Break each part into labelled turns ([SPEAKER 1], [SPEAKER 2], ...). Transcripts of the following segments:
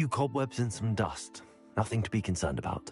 [SPEAKER 1] Few cobwebs and some dust. Nothing to be concerned about.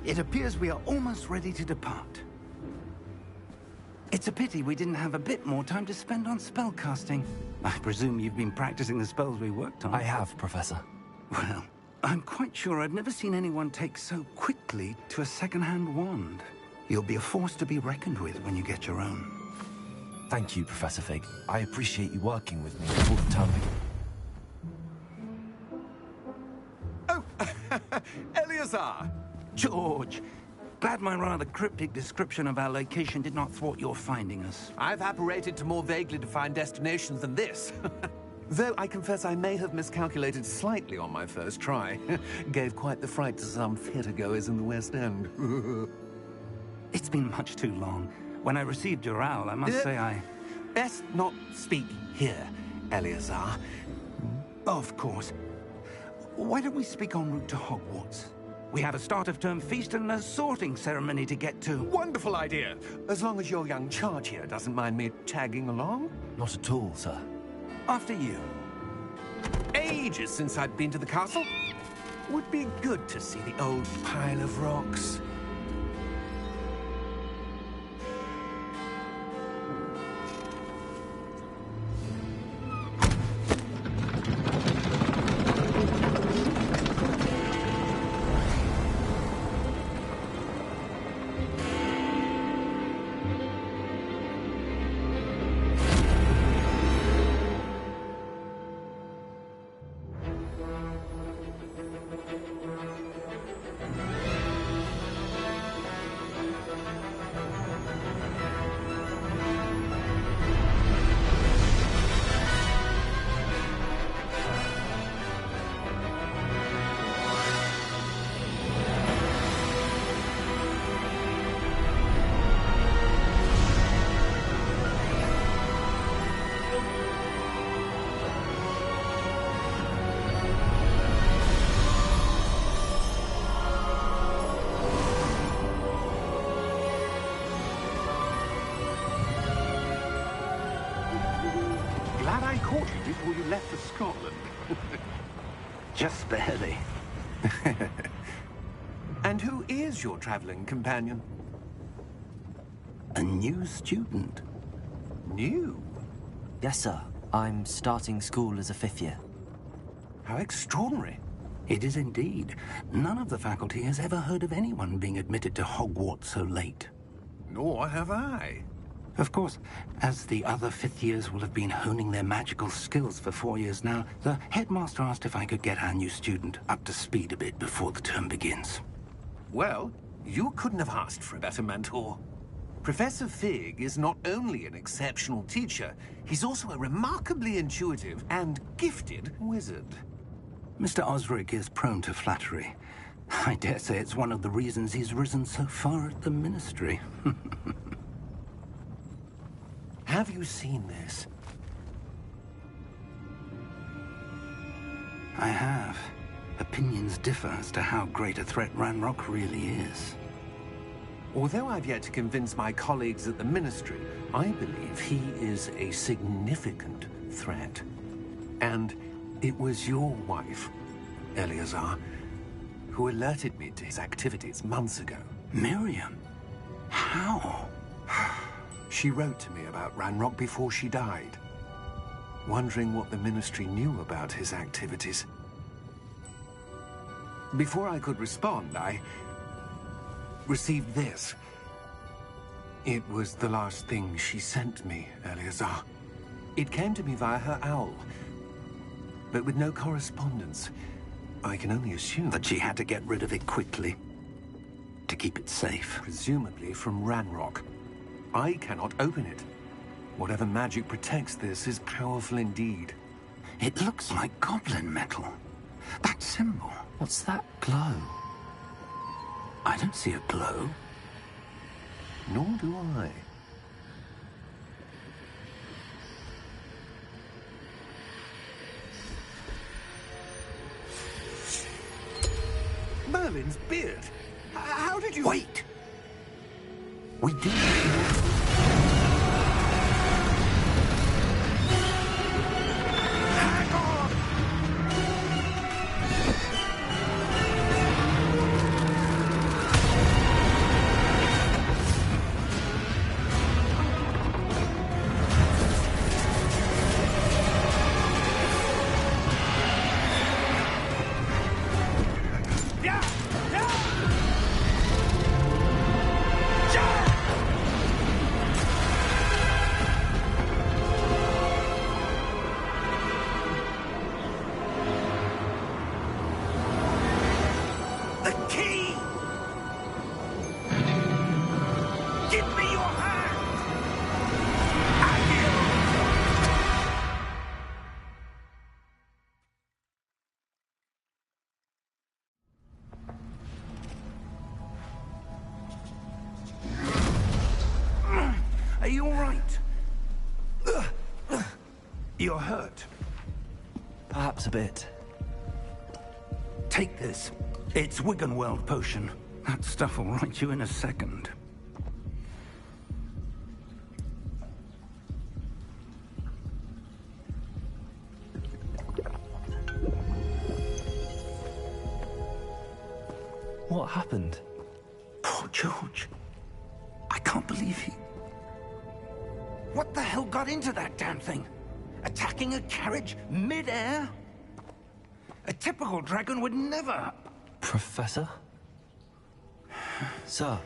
[SPEAKER 2] It appears we are almost ready to depart. It's a pity we didn't have a bit more time to spend on spellcasting. I presume you've been practicing the spells we worked on.
[SPEAKER 1] I have, Professor.
[SPEAKER 2] Well, I'm quite sure I've never seen anyone take so quickly to a second-hand wand. You'll be a force to be reckoned with when you get your own.
[SPEAKER 1] Thank you, Professor Fig. I appreciate you working with me all the time.
[SPEAKER 3] Oh, Eleazar!
[SPEAKER 2] George, glad my rather cryptic description of our location did not thwart your finding us.
[SPEAKER 3] I've apparated to more vaguely defined destinations than this. Though I confess I may have miscalculated slightly on my first try. Gave quite the fright to some theatre-goers in the West End.
[SPEAKER 2] It's been much too long. When I received your owl, I must say I...
[SPEAKER 3] Best not speak here, Eleazar.
[SPEAKER 2] Of course. Why don't we speak en route to Hogwarts? We have a start-of-term feast and a sorting ceremony to get to.
[SPEAKER 3] Wonderful idea! As long as your young charge here doesn't mind me tagging along.
[SPEAKER 1] Not at all, sir.
[SPEAKER 2] After you.
[SPEAKER 3] Ages since I'd been to the castle. Would be good to see the old pile of rocks.
[SPEAKER 2] caught you before you left for Scotland. Just barely.
[SPEAKER 3] And who is your traveling companion?
[SPEAKER 2] A new student.
[SPEAKER 3] New?
[SPEAKER 4] Yes, sir. I'm starting school as a 5th year.
[SPEAKER 3] How extraordinary.
[SPEAKER 2] It is indeed. None of the faculty has ever heard of anyone being admitted to Hogwarts so late.
[SPEAKER 3] Nor have I.
[SPEAKER 2] Of course, as the other 5th years will have been honing their magical skills for 4 years now, the headmaster asked if I could get our new student up to speed a bit before the term begins.
[SPEAKER 3] Well, you couldn't have asked for a better mentor. Professor Fig is not only an exceptional teacher, he's also a remarkably intuitive and gifted wizard.
[SPEAKER 2] Mr. Osric is prone to flattery. I dare say it's one of the reasons he's risen so far at the Ministry.
[SPEAKER 3] Have you seen this?
[SPEAKER 2] I have. Opinions differ as to how great a threat Ranrock really is.
[SPEAKER 3] Although I've yet to convince my colleagues at the Ministry, I believe he is a significant threat. And it was your wife, Eleazar, who alerted me to his activities months ago.
[SPEAKER 2] Miriam? How?
[SPEAKER 3] She wrote to me about Ranrock before she died, wondering what the Ministry knew about his activities. Before I could respond, I received this. It was the last thing she sent me, Eleazar. It came to me via her owl, but with no correspondence. I can only assume
[SPEAKER 2] That she had to get rid of it quickly, to keep it safe.
[SPEAKER 3] presumably from Ranrock. I cannot open it. Whatever magic protects this is powerful indeed.
[SPEAKER 2] It looks like goblin metal. That symbol.
[SPEAKER 4] What's that glow?
[SPEAKER 2] I don't see a glow.
[SPEAKER 3] Nor do I. Merlin's beard. How did you...
[SPEAKER 2] Wait! We do.
[SPEAKER 3] Hang on! Yeah! Yeah! The key! Give me your hand!
[SPEAKER 2] Are you all right? You're hurt.
[SPEAKER 4] Perhaps a bit.
[SPEAKER 2] Take this. It's Wiggenweld potion. That stuff will right you in a second.
[SPEAKER 4] What happened?
[SPEAKER 2] Poor George. I can't believe he... What the hell got into that damn thing? Attacking a carriage mid-air? A typical dragon would never...
[SPEAKER 4] Professor? Sir,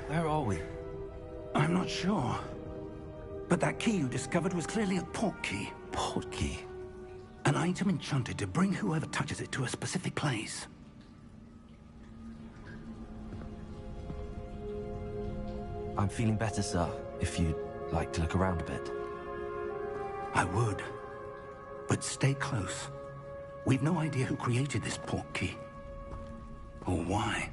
[SPEAKER 4] where are we?
[SPEAKER 2] I'm not sure. But that key you discovered was clearly a port key.
[SPEAKER 4] Port key?
[SPEAKER 2] An item enchanted to bring whoever touches it to a specific place.
[SPEAKER 4] I'm feeling better, sir, if you'd like to look around a bit.
[SPEAKER 2] I would. But stay close. We've no idea who created this port key. Or why.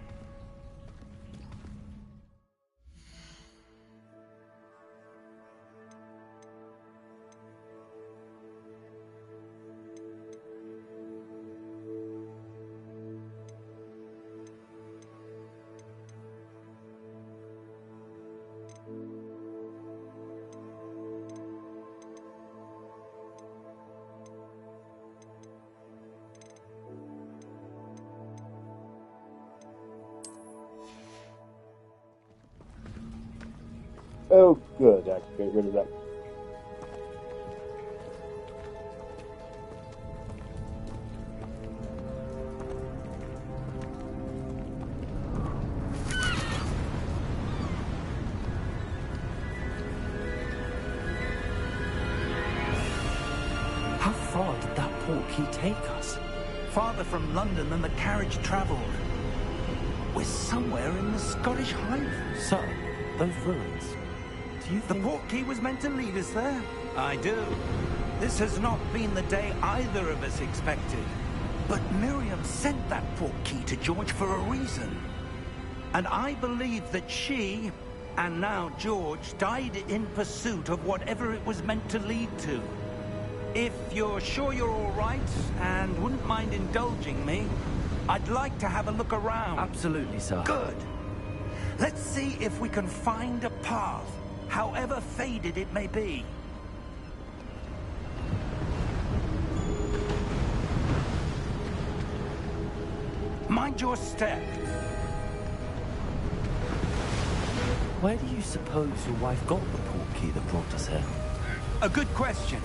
[SPEAKER 5] Oh, good. I can get rid of that.
[SPEAKER 4] How far did that portkey take us?
[SPEAKER 2] Farther from London than the carriage travelled. We're somewhere in the Scottish Highlands.
[SPEAKER 4] Sir, those ruins. Do you
[SPEAKER 2] The
[SPEAKER 4] think...
[SPEAKER 2] portkey was meant to lead us there? I do. This has not been the day either of us expected. But Miriam sent that portkey to George for a reason. And I believe that she, and now George, died in pursuit of whatever it was meant to lead to. If you're sure you're all right, and wouldn't mind indulging me, I'd like to have a look around.
[SPEAKER 4] Absolutely, sir.
[SPEAKER 2] Good. Let's see if we can find a path, however faded it may be. Mind your step.
[SPEAKER 4] Where do you suppose your wife got the portkey that brought us here?
[SPEAKER 2] A good question.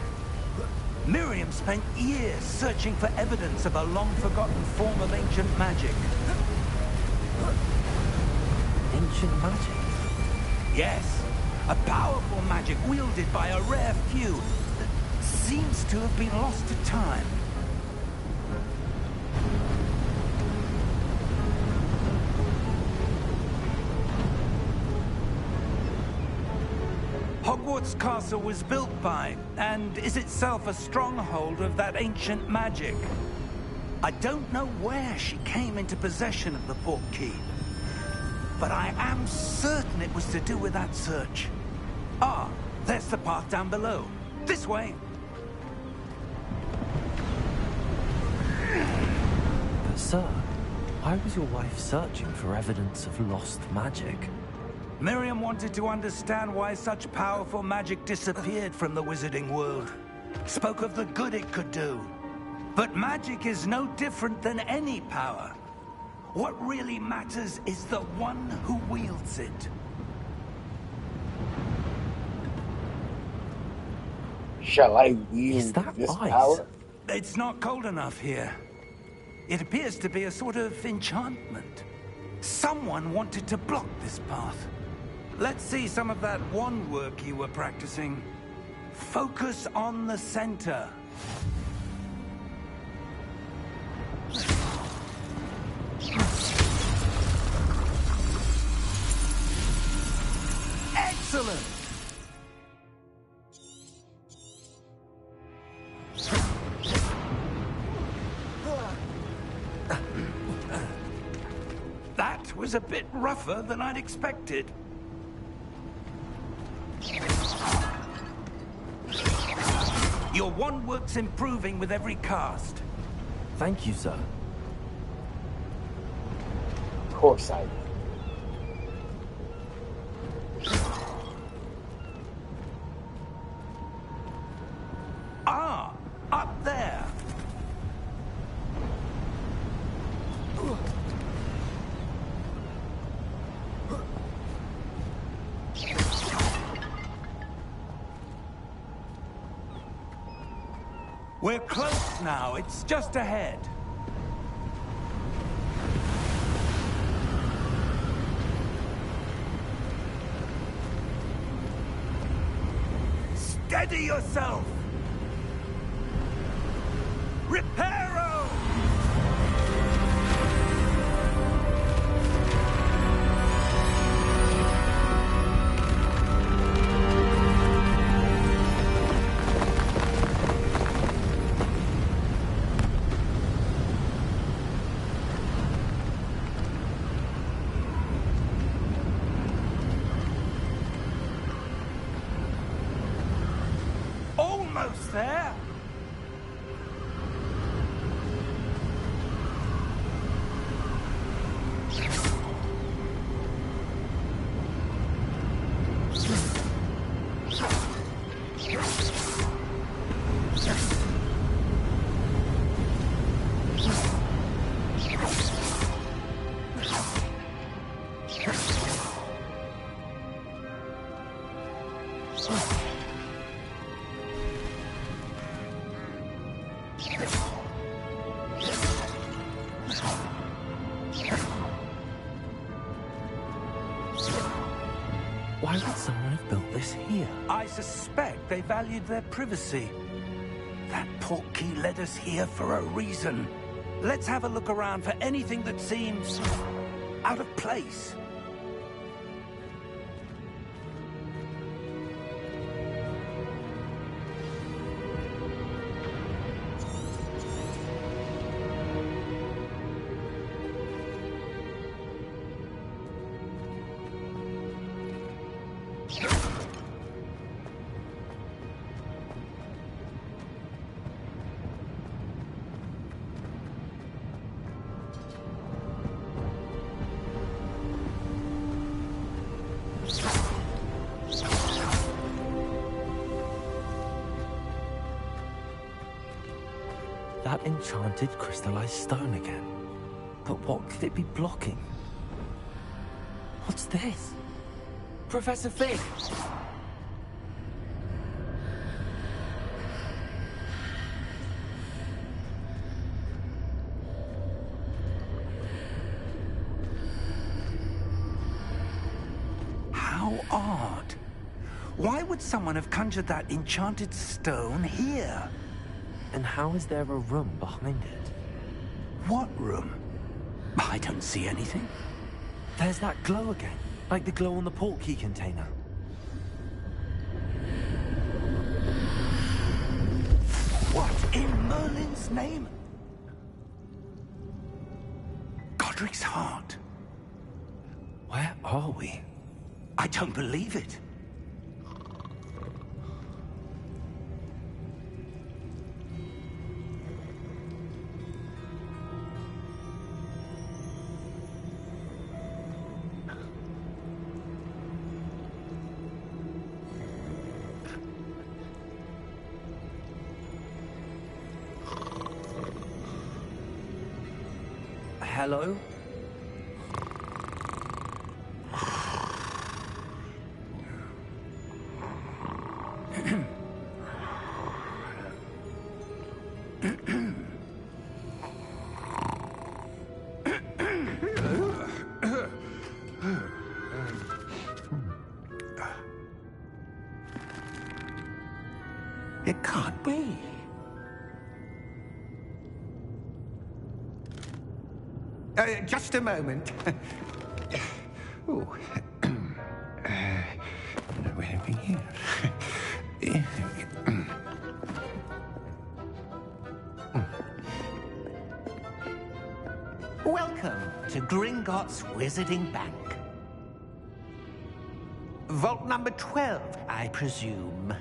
[SPEAKER 2] Miriam spent years searching for evidence of a long-forgotten form of ancient magic.
[SPEAKER 4] Ancient magic?
[SPEAKER 2] Yes, a powerful magic wielded by a rare few that seems to have been lost to time. Hogwarts Castle was built by, and is itself a stronghold of that ancient magic. I don't know where she came into possession of the portkey, but I am certain it was to do with that search. Ah, there's the path down below. This way.
[SPEAKER 4] But sir, why was your wife searching for evidence of lost magic?
[SPEAKER 2] Miriam wanted to understand why such powerful magic disappeared from the wizarding world. Spoke of the good it could do. But magic is no different than any power. What really matters is the one who wields it.
[SPEAKER 5] Shall I wield
[SPEAKER 4] Is that
[SPEAKER 5] this
[SPEAKER 4] ice?
[SPEAKER 5] power?
[SPEAKER 2] It's not cold enough here. It appears to be a sort of enchantment. Someone wanted to block this path. Let's see some of that wand work you were practicing. Focus on the center. Excellent! That was a bit rougher than I'd expected. Your wand work's improving with every cast.
[SPEAKER 4] Thank you, sir.
[SPEAKER 5] Of course I will.
[SPEAKER 2] Ah, up there. We're close now. It's just ahead. Steady yourself! Reparo! Almost there.
[SPEAKER 4] Why would someone have built this here?
[SPEAKER 2] I suspect they valued their privacy. That portkey led us here for a reason. Let's have a look around for anything that seems out of place.
[SPEAKER 4] That enchanted crystallized stone again. But what could it be blocking? What's this? Professor Fig!
[SPEAKER 2] How odd. Why would someone have conjured that enchanted stone here?
[SPEAKER 4] And how is there a room behind it?
[SPEAKER 2] What room? I don't see anything.
[SPEAKER 4] There's that glow again, like the glow on the portkey container.
[SPEAKER 2] What in Merlin's name? Godric's heart.
[SPEAKER 4] Where are we?
[SPEAKER 2] I don't believe it.
[SPEAKER 4] Hello?
[SPEAKER 2] It can't be. Just a moment. Ooh. Where have we here? Welcome to Gringotts Wizarding Bank. Vault number 12, I presume.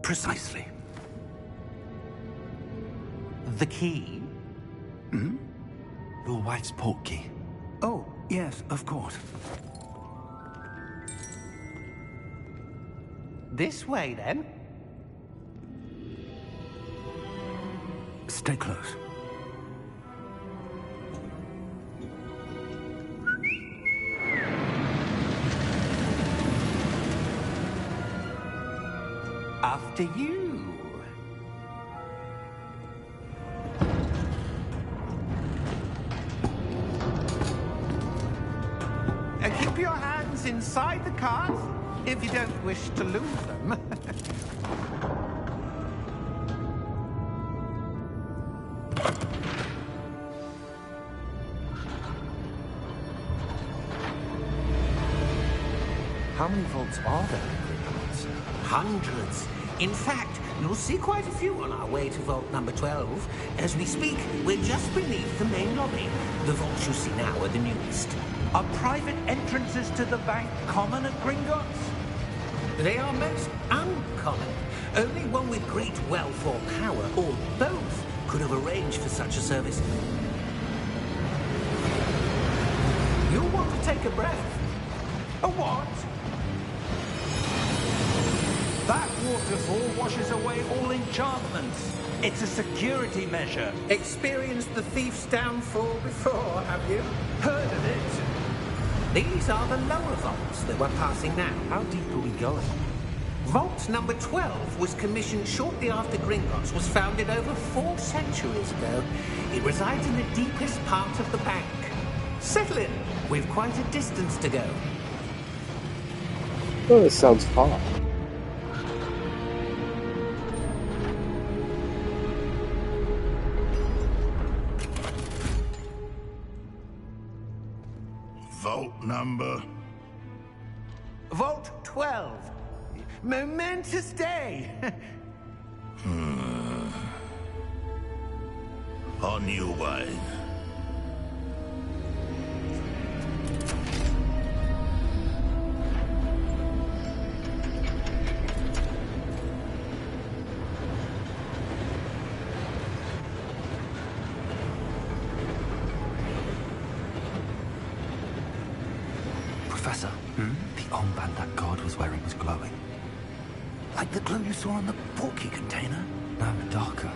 [SPEAKER 2] Precisely. The key?
[SPEAKER 1] Hmm? Your wife's portkey.
[SPEAKER 2] Oh, yes, of course. This way, then. Stay close. After you. Keep your hands inside the cart if you don't wish to lose them.
[SPEAKER 4] How many vaults are there in Gringotts?
[SPEAKER 6] Hundreds. In fact, you'll see quite a few on our way to vault number 12. As we speak, we're just beneath the main lobby. The vaults you see now are the newest.
[SPEAKER 2] Are private entrances to the bank common at Gringotts?
[SPEAKER 6] They are most uncommon. Only one with great wealth or power, or both, could have arranged for such a service. You'll want to take a breath.
[SPEAKER 2] A what? That waterfall washes away all enchantments. It's a security measure.
[SPEAKER 6] Experienced the thief's downfall before, have you?
[SPEAKER 2] Heard of it?
[SPEAKER 6] These are the lower vaults that we're passing now.
[SPEAKER 4] How deep are we going?
[SPEAKER 6] Vault number 12 was commissioned shortly after Gringotts was founded over 4 centuries ago. It resides in the deepest part of the bank. Settle in. We've quite a distance to go.
[SPEAKER 5] Oh, this sounds far.
[SPEAKER 7] Vault number?
[SPEAKER 2] Vault 12. Momentous day.
[SPEAKER 7] On your way.
[SPEAKER 1] Professor, the armband that guard was wearing was glowing.
[SPEAKER 2] Like the glow you saw on the porky container?
[SPEAKER 1] No, darker.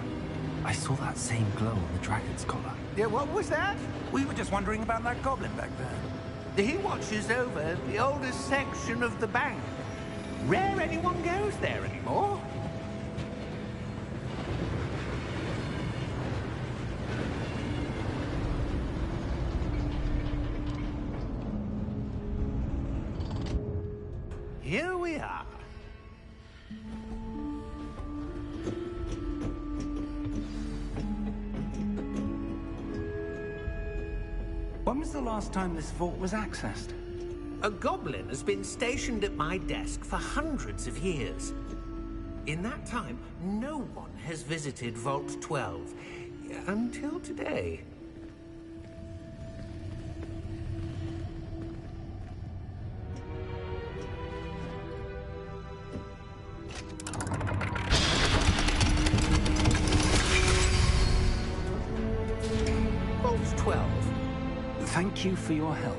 [SPEAKER 1] I saw that same glow on the dragon's collar.
[SPEAKER 2] Yeah, what was that? We were just wondering about that goblin back there.
[SPEAKER 6] He watches over the oldest section of the bank. Rare anyone goes there anymore. Here we are.
[SPEAKER 2] When was the last time this vault was accessed?
[SPEAKER 6] A goblin has been stationed at my desk for hundreds of years. In that time, no one has visited Vault 12. Until today. Vault 12.
[SPEAKER 2] Thank you for your help.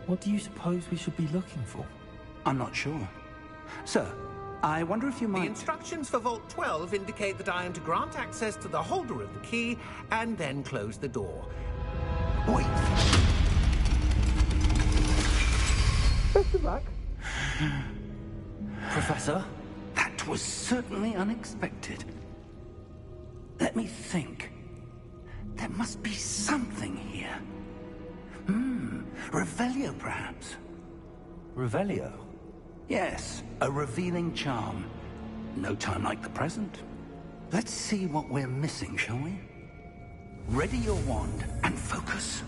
[SPEAKER 4] What do you suppose we should be looking for?
[SPEAKER 2] I'm not sure. Sir, I wonder if you
[SPEAKER 6] The
[SPEAKER 2] might...
[SPEAKER 6] instructions for Vault 12 indicate that I am to grant access to the holder of the key and then close the door.
[SPEAKER 2] Wait.
[SPEAKER 4] Professor?
[SPEAKER 2] That was certainly unexpected. Let me think. There must be something here. Revelio, perhaps.
[SPEAKER 4] Revelio?
[SPEAKER 2] Yes, a revealing charm. No time like the present. Let's see what we're missing, shall we? Ready your wand and focus.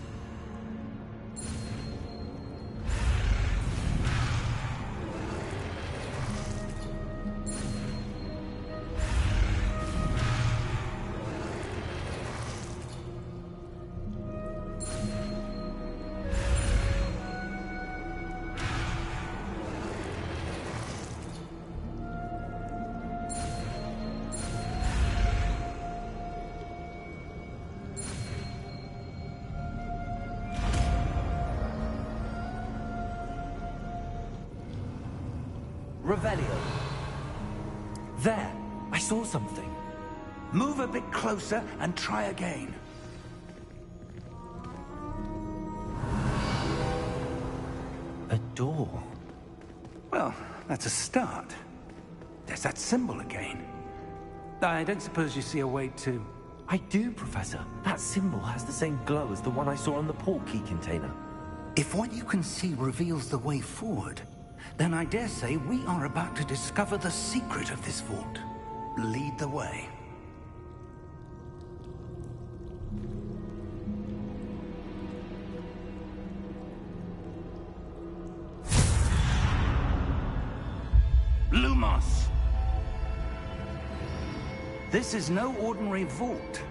[SPEAKER 4] Revelio. There! I saw something.
[SPEAKER 2] Move a bit closer and try again.
[SPEAKER 4] A door.
[SPEAKER 2] Well, that's a start. There's that symbol again. I don't suppose you see a way to...
[SPEAKER 4] I do, Professor. That symbol has the same glow as the one I saw on the port key container.
[SPEAKER 2] If what you can see reveals the way forward, then I dare say we are about to discover the secret of this vault. Lead the way. Lumos! This is no ordinary vault.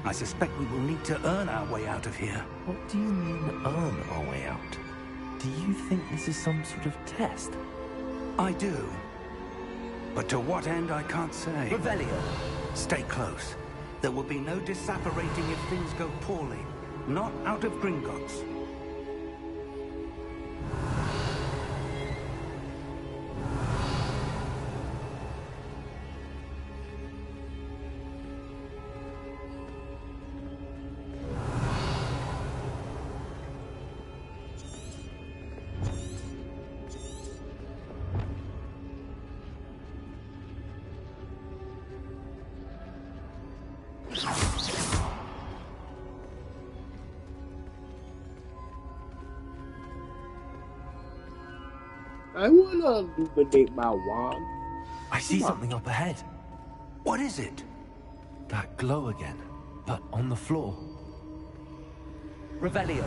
[SPEAKER 2] I suspect we will need to earn our way out of here.
[SPEAKER 4] What do you mean, earn our way out? Do you think this is some sort of test?
[SPEAKER 2] I do. But to what end, I can't say.
[SPEAKER 4] Revelio.
[SPEAKER 2] Stay close. There will be no disapparating if things go poorly. Not out of Gringotts.
[SPEAKER 5] I wanna illuminate my wand.
[SPEAKER 1] I see something up ahead.
[SPEAKER 2] What is it?
[SPEAKER 1] That glow again, but on the floor.
[SPEAKER 4] Revelio.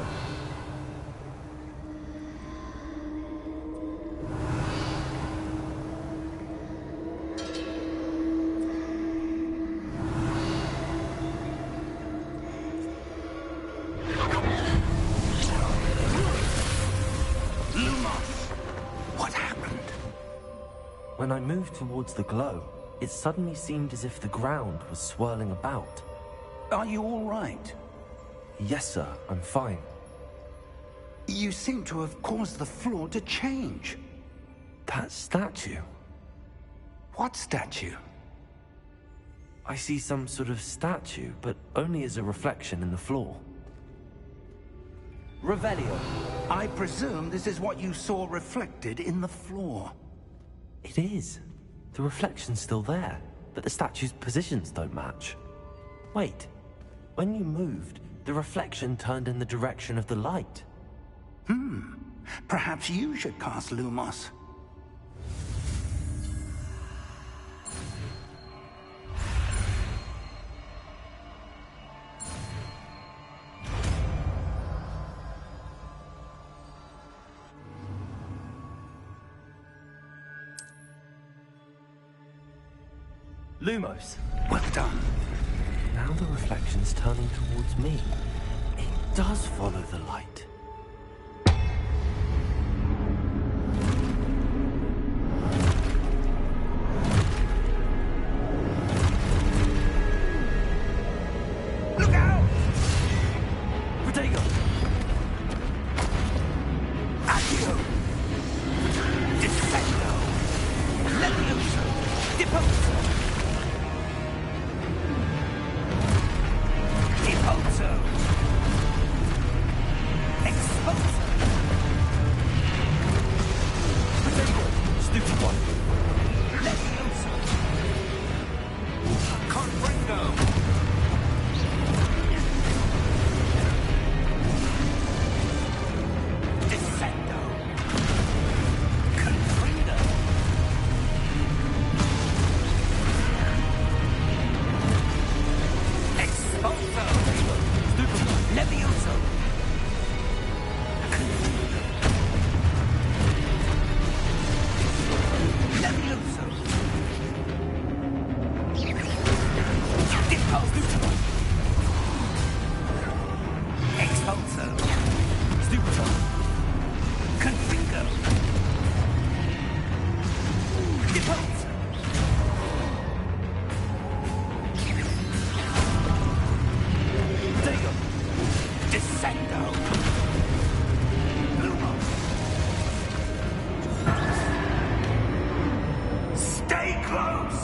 [SPEAKER 2] What happened?
[SPEAKER 4] When I moved towards the glow, it suddenly seemed as if the ground was swirling about.
[SPEAKER 2] Are you all right?
[SPEAKER 4] Yes, sir, I'm fine.
[SPEAKER 2] You seem to have caused the floor to change.
[SPEAKER 4] That statue.
[SPEAKER 2] What statue?
[SPEAKER 4] I see some sort of statue, but only as a reflection in the floor. Revelio.
[SPEAKER 2] I presume this is what you saw reflected in the floor.
[SPEAKER 4] It is. The reflection's still there, but the statue's positions don't match. Wait, when you moved, the reflection turned in the direction of the light.
[SPEAKER 2] Perhaps you should cast Lumos.
[SPEAKER 4] Lumos.
[SPEAKER 2] Well done.
[SPEAKER 4] Now the reflection's turning towards me. It does follow the light.
[SPEAKER 2] Look out!
[SPEAKER 4] Protego!
[SPEAKER 2] Accio! Defendo! Levioso! Deposo! Deposo! Exposo!
[SPEAKER 4] Protego! Stupid one.
[SPEAKER 2] Levioso! Confringo! Descendo! Confringo! Exposo!
[SPEAKER 4] Stupid one.
[SPEAKER 2] Levioso! Levioso! Deposo! Exposo!
[SPEAKER 4] Stupid one.
[SPEAKER 2] Confringo! Deposo!
[SPEAKER 4] Protego!
[SPEAKER 2] Descendo! Lumos! Stay close!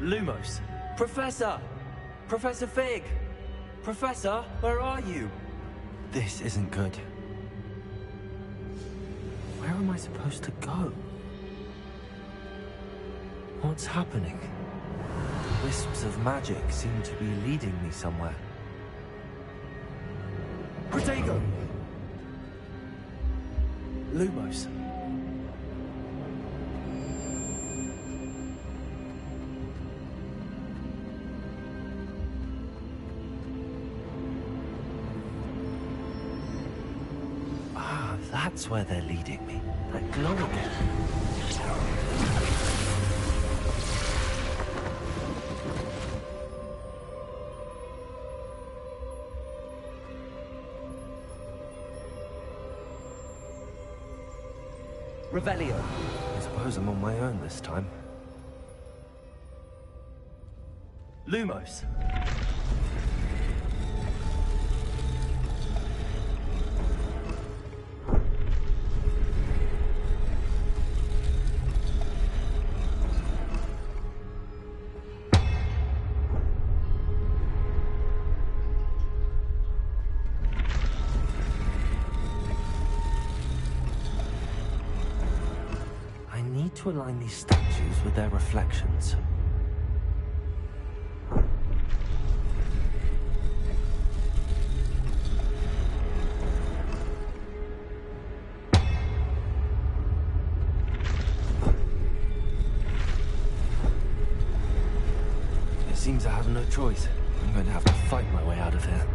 [SPEAKER 4] Lumos. Professor! Professor Fig! Professor, where are you? This isn't good. Where am I supposed to go? What's happening? Wisps of magic seem to be leading me somewhere. Protego! Lumos. Ah, that's where they're leading me. That glow again. Revelio. I suppose I'm on my own this time. Lumos. I need to align these statues with their reflections. means I have no choice. I'm going to have to fight my way out of here.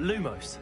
[SPEAKER 4] Lumos.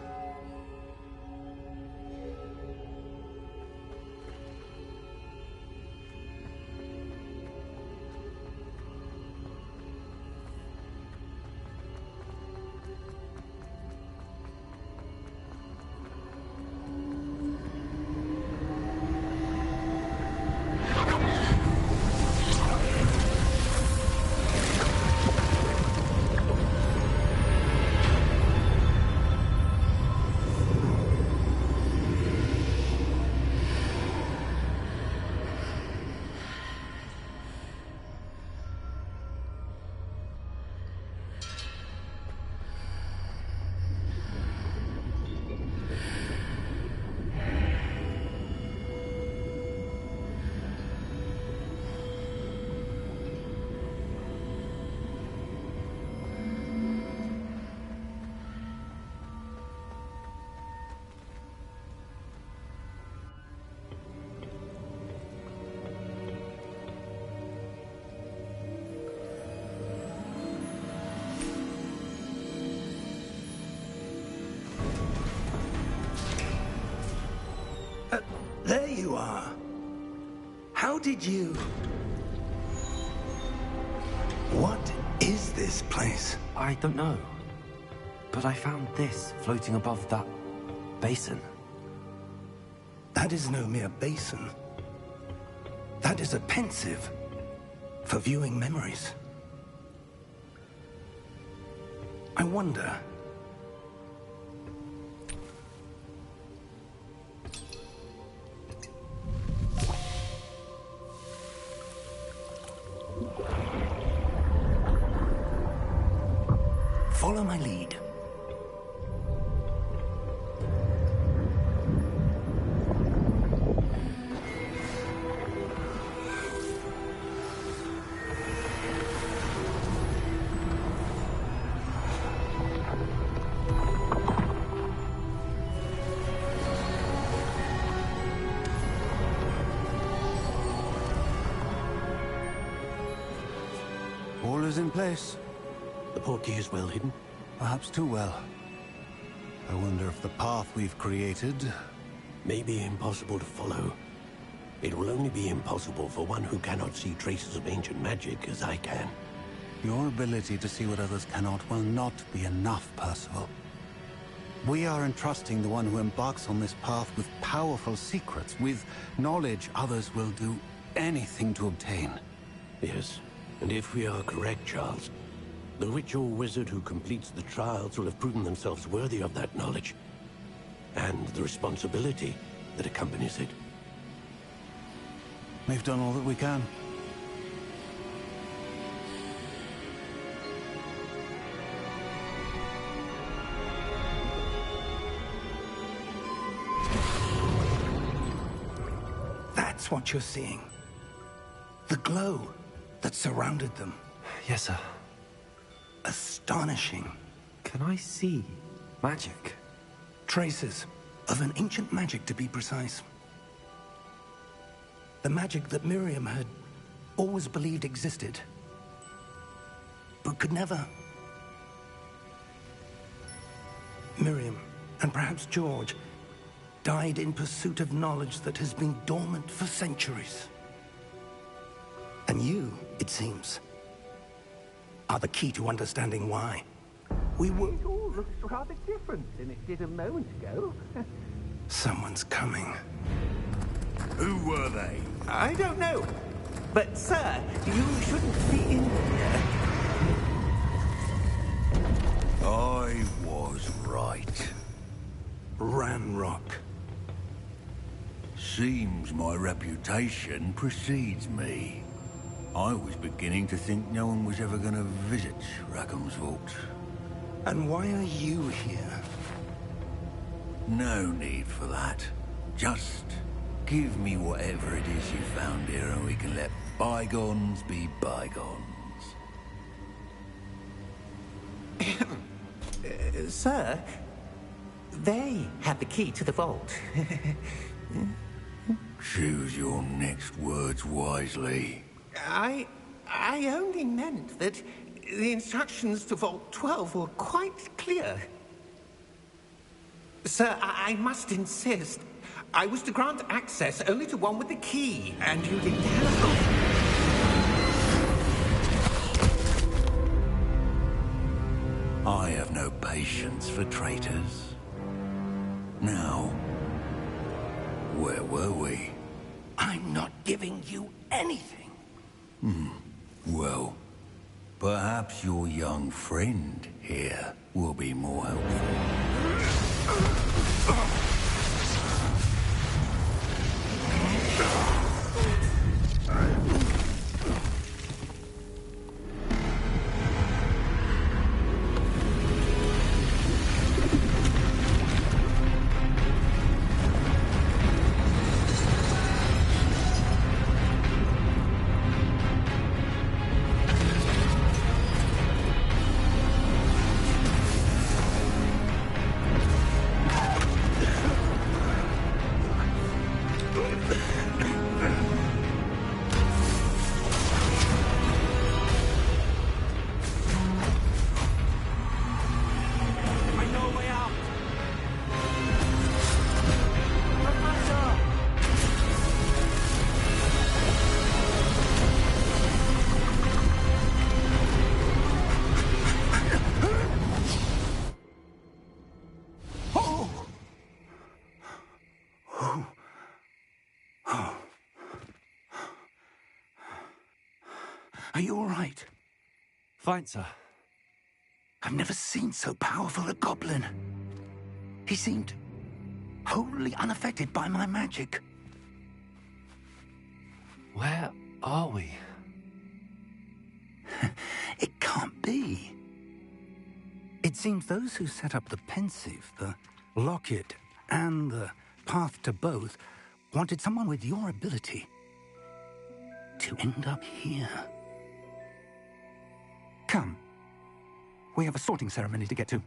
[SPEAKER 2] you are. How did you... What is this place?
[SPEAKER 4] I don't know. But I found this floating above that basin.
[SPEAKER 2] That is no mere basin. That is a pensive for viewing memories. I wonder... Follow my lead.
[SPEAKER 8] All is in place.
[SPEAKER 9] The portkey is well hidden?
[SPEAKER 8] Perhaps too well. I wonder if the path we've created...
[SPEAKER 9] May be impossible to follow. It will only be impossible for one who cannot see traces of ancient magic as I can.
[SPEAKER 8] Your ability to see what others cannot will not be enough, Percival. We are entrusting the one who embarks on this path with powerful secrets, with knowledge others will do anything to obtain.
[SPEAKER 9] Yes, and if we are correct, Charles, the witch or wizard who completes the trials will have proven themselves worthy of that knowledge, and the responsibility that accompanies it.
[SPEAKER 8] We've done all that we can.
[SPEAKER 2] That's what you're seeing. The glow that surrounded them.
[SPEAKER 4] Yes, sir.
[SPEAKER 2] Astonishing.
[SPEAKER 4] Can I see magic?
[SPEAKER 2] Traces of an ancient magic, to be precise. The magic that Miriam had always believed existed, but could never. Miriam, and perhaps George, died in pursuit of knowledge that has been dormant for centuries. And you, it seems, are the key to understanding why. We were...
[SPEAKER 6] It all looks rather different than it did a moment ago.
[SPEAKER 2] Someone's coming.
[SPEAKER 7] Who were they?
[SPEAKER 6] I don't know. But, sir, you shouldn't be in here.
[SPEAKER 7] I was right.
[SPEAKER 2] Ranrock.
[SPEAKER 7] Seems my reputation precedes me. I was beginning to think no one was ever going to visit Rackham's vault.
[SPEAKER 2] And why are you here?
[SPEAKER 7] No need for that. Just give me whatever it is you found here and we can let bygones be bygones.
[SPEAKER 6] Sir, they had the key to the vault.
[SPEAKER 7] Choose your next words wisely.
[SPEAKER 6] I only meant that the instructions to Vault 12 were quite clear. Sir, I must insist. I was to grant access only to one with the key, and you didn't have...
[SPEAKER 7] I have no patience for traitors. Now, where were we?
[SPEAKER 2] I'm not giving you anything.
[SPEAKER 7] Well, perhaps your young friend here will be more helpful.
[SPEAKER 2] Are you all right?
[SPEAKER 4] Fine, sir.
[SPEAKER 2] I've never seen so powerful a goblin. He seemed wholly unaffected by my magic.
[SPEAKER 4] Where are we?
[SPEAKER 2] It can't be. It seems those who set up the pensive, the locket, and the path to both wanted someone with your ability to end up here. Come. We have a sorting ceremony to get to.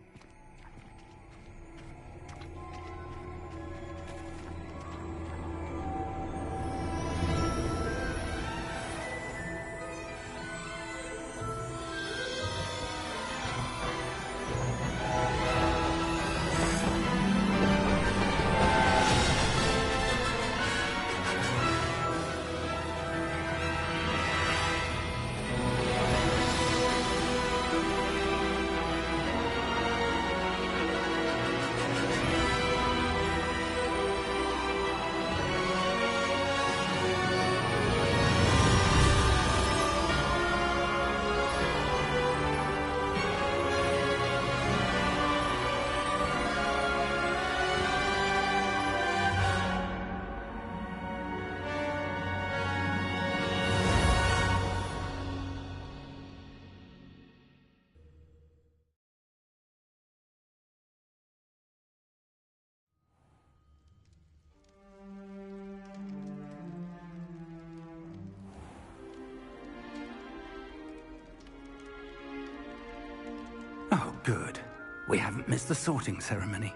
[SPEAKER 2] Oh, good. We haven't missed the sorting ceremony.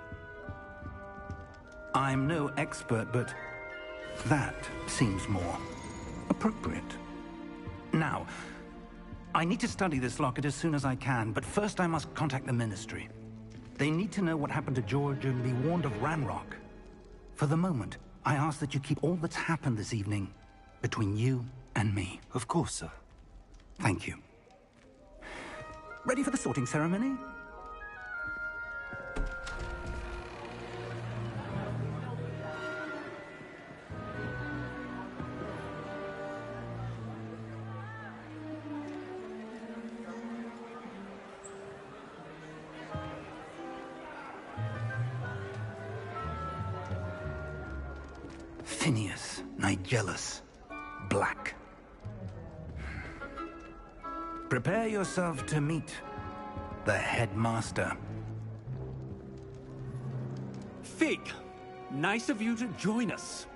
[SPEAKER 2] I'm no expert, but that seems more appropriate. Now, I need to study this locket as soon as I can, but first I must contact the Ministry. They need to know what happened to George and be warned of Ranrock. For the moment, I ask that you keep all that's happened this evening between you and me.
[SPEAKER 4] Of course, sir.
[SPEAKER 2] Thank you. Ready for the sorting ceremony? Phineas, Nigellus, Black. Prepare yourself to meet the headmaster.
[SPEAKER 10] Fig, nice of you to join us.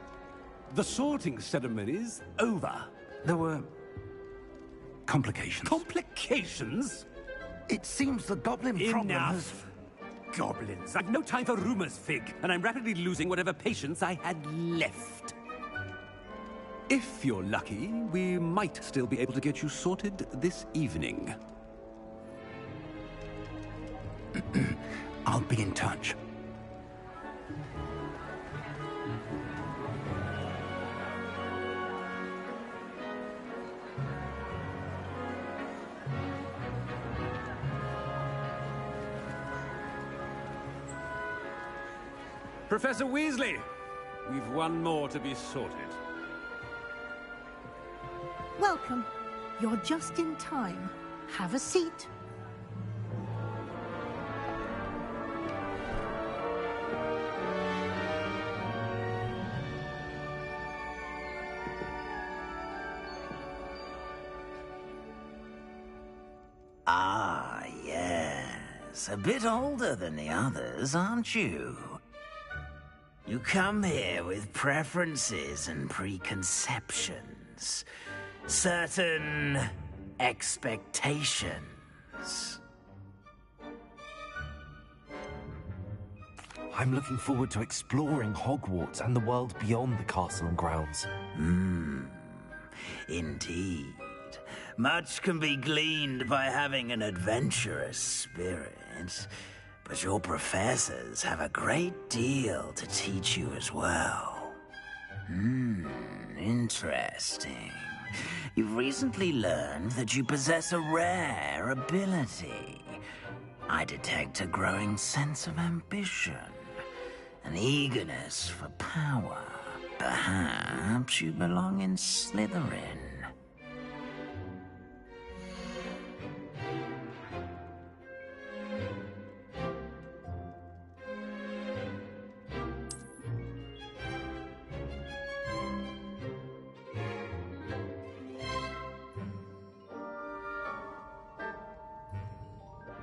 [SPEAKER 10] The sorting ceremony's over.
[SPEAKER 2] There were complications.
[SPEAKER 10] Complications?
[SPEAKER 2] It seems the goblin problem has...
[SPEAKER 10] Enough. Goblins. I've no time for rumors, Fig, and I'm rapidly losing whatever patience I had left. If you're lucky, we might still be able to get you sorted this evening.
[SPEAKER 2] I'll be in touch.
[SPEAKER 10] Professor Weasley, we've one more to be sorted.
[SPEAKER 11] Welcome. You're just in time. Have a seat.
[SPEAKER 12] Ah, yes. A bit older than the others, aren't you? You come here with preferences and preconceptions. Certain expectations.
[SPEAKER 4] I'm looking forward to exploring Hogwarts and the world beyond the castle and grounds.
[SPEAKER 12] Indeed. Much can be gleaned by having an adventurous spirit, but your professors have a great deal to teach you as well. Interesting. You've recently learned that you possess a rare ability. I detect a growing sense of ambition, an eagerness for power. Perhaps you belong in Slytherin.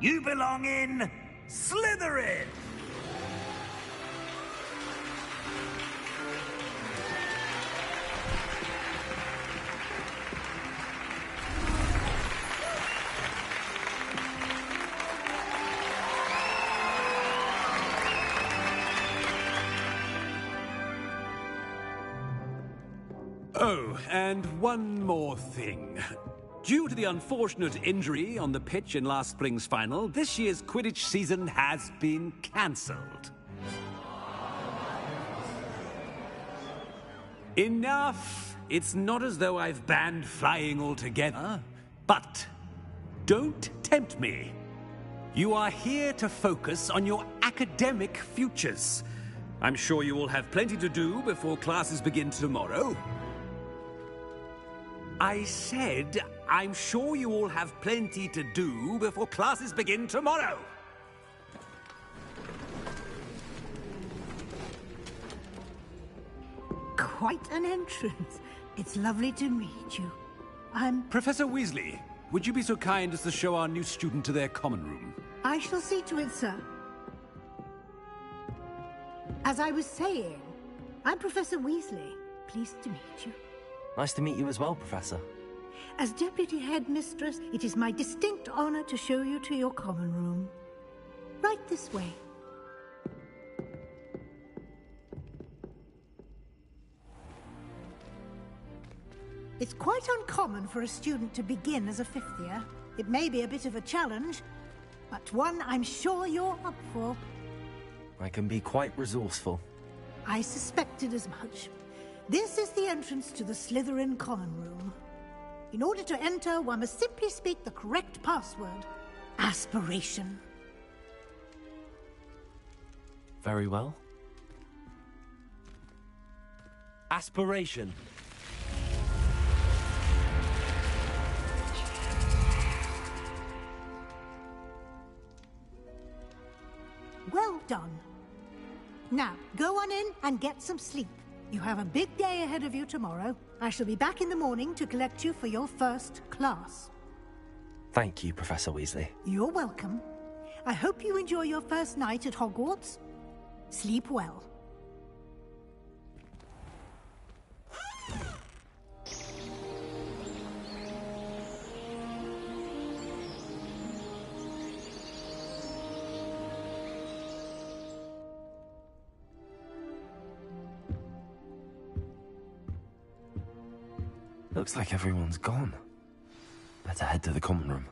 [SPEAKER 12] You belong in Slytherin!
[SPEAKER 10] Oh, and one more thing. Due to the unfortunate injury on the pitch in last spring's final, this year's Quidditch season has been cancelled. Enough! It's not as though I've banned flying altogether, but don't tempt me. You are here to focus on your academic futures. I'm sure you will have plenty to do before classes begin tomorrow. I said, I'm sure you all have plenty to do before classes begin tomorrow.
[SPEAKER 11] Quite an entrance. It's lovely to meet you. I'm...
[SPEAKER 10] Professor Weasley, would you be so kind as to show our new student to their common room?
[SPEAKER 11] I shall see to it, sir. As I was saying, I'm Professor Weasley. Pleased to meet you.
[SPEAKER 4] Nice to meet you as well, Professor.
[SPEAKER 11] As Deputy Headmistress, it is my distinct honor to show you to your common room. Right this way. It's quite uncommon for a student to begin as a fifth year. It may be a bit of a challenge, but one I'm sure you're up for.
[SPEAKER 4] I can be quite resourceful.
[SPEAKER 11] I suspected as much. This is the entrance to the Slytherin common room. In order to enter, one must simply speak the correct password. Aspiration.
[SPEAKER 4] Very well. Aspiration.
[SPEAKER 11] Well done. Now, go on in and get some sleep. You have a big day ahead of you tomorrow. I shall be back in the morning to collect you for your first class.
[SPEAKER 4] Thank you, Professor Weasley.
[SPEAKER 11] You're welcome. I hope you enjoy your first night at Hogwarts. Sleep well.
[SPEAKER 4] Looks like everyone's gone. Better head to the common room.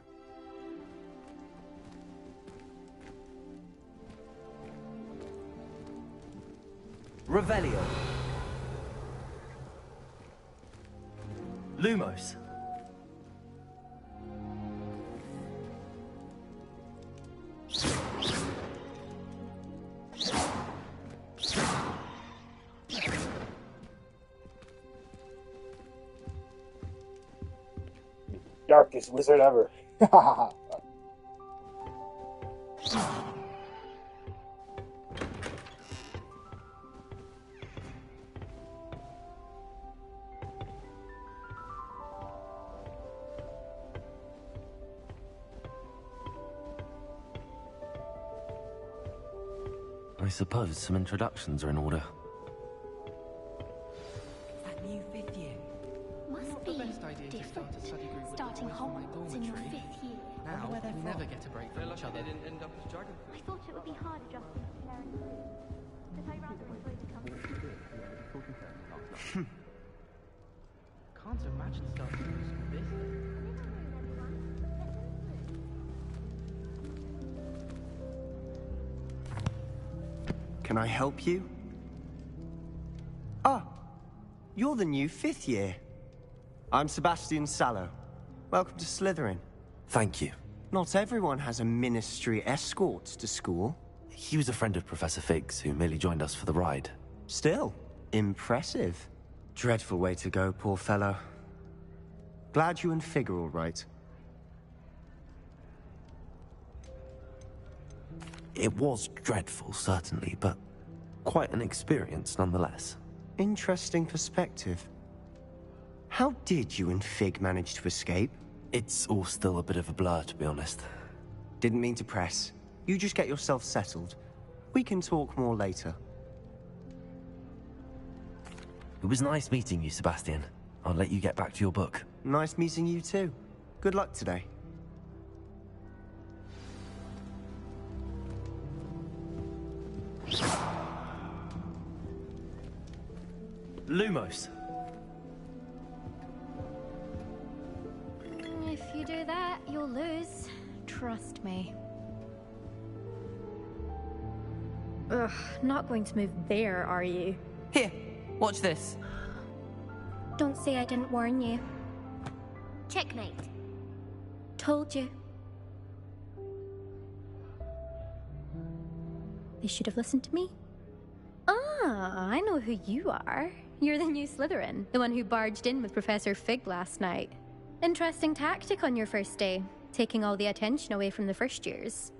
[SPEAKER 4] Revelio. Lumos.
[SPEAKER 5] Darkest wizard ever.
[SPEAKER 4] I suppose some introductions are in order.
[SPEAKER 13] That new fifth year.
[SPEAKER 14] Must be different. Starting Hogwarts in your fifth year.
[SPEAKER 13] Now, we never get a break from each other.
[SPEAKER 14] I thought it would be hard adjusting to sharing food, but I rather enjoyed the company.
[SPEAKER 13] Can't imagine starting a useful business.
[SPEAKER 15] Can I help you? Ah, you're the new fifth year. I'm Sebastian Sallow. Welcome to Slytherin.
[SPEAKER 4] Thank you.
[SPEAKER 15] Not everyone has a ministry escort to school.
[SPEAKER 4] He was a friend of Professor Fig's who merely joined us for the ride.
[SPEAKER 15] Still, impressive. Dreadful way to go, poor fellow. Glad you and Fig are all right.
[SPEAKER 4] It was dreadful, certainly, but quite an experience nonetheless.
[SPEAKER 15] Interesting perspective. How did you and Fig manage to escape?
[SPEAKER 4] It's all still a bit of a blur, to be honest.
[SPEAKER 15] Didn't mean to press. You just get yourself settled. We can talk more later.
[SPEAKER 4] It was nice meeting you, Sebastian. I'll let you get back to your book.
[SPEAKER 15] Nice meeting you too. Good luck today.
[SPEAKER 4] Lumos.
[SPEAKER 14] If you do that, you'll lose. Trust me. Ugh, not going to move there, are you?
[SPEAKER 16] Here, watch this.
[SPEAKER 14] Don't say I didn't warn you. Checkmate. Told you. They should have listened to me. Ah, I know who you are. You're the new Slytherin, the one who barged in with Professor Fig last night. Interesting tactic on your first day, taking all the attention away from the first years.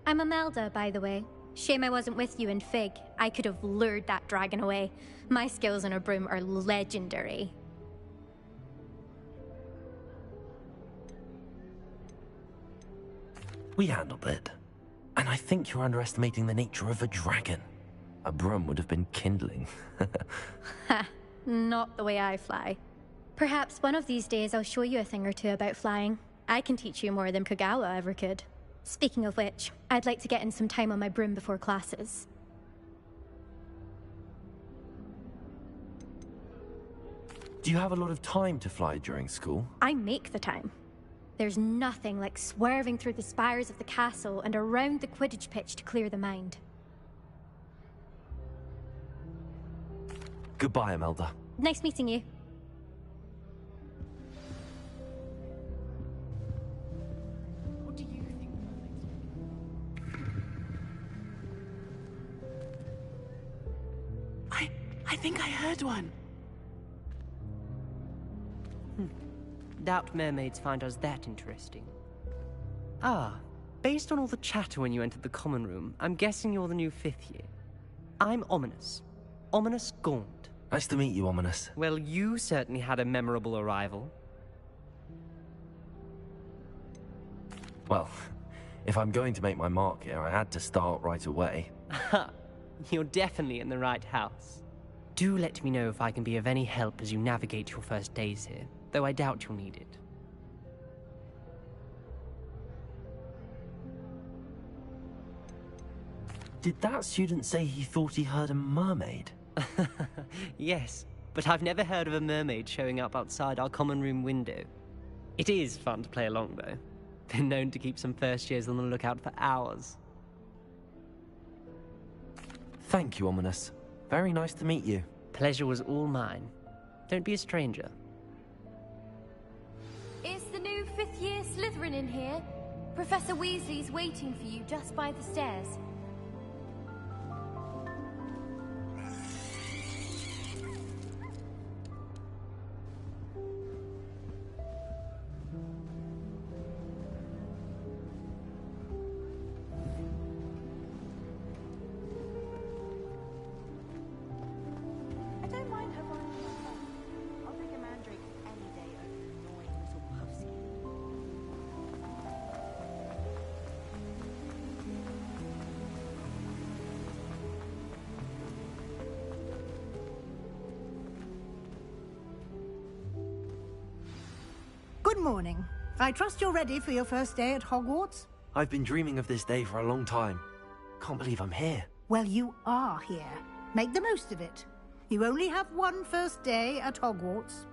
[SPEAKER 14] I'm Imelda, by the way. Shame I wasn't with you in Fig. I could have lured that dragon away. My skills on a broom are legendary.
[SPEAKER 4] We handled it. And I think you're underestimating the nature of a dragon. A broom would have been kindling.
[SPEAKER 14] Ha, not the way I fly. Perhaps one of these days I'll show you a thing or two about flying. I can teach you more than Kogawa ever could. Speaking of which, I'd like to get in some time on my broom before classes.
[SPEAKER 4] Do you have a lot of time to fly during school?
[SPEAKER 14] I make the time. There's nothing like swerving through the spires of the castle and around the Quidditch pitch to clear the mind.
[SPEAKER 4] Goodbye, Imelda.
[SPEAKER 14] Nice meeting you.
[SPEAKER 16] What do you think? I think I heard one.
[SPEAKER 13] Doubt mermaids find us that interesting. Ah, based on all the chatter when you entered the common room, I'm guessing you're the new 5th year. I'm Ominous. Ominous Gaunt.
[SPEAKER 4] Nice to meet you, Ominous.
[SPEAKER 13] Well, you certainly had a memorable arrival.
[SPEAKER 4] Well, if I'm going to make my mark here, I had to start right away.
[SPEAKER 13] Ha! You're definitely in the right house. Do let me know if I can be of any help as you navigate your first days here, though I doubt you'll need it.
[SPEAKER 4] Did that student say he thought he heard a mermaid?
[SPEAKER 13] Yes, but I've never heard of a mermaid showing up outside our common room window. It is fun to play along, though. Been known to keep some first years on the lookout for hours.
[SPEAKER 4] Thank you, Ominous. Very nice to meet you.
[SPEAKER 13] Pleasure was all mine. Don't be a stranger.
[SPEAKER 17] Is the new 5th year Slytherin in here? Professor Weasley's waiting for you just by the stairs.
[SPEAKER 11] Good morning. I trust you're ready for your first day at Hogwarts?
[SPEAKER 4] I've been dreaming of this day for a long time. Can't believe I'm here.
[SPEAKER 11] Well, you are here. Make the most of it. You only have one first day at Hogwarts.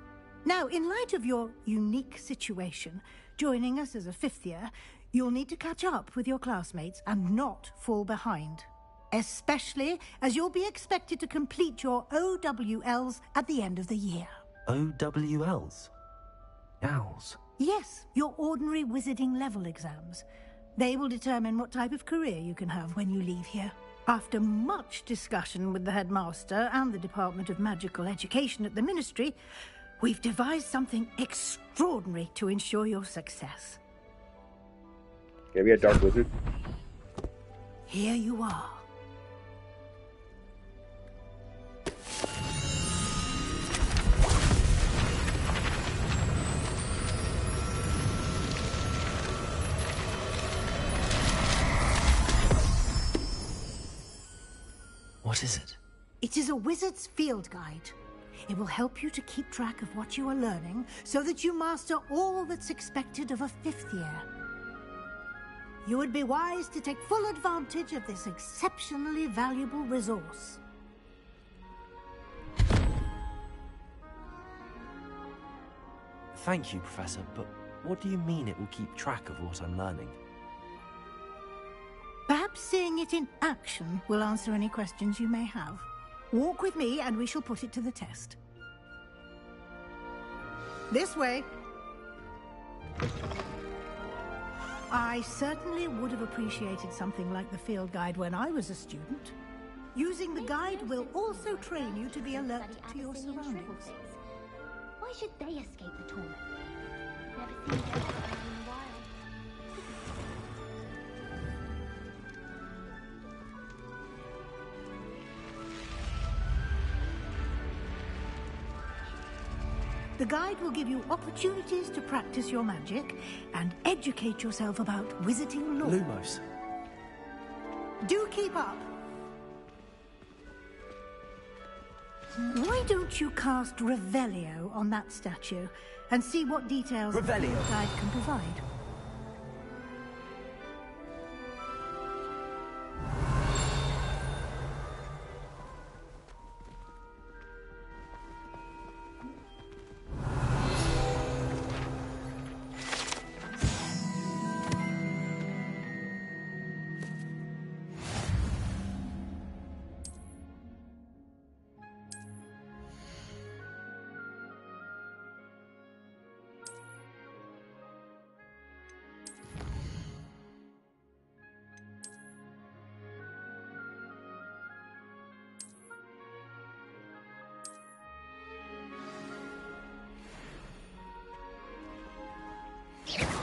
[SPEAKER 11] Now, in light of your unique situation, joining us as a 5th year, you'll need to catch up with your classmates and not fall behind. Especially as you'll be expected to complete your OWLs at the end of the year.
[SPEAKER 4] OWLs? Owls?
[SPEAKER 11] Yes, your ordinary wizarding level exams. They will determine what type of career you can have when you leave here. After much discussion with the headmaster and the Department of Magical Education at the Ministry, we've devised something extraordinary to ensure your success.
[SPEAKER 5] Can I be a dark wizard?
[SPEAKER 11] Here you are.
[SPEAKER 1] What is it?
[SPEAKER 11] It is a wizard's field guide. It will help you to keep track of what you are learning so that you master all that's expected of a 5th year. You would be wise to take full advantage of this exceptionally valuable resource.
[SPEAKER 4] Thank you, Professor, but what do you mean it will keep track of what I'm learning?
[SPEAKER 11] Perhaps seeing it in action will answer any questions you may have. Walk with me and we shall put it to the test. This way. I certainly would have appreciated something like the field guide when I was a student. Using the guide will also train you to be alert to your surroundings.
[SPEAKER 17] Why should they escape the torment? Never seen them in a while.
[SPEAKER 11] The guide will give you opportunities to practice your magic and educate yourself about wizarding lore.
[SPEAKER 4] Lumos.
[SPEAKER 11] Do keep up. Why don't you cast Revelio on that statue and see what details the
[SPEAKER 4] Revelio.
[SPEAKER 11] guide can provide?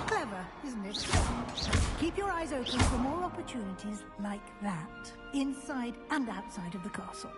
[SPEAKER 11] Clever, isn't it? Keep your eyes open for more opportunities like that, inside and outside of the castle.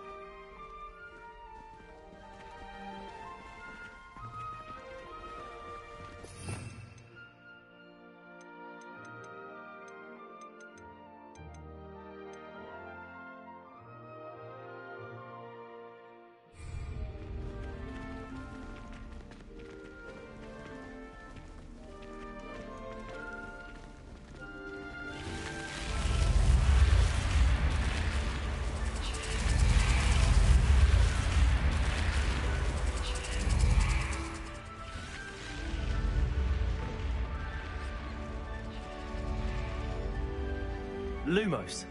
[SPEAKER 4] Lumos.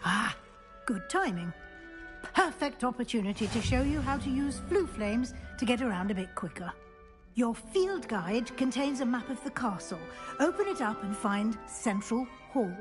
[SPEAKER 11] Ah, good timing. Perfect opportunity to show you how to use flue flames to get around a bit quicker. Your field guide contains a map of the castle. Open it up and find Central Hall.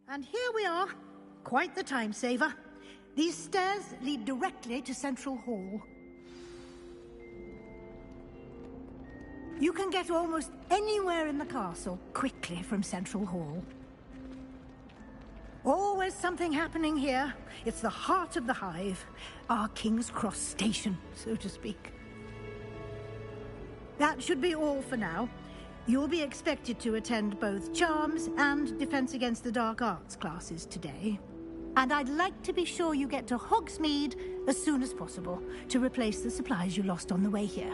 [SPEAKER 11] And here we are. Quite the time saver. These stairs lead directly to Central Hall. You can get almost anywhere in the castle quickly from Central Hall. Always something happening here. It's the heart of the hive. Our King's Cross station, so to speak. That should be all for now. You'll be expected to attend both Charms and Defense Against the Dark Arts classes today. And I'd like to be sure you get to Hogsmeade as soon as possible to replace the supplies you lost on the way here.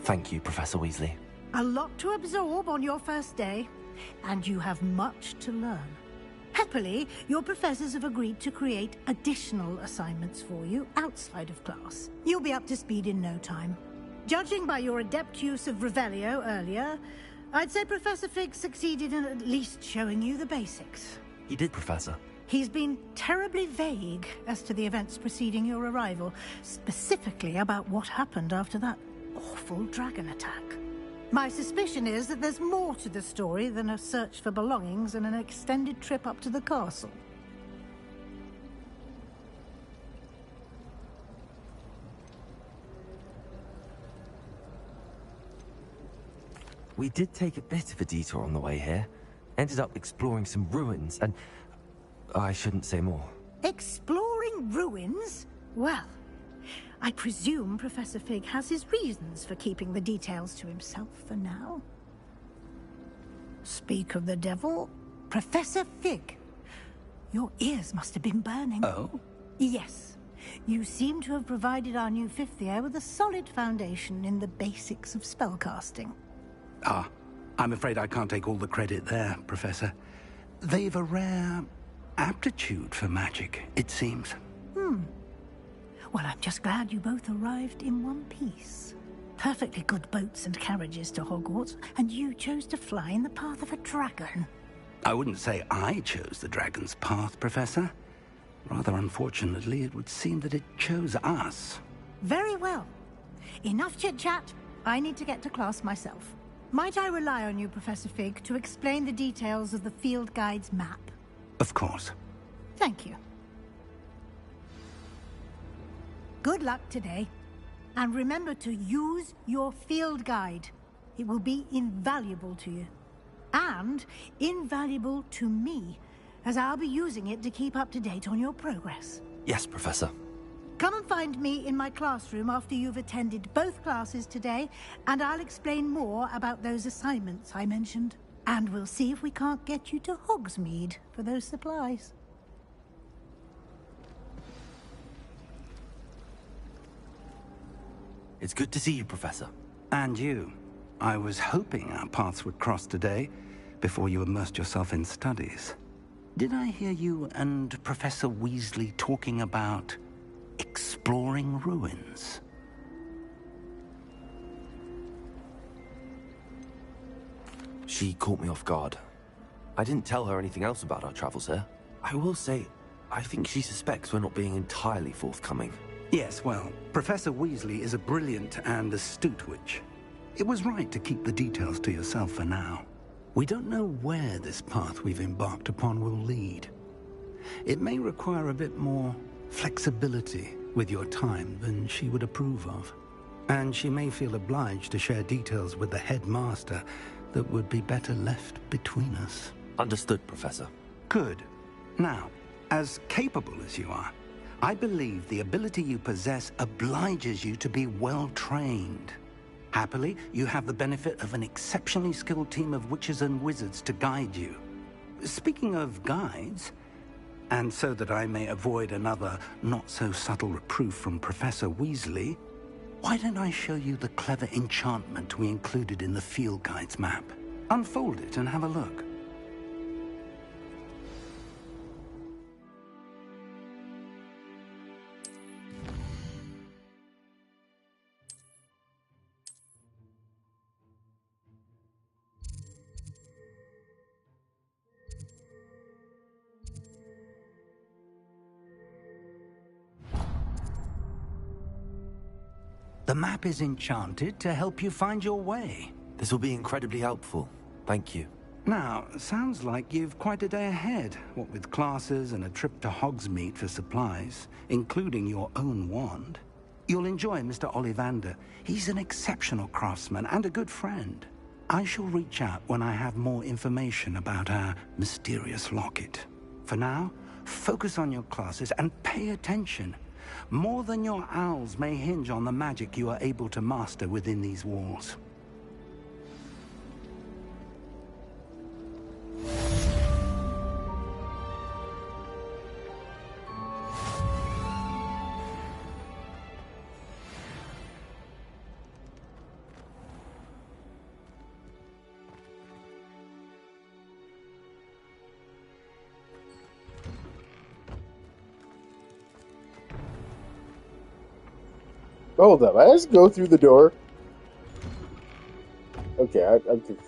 [SPEAKER 4] Thank you, Professor Weasley.
[SPEAKER 11] A lot to absorb on your first day, and you have much to learn. Happily, your professors have agreed to create additional assignments for you outside of class. You'll be up to speed in no time. Judging by your adept use of Revelio earlier, I'd say Professor Fig succeeded in at least showing you the basics.
[SPEAKER 4] He did, Professor.
[SPEAKER 11] He's been terribly vague as to the events preceding your arrival, specifically about what happened after that awful dragon attack. My suspicion is that there's more to the story than a search for belongings and an extended trip up to the castle.
[SPEAKER 4] We did take a bit of a detour on the way here. Ended up exploring some ruins and... I shouldn't say more.
[SPEAKER 11] Exploring ruins? Well, I presume Professor Fig has his reasons for keeping the details to himself for now. Speak of the devil, Professor Fig. Your ears must have been burning.
[SPEAKER 2] Oh?
[SPEAKER 11] Yes. You seem to have provided our new fifth year with a solid foundation in the basics of spellcasting.
[SPEAKER 2] Ah, I'm afraid I can't take all the credit there, Professor. They've a rare aptitude for magic, it seems.
[SPEAKER 11] Well, I'm just glad you both arrived in one piece. Perfectly good boats and carriages to Hogwarts, and you chose to fly in the path of a dragon.
[SPEAKER 2] I wouldn't say I chose the dragon's path, Professor. Rather unfortunately, it would seem that it chose us.
[SPEAKER 11] Very well. Enough chit-chat. I need to get to class myself. Might I rely on you, Professor Fig, to explain the details of the field guide's map?
[SPEAKER 2] Of course.
[SPEAKER 11] Thank you. Good luck today. And remember to use your field guide. It will be invaluable to you. And invaluable to me, as I'll be using it to keep up to date on your progress.
[SPEAKER 4] Yes, Professor.
[SPEAKER 11] Come and find me in my classroom after you've attended both classes today, and I'll explain more about those assignments I mentioned. And we'll see if we can't get you to Hogsmeade for those supplies.
[SPEAKER 4] It's good to see you, Professor.
[SPEAKER 2] And you. I was hoping our paths would cross today, before you immersed yourself in studies. Did I hear you and Professor Weasley talking about exploring ruins?
[SPEAKER 4] She caught me off guard. I didn't tell her anything else about our travels here. I will say, I think she suspects we're not being entirely forthcoming.
[SPEAKER 2] Yes, well, Professor Weasley is a brilliant and astute witch. It was right to keep the details to yourself for now. We don't know where this path we've embarked upon will lead. It may require a bit more flexibility with your time than she would approve of. And she may feel obliged to share details with the headmaster that would be better left between us.
[SPEAKER 4] Understood, Professor.
[SPEAKER 2] Good. Now, as capable as you are, I believe the ability you possess obliges you to be well-trained. Happily, you have the benefit of an exceptionally skilled team of witches and wizards to guide you. Speaking of guides, and so that I may avoid another not-so-subtle reproof from Professor Weasley, why don't I show you the clever enchantment we included in the field guide's map? Unfold it and have a look. The map is enchanted to help you find your way.
[SPEAKER 4] This will be incredibly helpful. Thank you.
[SPEAKER 2] Now, sounds like you've quite a day ahead, what with classes and a trip to Hogsmeade for supplies, including your own wand. You'll enjoy Mr. Ollivander. He's an exceptional craftsman and a good friend. I shall reach out when I have more information about our mysterious locket. For now, focus on your classes and pay attention. More than your owls may hinge on the magic you are able to master within these walls.
[SPEAKER 5] Hold up, I just go through the door? Okay, I'm confused.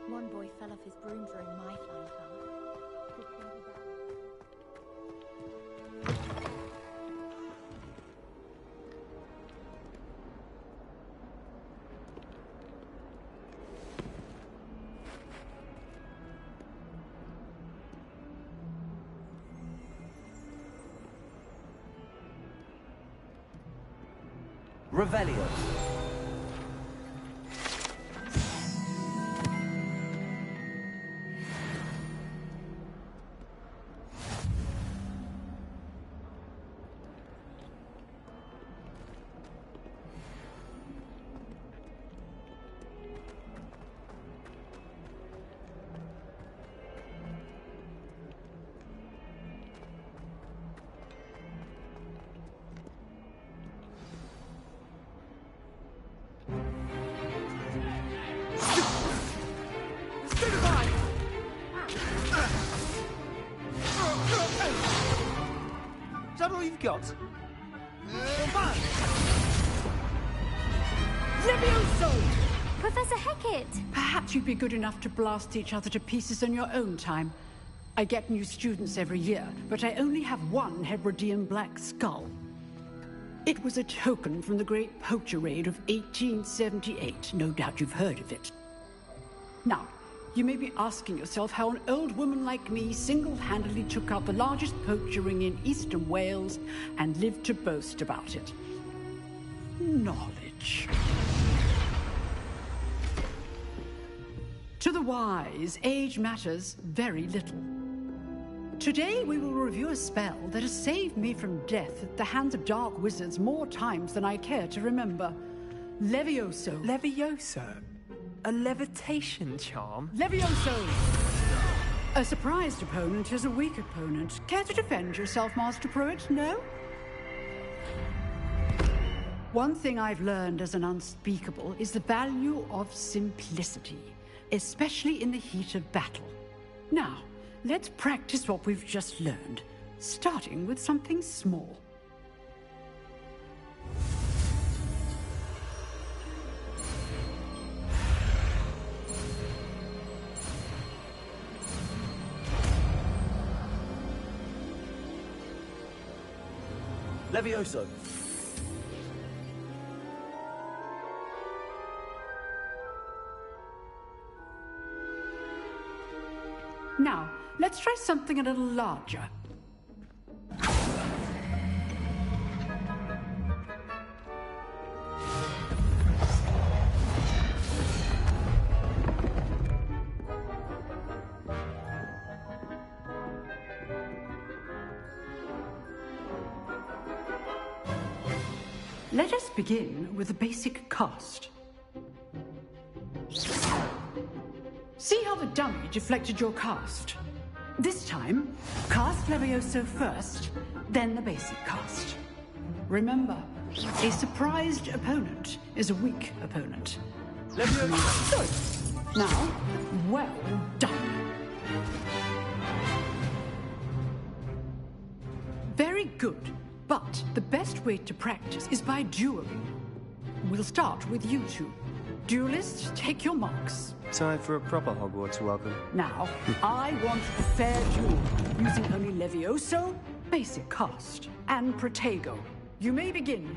[SPEAKER 17] One boy fell off his broom during my flying car.
[SPEAKER 4] Revelio.
[SPEAKER 16] Is that all you've got?
[SPEAKER 18] Levioso!
[SPEAKER 17] Professor Hecat!
[SPEAKER 18] Perhaps you'd be good enough to blast each other to pieces in your own time. I get new students every year, but I only have one Hebridean black skull. It was a token from the Great Poacher Raid of 1878. No doubt you've heard of it. Now, you may be asking yourself how an old woman like me single-handedly took out the largest poacher ring in eastern Wales and lived to boast about it. Knowledge. To the wise, age matters very little. Today we will review a spell that has saved me from death at the hands of dark wizards more times than I care to remember. Levioso.
[SPEAKER 16] Levioso? A levitation charm?
[SPEAKER 18] Levioso! A surprised opponent is a weak opponent. Care to defend yourself, Master Pruitt? No? One thing I've learned as an unspeakable is the value of simplicity, especially in the heat of battle. Now, let's practice what we've just learned, starting with something small.
[SPEAKER 4] Levioso.
[SPEAKER 18] Now, let's try something a little larger. Let us begin with a basic cast. See how the dummy deflected your cast? This time, cast Levioso first, then the basic cast. Remember, a surprised opponent is a weak opponent. Levioso! Good. Now, well done. Very good. But the best way to practice is by dueling. We'll start with you two. Duelists, take your marks.
[SPEAKER 15] Time for a proper Hogwarts welcome.
[SPEAKER 18] Now, I want a fair duel, using only Levioso, basic cast, and Protego. You may begin.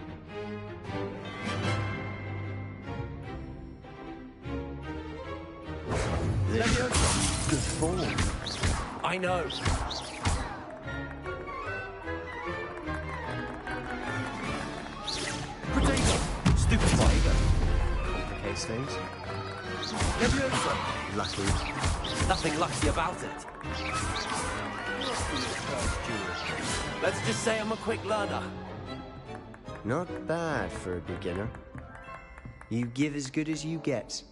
[SPEAKER 4] Levioso. Good form. I know. Stupid tiger.
[SPEAKER 15] Complicates things.
[SPEAKER 4] Levioso.
[SPEAKER 15] Lucky.
[SPEAKER 4] Nothing lucky about it. Let's just say I'm a quick learner.
[SPEAKER 15] Not bad for a beginner. You give as good as you get.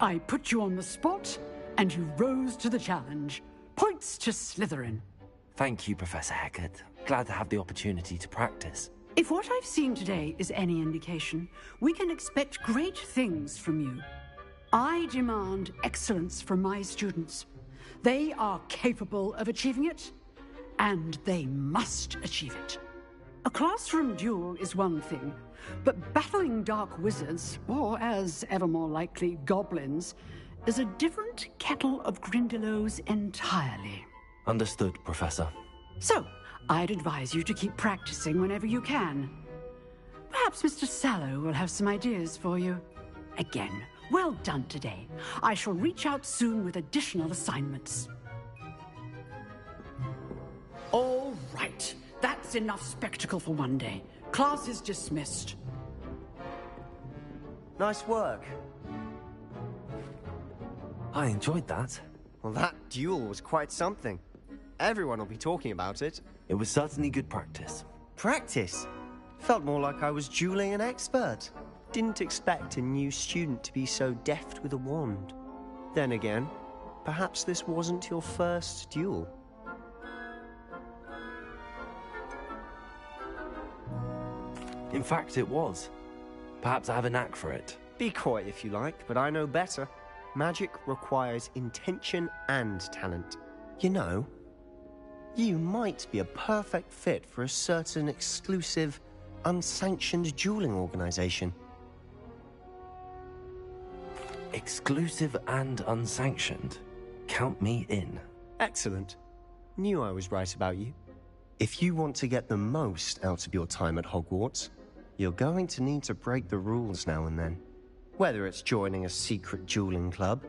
[SPEAKER 18] I put you on the spot, and you rose to the challenge. Points to Slytherin.
[SPEAKER 4] Thank you, Professor Hecat. Glad to have the opportunity to practice.
[SPEAKER 18] If what I've seen today is any indication, we can expect great things from you. I demand excellence from my students. They are capable of achieving it, and they must achieve it. A classroom duel is one thing, but battling dark wizards, or as ever more likely, goblins, is a different kettle of Grindylows entirely.
[SPEAKER 4] Understood, Professor.
[SPEAKER 18] So, I'd advise you to keep practicing whenever you can. Perhaps Mr. Sallow will have some ideas for you. Again, well done today. I shall reach out soon with additional assignments. All right. That's enough spectacle for one day. Class is dismissed.
[SPEAKER 15] Nice work.
[SPEAKER 4] I enjoyed that.
[SPEAKER 15] Well, that duel was quite something. Everyone will be talking about it.
[SPEAKER 4] It was certainly good practice.
[SPEAKER 15] Practice? Felt more like I was dueling an expert. Didn't expect a new student to be so deft with a wand. Then again, perhaps this wasn't your first duel.
[SPEAKER 4] In fact, it was. Perhaps I have a knack for it.
[SPEAKER 15] Be coy if you like, but I know better. Magic requires intention and talent. You know, you might be a perfect fit for a certain exclusive, unsanctioned dueling organization.
[SPEAKER 4] Exclusive and unsanctioned? Count me in.
[SPEAKER 15] Excellent. Knew I was right about you. If you want to get the most out of your time at Hogwarts, you're going to need to break the rules now and then. Whether it's joining a secret dueling club,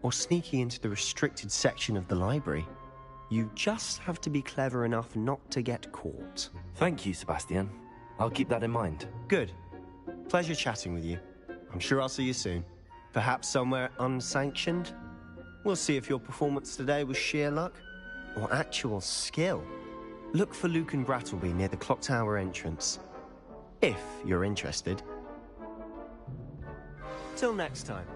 [SPEAKER 15] or sneaking into the restricted section of the library, you just have to be clever enough not to get caught.
[SPEAKER 4] Thank you, Sebastian. I'll keep that in mind.
[SPEAKER 15] Good. Pleasure chatting with you. I'm sure I'll see you soon. Perhaps somewhere unsanctioned? We'll see if your performance today was sheer luck, or actual skill. Look for Luke and Brattleby near the clock tower entrance. If you're interested. Till next time.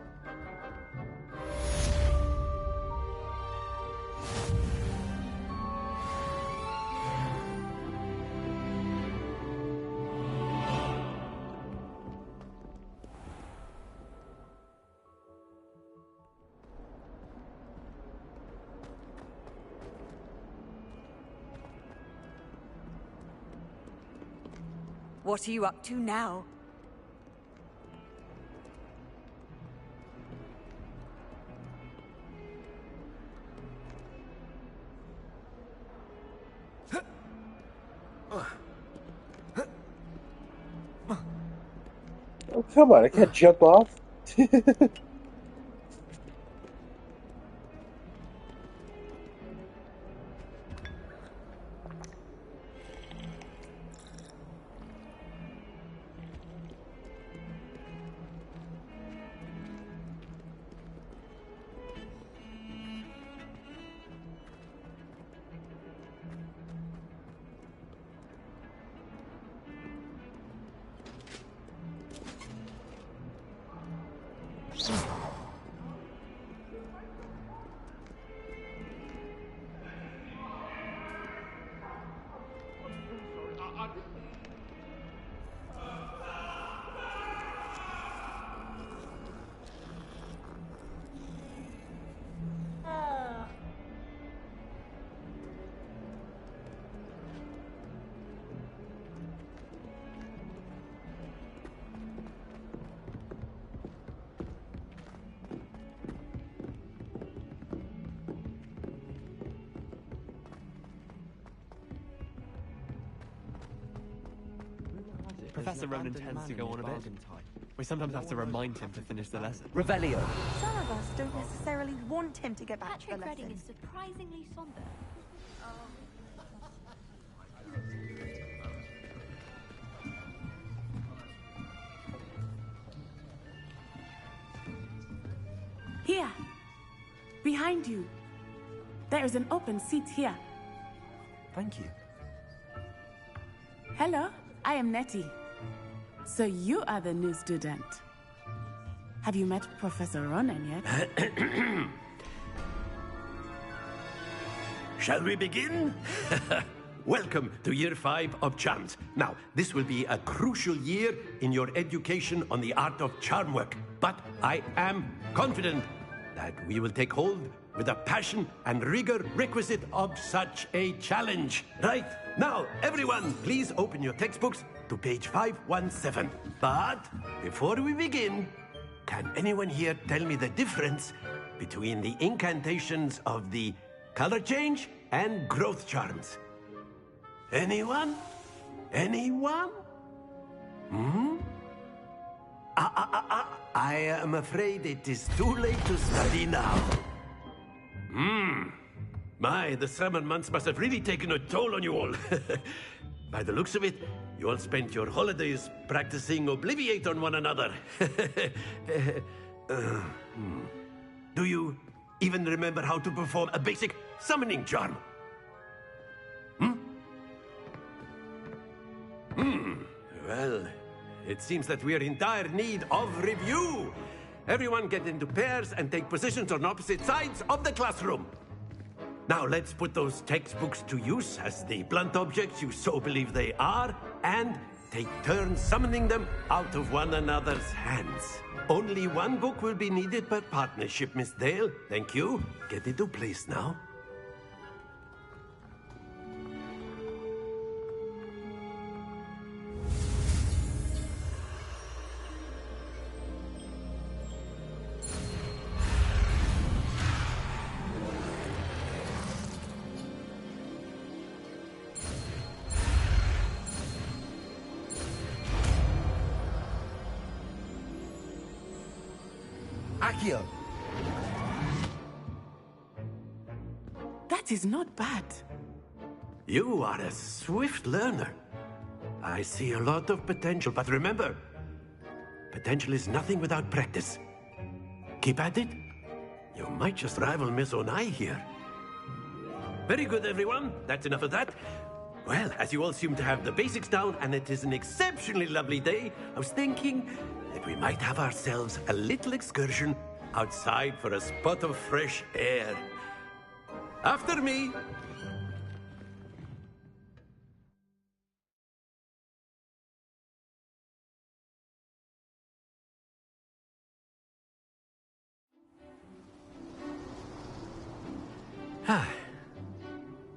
[SPEAKER 19] What are you up to now?
[SPEAKER 5] Oh, come on, I can't jump off.
[SPEAKER 20] Professor Ronan tends to go on a bit. We sometimes have to remind him to finish the lesson.
[SPEAKER 13] Revelio.
[SPEAKER 19] Some of us don't necessarily want him to get back to the
[SPEAKER 17] Patrick
[SPEAKER 19] lesson.
[SPEAKER 17] Redding is surprisingly somber.
[SPEAKER 21] Here. Behind you. There is an open seat here.
[SPEAKER 4] Thank you.
[SPEAKER 21] Hello, I am Nettie. So you are the new student. Have you met Professor Ronan yet?
[SPEAKER 9] Shall we begin? Welcome to Year 5 of Charms. Now, this will be a crucial year in your education on the art of charm work. But I am confident that we will take hold with the passion and rigor requisite of such a challenge. Right, now, everyone, please open your textbooks to page 517. But before we begin, can anyone here tell me the difference between the incantations of the color change and growth charms? Anyone? Anyone? I am afraid it is too late to study now. My, the summer months must have really taken a toll on you all. By the looks of it, you all spent your holidays practicing Obliviate on one another. Do you even remember how to perform a basic summoning charm? Well, it seems that we are in dire need of review. Everyone get into pairs and take positions on opposite sides of the classroom. Now let's put those textbooks to use as the blunt objects you so believe they are, and take turns summoning them out of one another's hands. Only one book will be needed per partnership, Miss Dale. Thank you. Get into place now.
[SPEAKER 2] Accio!
[SPEAKER 21] That is not bad.
[SPEAKER 9] You are a swift learner. I see a lot of potential, but remember, potential is nothing without practice. Keep at it. You might just rival Miss Onai here. Very good, everyone. That's enough of that. Well, as you all seem to have the basics down, and it is an exceptionally lovely day, I was thinking that we might have ourselves a little excursion outside for a spot of fresh air. After me.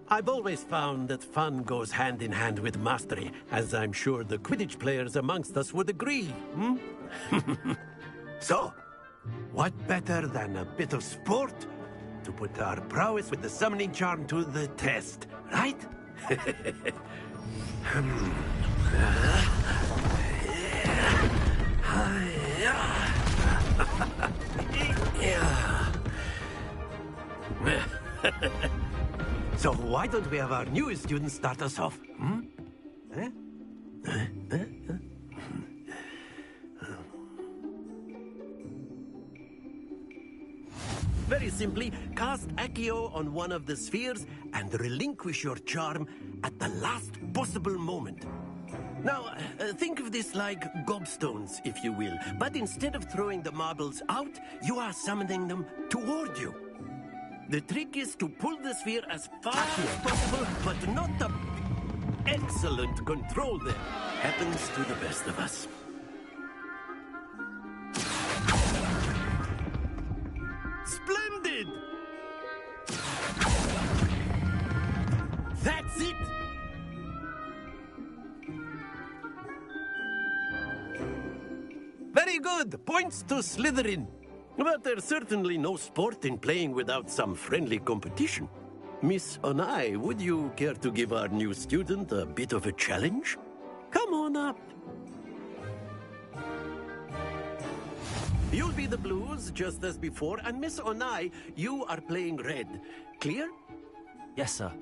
[SPEAKER 9] I've always found that fun goes hand in hand with mastery, as I'm sure the Quidditch players amongst us would agree. So, what better than a bit of sport to put our prowess with the summoning charm to the test, right? So why don't we have our newest student start us off? Very simply, cast Accio on one of the spheres and relinquish your charm at the last possible moment. Now, think of this like gobstones, if you will. But instead of throwing the marbles out, you are summoning them toward you. The trick is to pull the sphere as far as possible, but not the excellent control there. Happens to the best of us. Splendid! That's it! Very good! Points to Slytherin. But there's certainly no sport in playing without some friendly competition. Miss Onai, would you care to give our new student a bit of a challenge? Come on up. You'll be the blues, just as before, and Miss Onai, you are playing red. Clear?
[SPEAKER 4] Yes, sir.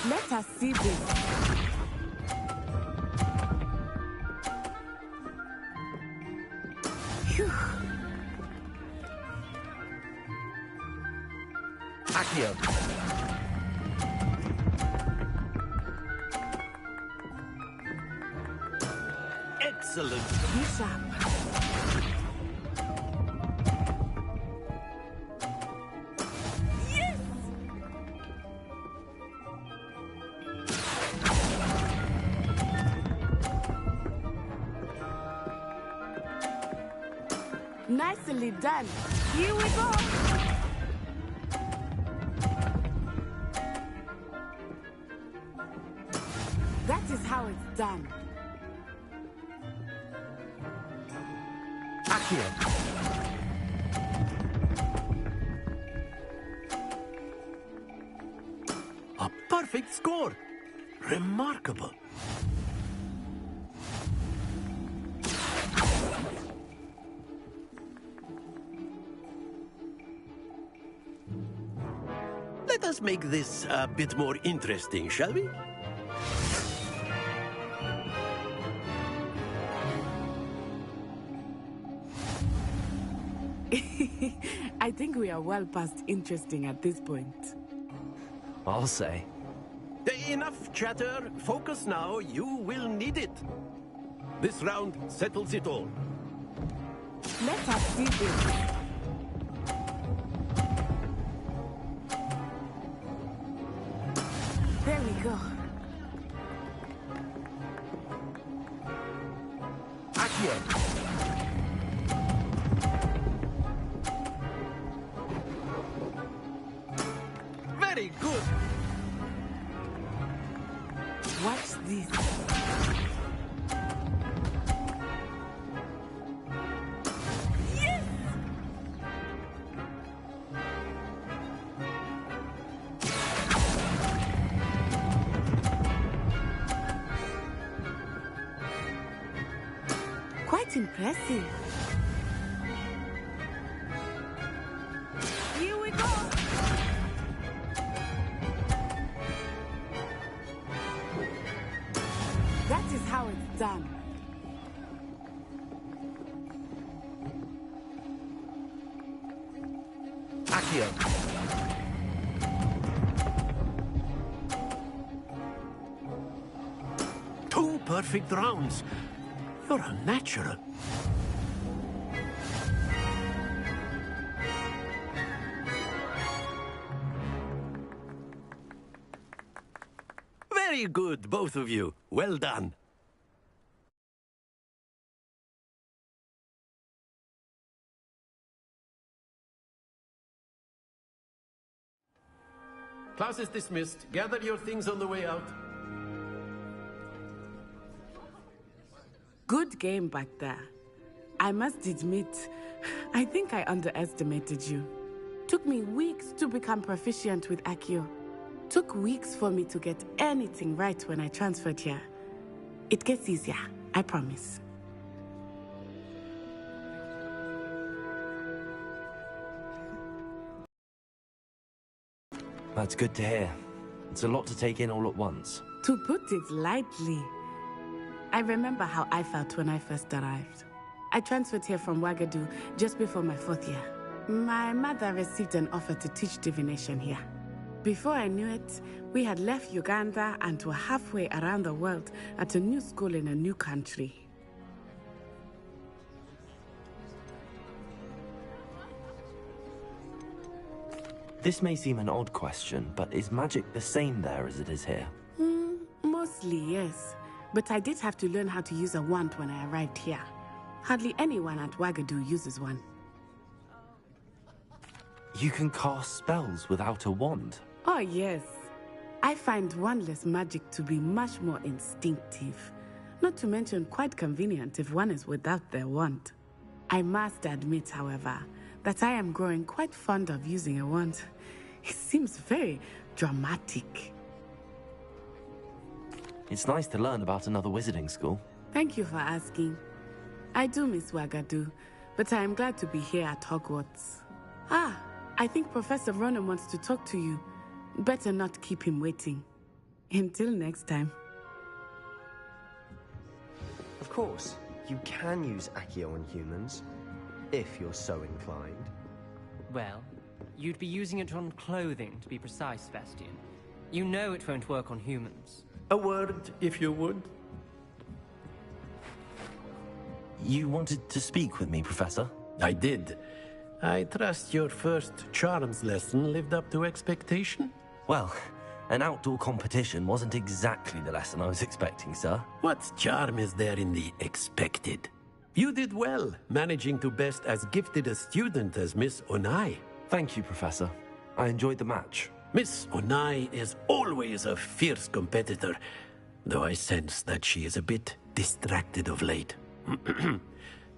[SPEAKER 21] Let us see this. Phew.
[SPEAKER 2] Accio.
[SPEAKER 9] Excellent.
[SPEAKER 21] Be sharp. Yes! Nicely done. Here we go. That is how it's done.
[SPEAKER 9] Accio. A perfect score. Remarkable. Let us make this a bit more interesting, shall we?
[SPEAKER 21] I think we are well past interesting at this point.
[SPEAKER 4] I'll say.
[SPEAKER 9] Enough chatter. Focus now. You will need it. This round settles it all.
[SPEAKER 21] Let us see this. There we go.
[SPEAKER 9] Accio. Very good.
[SPEAKER 21] Watch this. Yes! Quite impressive. Here we go. That is how it's done.
[SPEAKER 9] Accio. Two perfect rounds. You're a natural. Very good, both of you. Well done. Class is dismissed. Gather your things on the way out.
[SPEAKER 21] Good game back there. I must admit, I think I underestimated you. Took me weeks to become proficient with Accio. Took weeks for me to get anything right when I transferred here. It gets easier, I promise.
[SPEAKER 4] That's good to hear. It's a lot to take in all at once.
[SPEAKER 21] To put it lightly, I remember how I felt when I first arrived. I transferred here from Ouagadougou just before my 4th year. My mother received an offer to teach divination here. Before I knew it, we had left Uganda and were halfway around the world at a new school in a new country.
[SPEAKER 4] This may seem an odd question, but is magic the same there as it is here?
[SPEAKER 21] Mostly, yes. But I did have to learn how to use a wand when I arrived here. Hardly anyone at Ouagadougou uses one.
[SPEAKER 4] You can cast spells without a wand?
[SPEAKER 21] Oh, yes. I find wandless magic to be much more instinctive. Not to mention quite convenient if one is without their wand. I must admit, however, that I am growing quite fond of using a wand. It seems very dramatic.
[SPEAKER 4] It's nice to learn about another wizarding school.
[SPEAKER 21] Thank you for asking. I do miss Ouagadougou, but I am glad to be here at Hogwarts. Ah, I think Professor Ronan wants to talk to you. Better not keep him waiting. Until next time.
[SPEAKER 15] Of course, you can use Accio on humans, if you're so inclined.
[SPEAKER 13] Well, you'd be using it on clothing, to be precise, Sebastian. You know it won't work on humans.
[SPEAKER 9] A word, if you would.
[SPEAKER 4] You wanted to speak with me, Professor?
[SPEAKER 9] I did. I trust your first charms lesson lived up to expectation?
[SPEAKER 4] Well, an outdoor competition wasn't exactly the lesson I was expecting, sir.
[SPEAKER 9] What charm is there in the expected? You did well, managing to best as gifted a student as Miss Onai.
[SPEAKER 4] Thank you, Professor. I enjoyed the match.
[SPEAKER 9] Miss Onai is always a fierce competitor, though I sense that she is a bit distracted of late.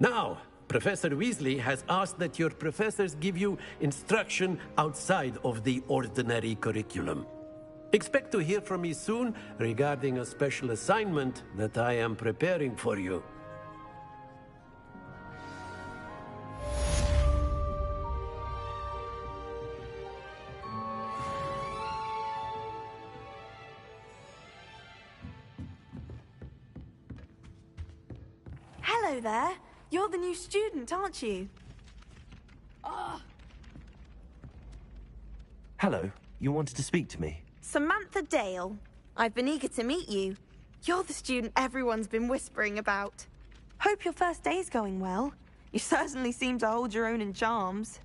[SPEAKER 9] Now, Professor Weasley has asked that your professors give you instruction outside of the ordinary curriculum. Expect to hear from me soon regarding a special assignment that I am preparing for you.
[SPEAKER 19] Hello there. You're the new student, aren't you?
[SPEAKER 4] Hello. You wanted to speak to me?
[SPEAKER 19] Samantha Dale. I've been eager to meet you. You're the student everyone's been whispering about. Hope your first day's going well. You certainly seem to hold your own in charms.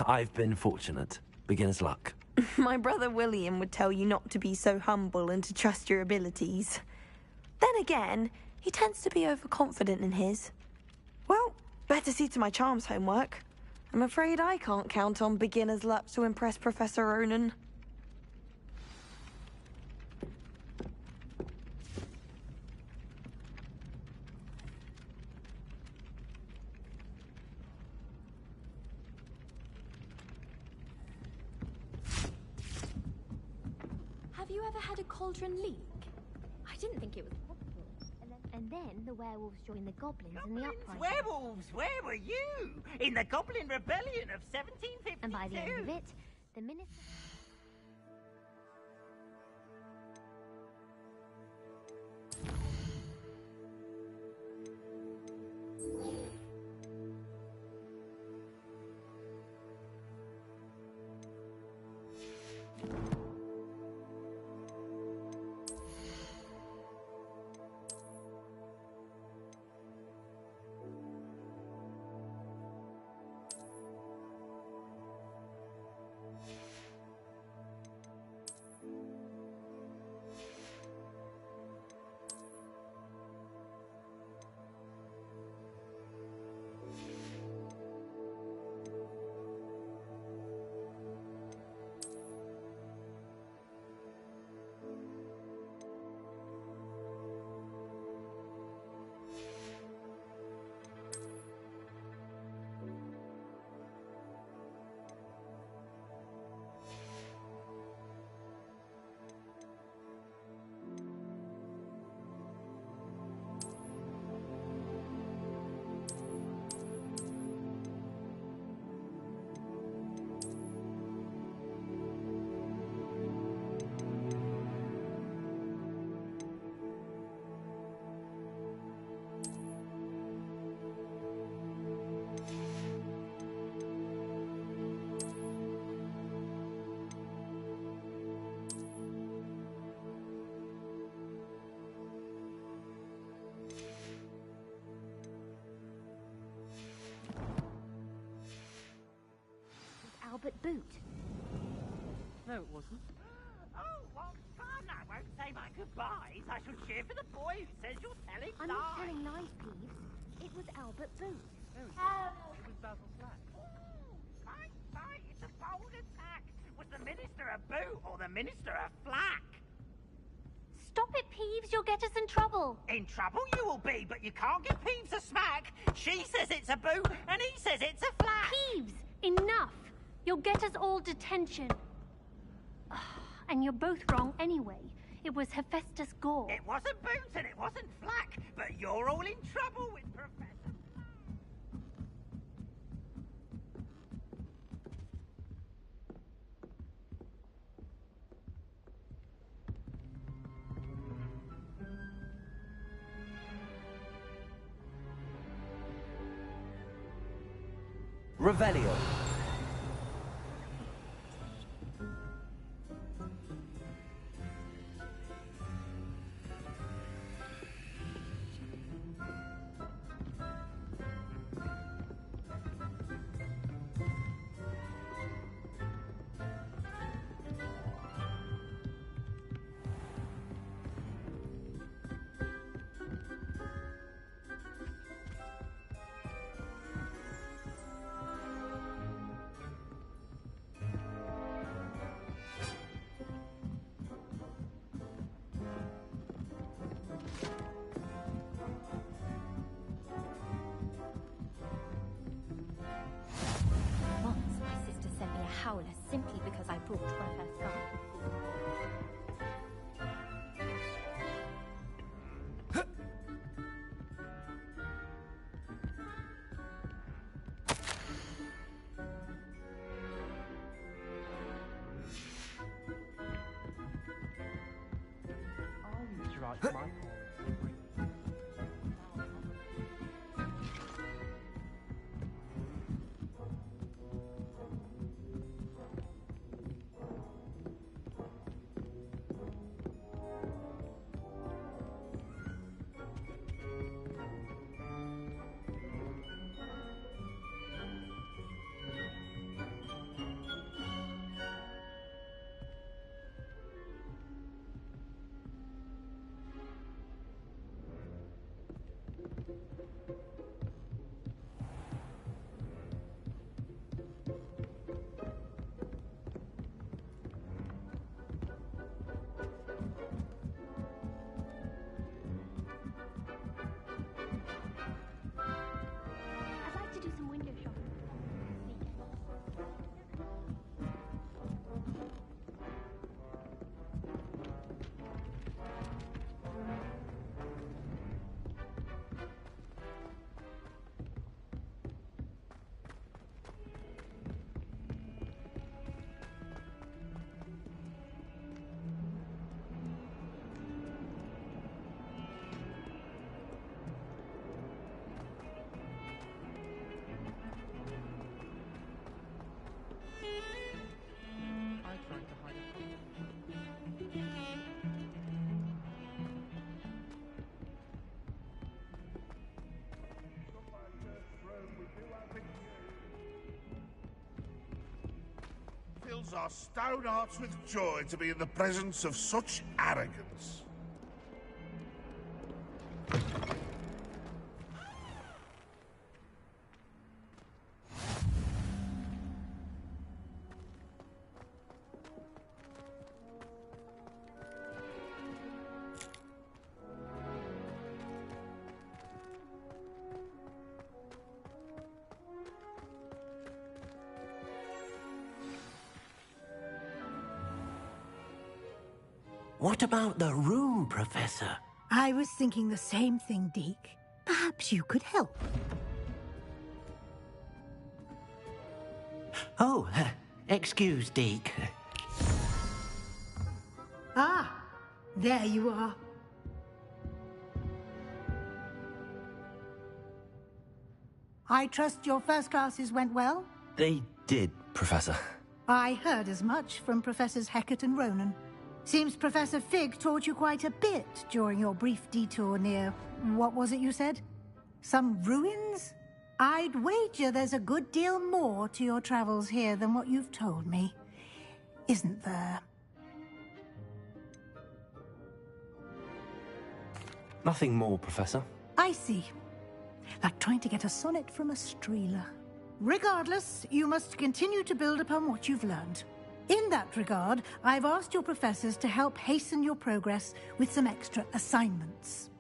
[SPEAKER 4] I've been fortunate. Beginner's luck.
[SPEAKER 19] My brother William would tell you not to be so humble and to trust your abilities. Then again, he tends to be overconfident in his. Well, better see to my charms homework. I'm afraid I can't count on beginner's luck to impress Professor Ronan.
[SPEAKER 17] Have you ever had a cauldron leak? I didn't think it was possible. And then the werewolves joined the goblins in the uprising.
[SPEAKER 3] Werewolves, where were you? In the Goblin Rebellion of 1752.
[SPEAKER 17] And by the end of it, the minister... Albert Boot.
[SPEAKER 20] No, it wasn't.
[SPEAKER 3] Oh, well, fun. I won't say my goodbyes. I shall cheer for the boy who says you're telling
[SPEAKER 17] I'm
[SPEAKER 3] lies.
[SPEAKER 17] not telling lies, Peeves. It was Albert Boot.
[SPEAKER 20] No, it was Basil Flack.
[SPEAKER 3] Fight, it's a bold attack. Was the Minister a boot or the Minister a flack?
[SPEAKER 17] Stop it, Peeves. You'll get us in trouble.
[SPEAKER 3] In trouble you will be, but you can't give Peeves a smack. She says it's a boot, and he says it's a flack.
[SPEAKER 17] Peeves, enough. You'll get us all detention. And you're both wrong anyway. It was Hephaestus Gore.
[SPEAKER 3] It wasn't boot and it wasn't flack, but you're all in trouble with Professor...
[SPEAKER 4] Revelio.
[SPEAKER 17] I'd like to do some window shopping.
[SPEAKER 8] Fills our stout hearts with joy to be in the presence of such arrogance.
[SPEAKER 9] What about the room, Professor?
[SPEAKER 11] I was thinking the same thing, Deke. Perhaps you could help.
[SPEAKER 9] Oh, excuse, Deke.
[SPEAKER 11] Ah, there you are. I trust your first classes went well?
[SPEAKER 1] They did, Professor.
[SPEAKER 11] I heard as much from Professors Hecat and Ronan. Seems Professor Fig taught you quite a bit during your brief detour near... what was it you said? Some ruins? I'd wager there's a good deal more to your travels here than what you've told me. Isn't there?
[SPEAKER 1] Nothing more, Professor.
[SPEAKER 11] I see. Like trying to get a sonnet from a streeler. Regardless, you must continue to build upon what you've learned. In that regard, I've asked your professors to help hasten your progress with some extra assignments.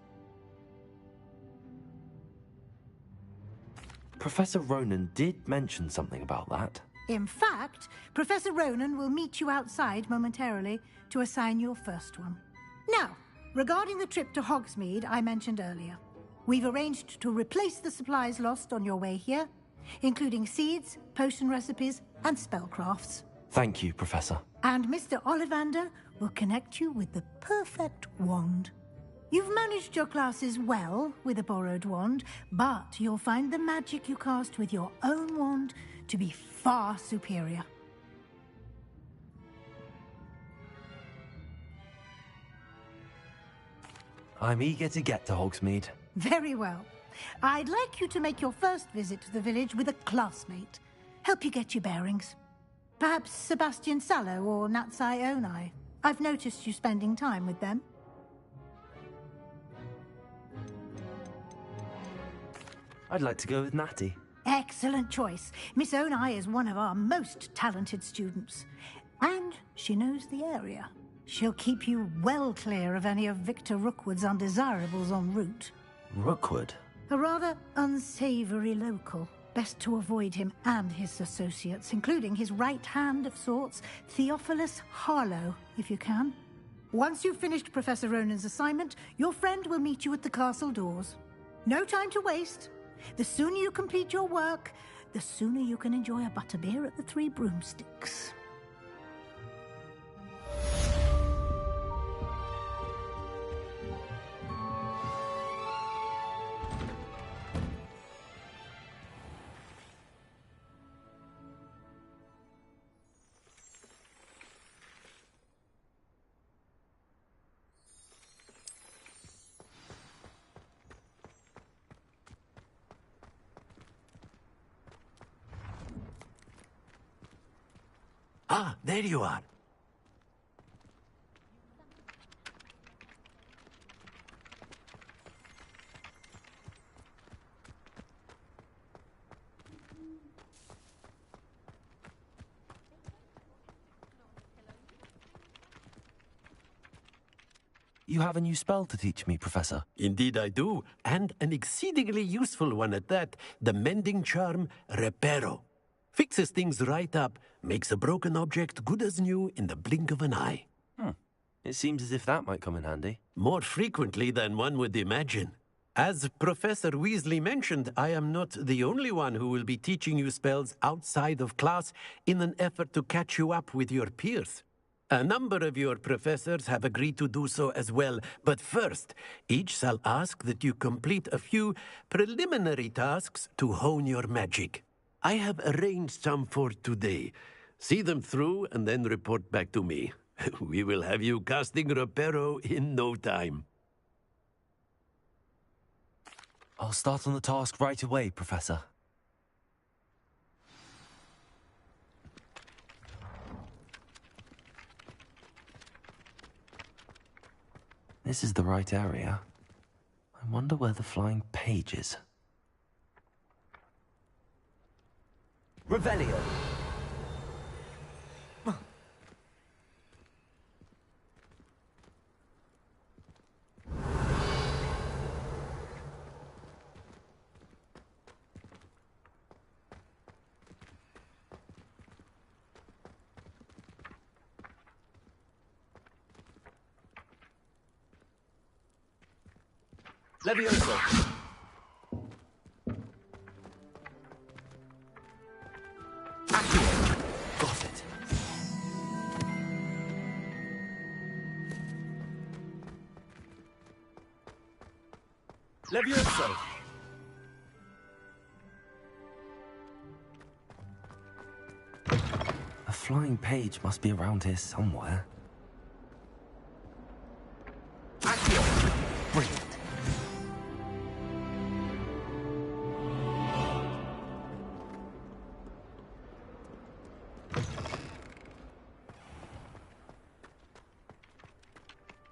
[SPEAKER 1] Professor Ronan did mention something about that.
[SPEAKER 11] In fact, Professor Ronan will meet you outside momentarily to assign your first one. Now, regarding the trip to Hogsmeade I mentioned earlier, we've arranged to replace the supplies lost on your way here, including seeds, potion recipes, and spellcrafts.
[SPEAKER 1] Thank you, Professor.
[SPEAKER 11] And Mr. Ollivander will connect you with the perfect wand. You've managed your classes well with a borrowed wand, but you'll find the magic you cast with your own wand to be far superior.
[SPEAKER 1] I'm eager to get to Hogsmeade.
[SPEAKER 11] Very well. I'd like you to make your first visit to the village with a classmate. Help you get your bearings. Perhaps Sebastian Sallow or Natsai Onai. I've noticed you spending time with them.
[SPEAKER 1] I'd like to go with Natty.
[SPEAKER 11] Excellent choice. Miss Onai is one of our most talented students. And she knows the area. She'll keep you well clear of any of Victor Rookwood's undesirables en route.
[SPEAKER 1] Rookwood?
[SPEAKER 11] A rather unsavory local. Best to avoid him and his associates, including his right hand of sorts, Theophilus Harlow, if you can. Once you've finished Professor Ronan's assignment, your friend will meet you at the castle doors. No time to waste. The sooner you complete your work, the sooner you can enjoy a butterbeer at the Three Broomsticks.
[SPEAKER 9] Ah, there you are.
[SPEAKER 1] You have a new spell to teach me, Professor.
[SPEAKER 9] Indeed I do, and an exceedingly useful one at that. The mending charm, Reparo. Fixes things right up, makes a broken object good as new in the blink of an eye.
[SPEAKER 4] It seems as if that might come in handy.
[SPEAKER 9] More frequently than one would imagine. As Professor Weasley mentioned, I am not the only one who will be teaching you spells outside of class in an effort to catch you up with your peers. A number of your professors have agreed to do so as well, but first, each shall ask that you complete a few preliminary tasks to hone your magic. I have arranged some for today. See them through and then report back to me. We will have you casting Reparo in no time.
[SPEAKER 1] I'll start on the task right away, Professor. This is the right area. I wonder where the flying page is. Revelio! Levioso! Accio! Got it. Levioso! A flying page must be around here somewhere. Accio! Brilliant.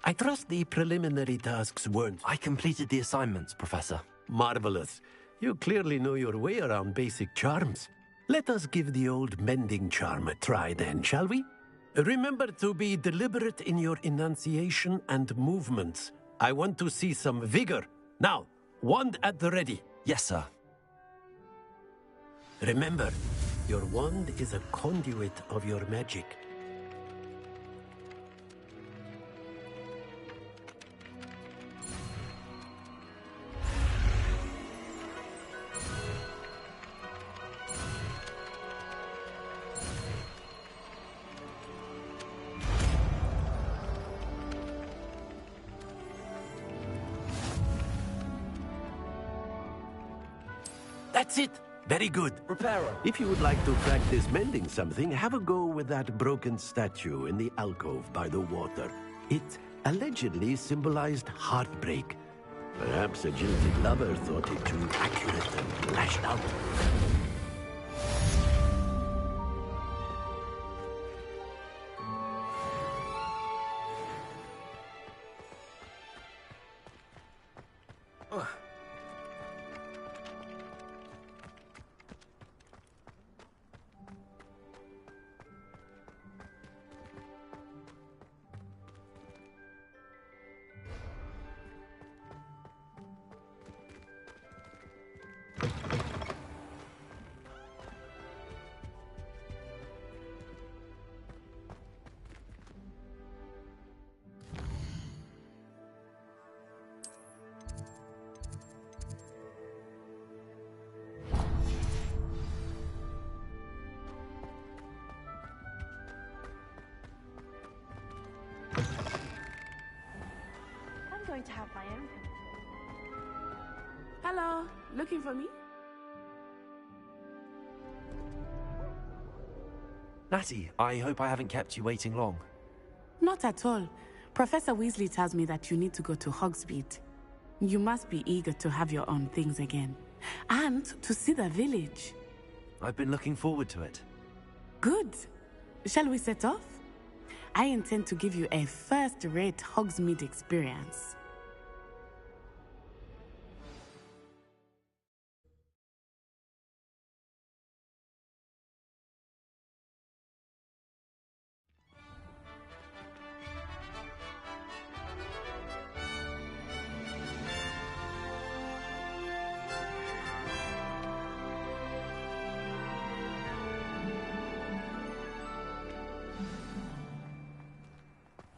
[SPEAKER 9] I trust the preliminary tasks weren't...
[SPEAKER 1] I completed the assignments, Professor.
[SPEAKER 9] Marvelous. You clearly know your way around basic charms. Let us give the old mending charm a try then, shall we? Remember to be deliberate in your enunciation and movements. I want to see some vigor. Now, wand at the ready.
[SPEAKER 1] Yes, sir.
[SPEAKER 9] Remember, your wand is a conduit of your magic. That's it. Very good.
[SPEAKER 1] Reparo.
[SPEAKER 9] If you would like to practice mending something, have a go with that broken statue in the alcove by the water. It allegedly symbolized heartbreak. Perhaps a jilted lover thought it too accurate and lashed out.
[SPEAKER 21] Going to have my own. Hello, looking for me?
[SPEAKER 1] Natty, I hope I haven't kept you waiting long.
[SPEAKER 21] Not at all. Professor Weasley tells me that you need to go to Hogsmeade. You must be eager to have your own things again. And to see the village.
[SPEAKER 1] I've been looking forward to it.
[SPEAKER 21] Good. shall we set off? I intend to give you a first-rate Hogsmeade experience.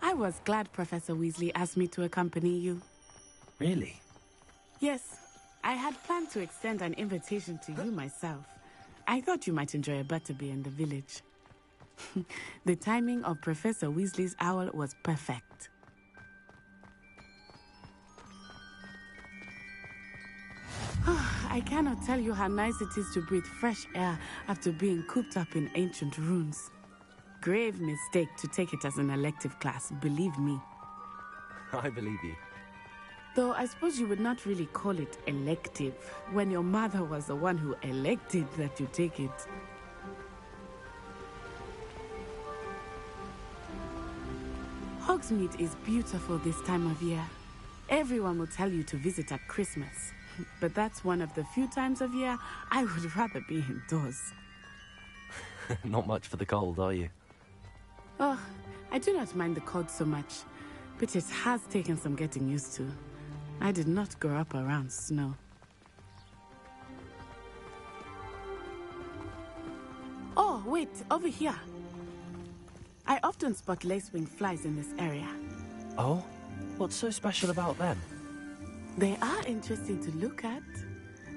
[SPEAKER 21] I was glad Professor Weasley asked me to accompany you.
[SPEAKER 4] Really?
[SPEAKER 21] Yes, I had planned to extend an invitation to you myself. I thought you might enjoy a butterbeer in the village. The timing of Professor Weasley's owl was perfect. I cannot tell you how nice it is to breathe fresh air after being cooped up in ancient ruins. Grave mistake to take it as an elective class, believe me.
[SPEAKER 4] I believe you.
[SPEAKER 21] Though I suppose you would not really call it elective when your mother was the one who elected that you take it. Hogsmeade is beautiful this time of year. Everyone will tell you to visit at Christmas. But that's one of the few times of year I would rather be indoors.
[SPEAKER 4] Not much for the cold, are you?
[SPEAKER 21] Oh, I do not mind the cold so much, but it has taken some getting used to. I did not grow up around snow. Oh, wait, over here. I often spot lacewing flies in this area.
[SPEAKER 4] Oh? What's so special about them?
[SPEAKER 21] They are interesting to look at,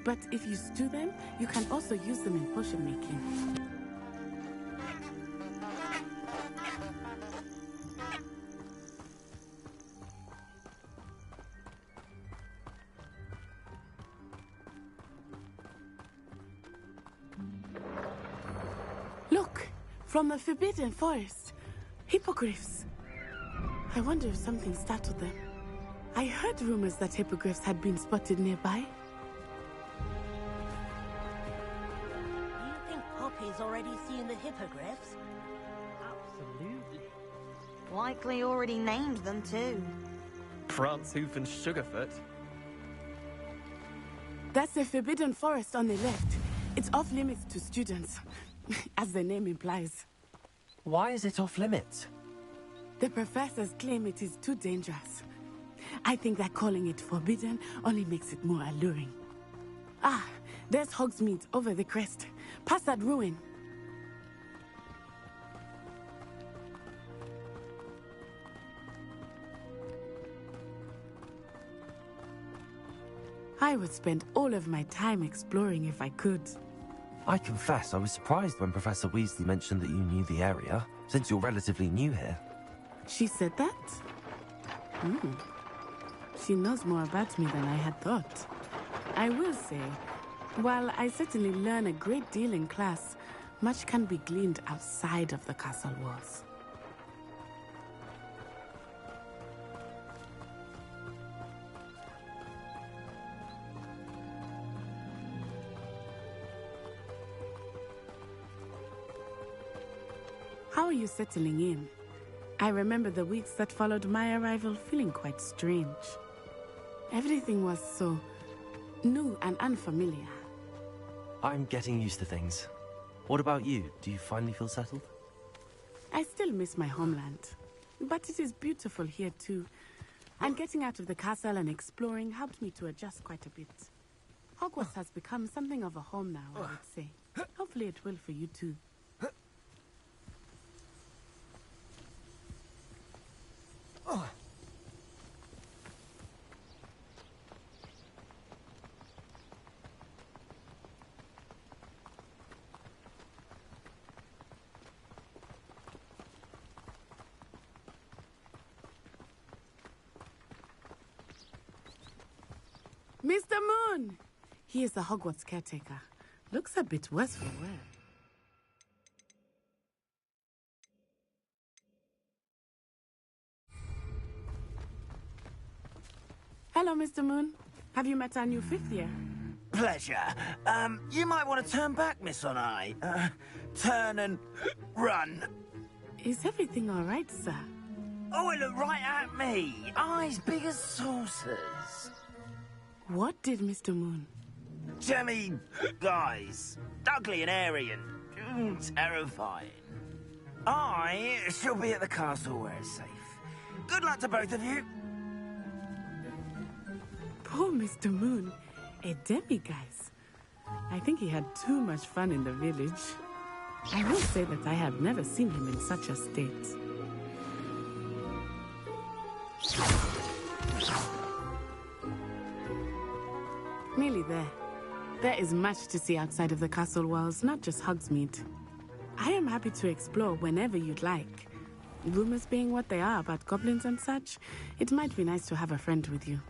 [SPEAKER 21] but if you stew them, you can also use them in potion making. Look, from the Forbidden Forest. Hippogriffs. I wonder if something startled them. I heard rumors that hippogriffs had been spotted nearby.
[SPEAKER 6] Do you think Poppy's already seen the hippogriffs?
[SPEAKER 13] Absolutely.
[SPEAKER 19] Likely already named them too.
[SPEAKER 20] Prancehoof and Sugarfoot.
[SPEAKER 21] That's the Forbidden Forest on the left. It's off limits to students, as the name implies.
[SPEAKER 4] Why is it off limits?
[SPEAKER 21] The professors claim it is too dangerous. I think that calling it forbidden only makes it more alluring. Ah, there's Hogsmeade over the crest. Past that ruin. I would spend all of my time exploring if I could.
[SPEAKER 4] I confess I was surprised when Professor Weasley mentioned that you knew the area, since you're relatively new here.
[SPEAKER 21] She said that? She knows more about me than I had thought. I will say, while I certainly learn a great deal in class, much can be gleaned outside of the castle walls. How are you settling in? I remember the weeks that followed my arrival feeling quite strange. Everything was so new and unfamiliar.
[SPEAKER 4] I'm getting used to things. What about you? Do you finally feel settled?
[SPEAKER 21] I still miss my homeland, but it is beautiful here too. And getting out of the castle and exploring helped me to adjust quite a bit. Hogwarts has become something of a home now, I would say. Hopefully it will for you too. Mr. Moon! He is the Hogwarts caretaker. Looks a bit worse for wear. Hello, Mr. Moon. Have you met our new fifth year?
[SPEAKER 12] Pleasure. You might want to turn back, Miss Onai. Turn and run.
[SPEAKER 21] Is everything all right, sir?
[SPEAKER 12] Oh, it looked right at me. Eyes big as saucers.
[SPEAKER 21] What did Mr. Moon?
[SPEAKER 12] Jemmy, guys. Ugly and airy and terrifying. I shall be at the castle where it's safe. Good luck to both of you.
[SPEAKER 21] Poor Mr. Moon. A demiguise. I think he had too much fun in the village. I will say that I have never seen him in such a state. Nearly there. There is much to see outside of the castle walls, not just Hogsmeade. I am happy to explore whenever you'd like. Rumors being what they are about goblins and such, it might be nice to have a friend with you.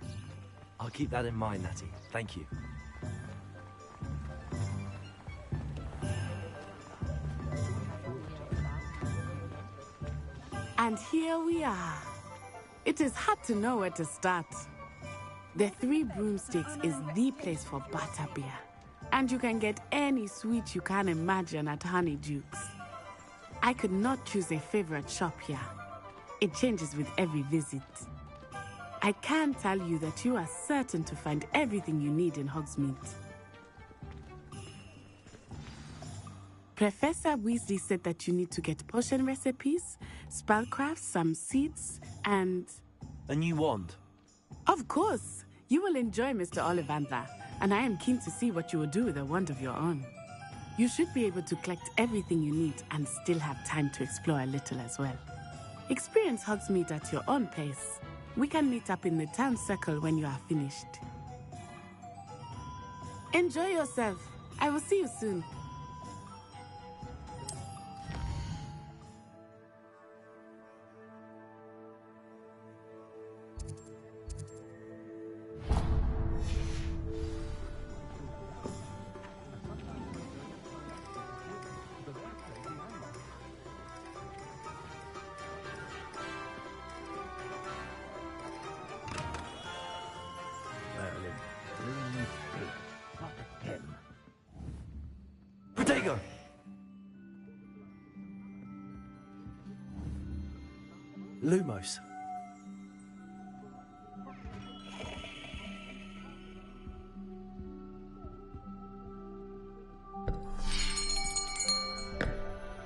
[SPEAKER 4] I'll keep that in mind, Natty. Thank you.
[SPEAKER 21] And here we are. It is hard to know where to start. The Three Broomsticks is the place for butterbeer. And you can get any sweet you can imagine at Honeyduke's. I could not choose a favorite shop here. It changes with every visit. I can tell you that you are certain to find everything you need in Hogsmeade. Professor Weasley said that you need to get potion recipes, spellcrafts, some seeds, and...
[SPEAKER 4] A new wand?
[SPEAKER 21] Of course! You will enjoy Mr. Ollivander, and I am keen to see what you will do with a wand of your own. You should be able to collect everything you need and still have time to explore a little as well. Experience Hogsmeade at your own pace. We can meet up in the town circle when you are finished. Enjoy yourself. I will see you soon.
[SPEAKER 4] Protego! Lumos.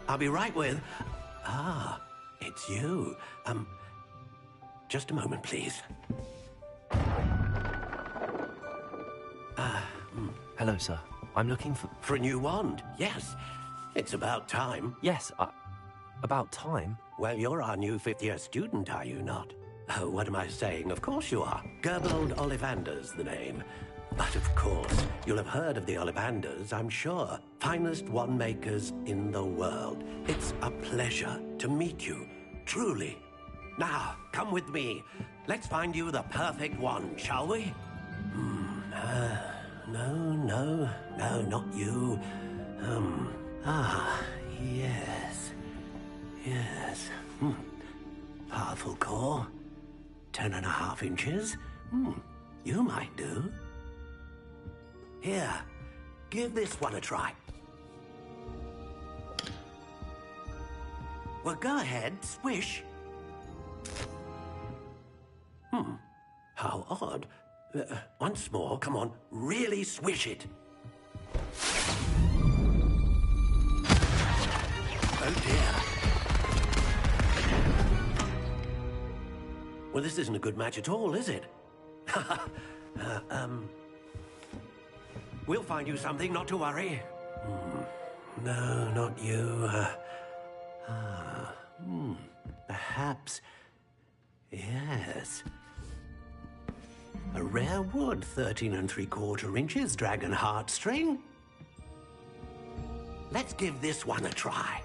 [SPEAKER 9] I'll be right with... Ah, it's you. Just a moment, please.
[SPEAKER 4] Hello, sir. I'm looking for...
[SPEAKER 9] For a new wand, yes. It's about time.
[SPEAKER 4] Yes, about time?
[SPEAKER 9] Well, you're our new fifth-year student, are you not? Oh, what am I saying? Of course you are. Gerbold Ollivander's the name. But of course, you'll have heard of the Ollivanders, I'm sure. Finest wand makers in the world. It's a pleasure to meet you, truly. Now, come with me. Let's find you the perfect wand, shall we? No, not you. Yes. Powerful core. 10.5 inches. You might do. Here, give this one a try. Well, go ahead, swish. How odd. Once more, come on, really swish it. Oh dear. Well, this isn't a good match at all, is it? We'll find you something, not to worry. No, not you. Perhaps... Yes. A rare wood, 13 3/4 inches, dragon heartstring. Let's give this one a try.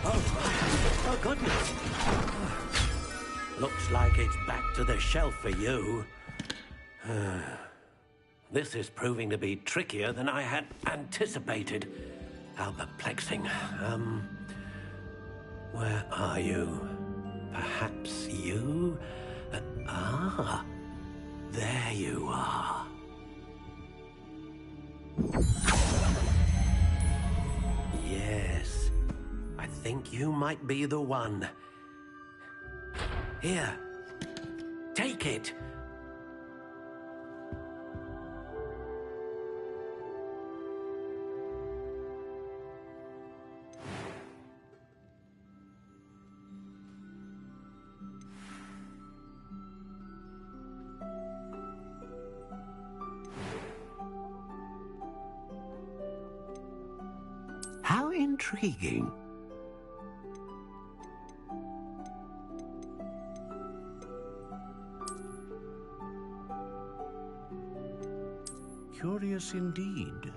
[SPEAKER 9] Oh, goodness. Looks like it's back to the shelf for you. This is proving to be trickier than I had anticipated. How perplexing. Where are you? Perhaps you? There you are. Yes. I think you might be the one. Here. Take it. How intriguing. Curious indeed.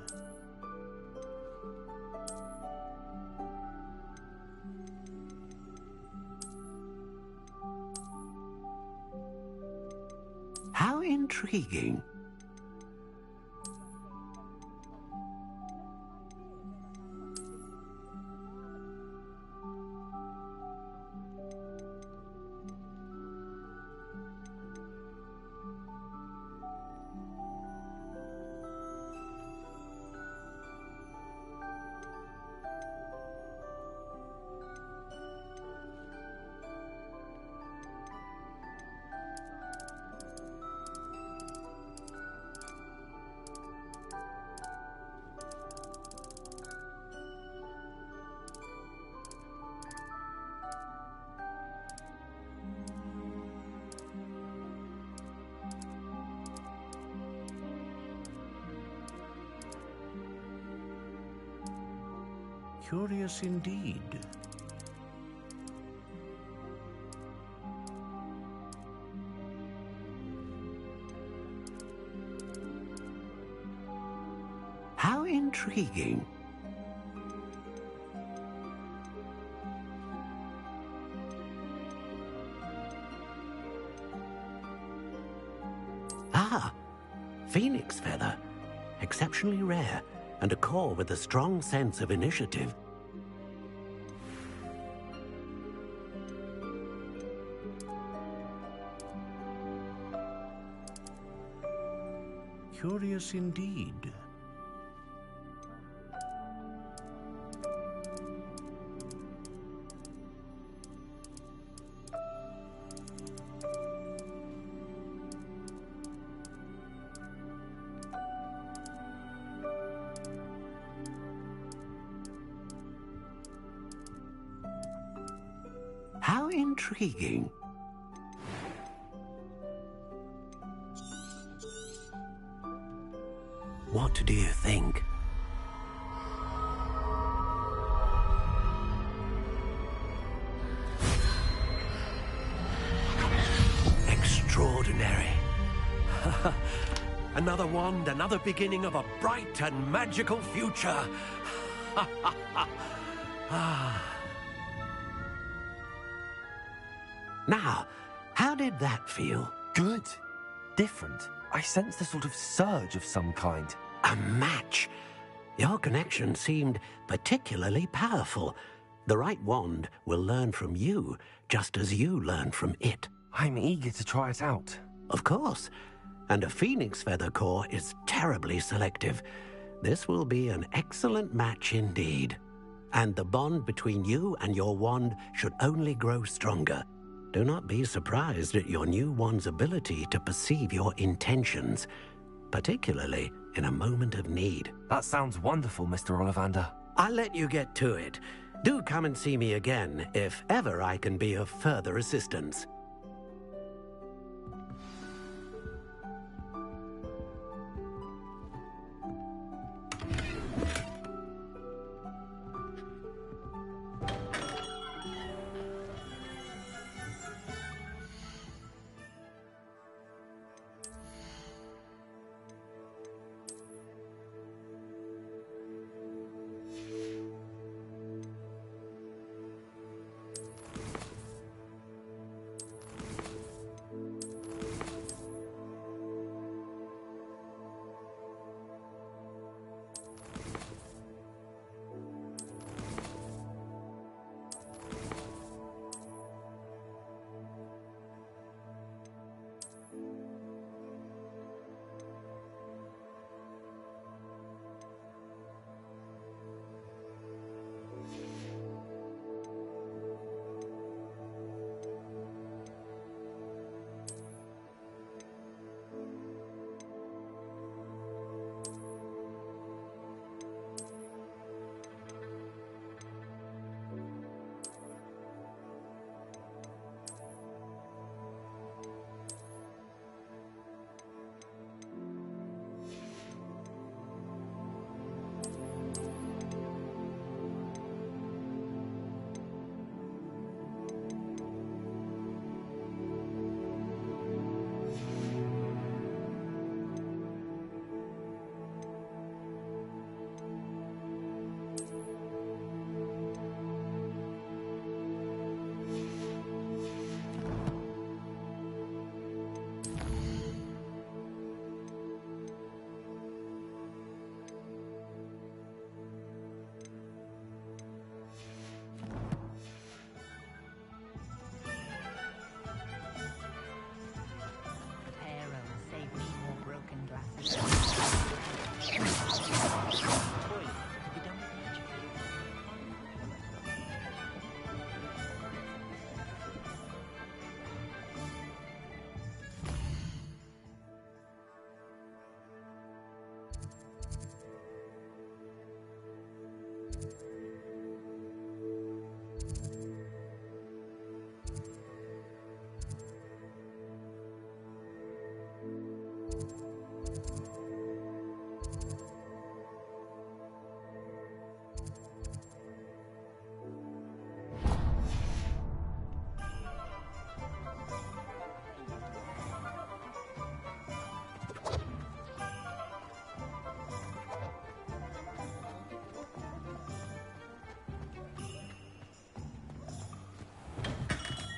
[SPEAKER 9] How intriguing. Curious indeed. How intriguing. Ah, phoenix feather. Exceptionally rare, and a core with a strong sense of initiative. Curious indeed. How intriguing. What do you think? Extraordinary. Another wand, another beginning of a bright and magical future. Now, how did that feel?
[SPEAKER 4] Good. Different. I sensed a sort of surge of some kind.
[SPEAKER 9] A match. Your connection seemed particularly powerful. The right wand will learn from you, just as you learn from it.
[SPEAKER 4] I'm eager to try it out.
[SPEAKER 9] Of course. And a phoenix feather core is terribly selective. This will be an excellent match indeed. And the bond between you and your wand should only grow stronger. Do not be surprised at your new wand's ability to perceive your intentions, particularly in a moment of need.
[SPEAKER 4] That sounds wonderful, Mr. Ollivander.
[SPEAKER 9] I'll let you get to it. Do come and see me again if ever I can be of further assistance.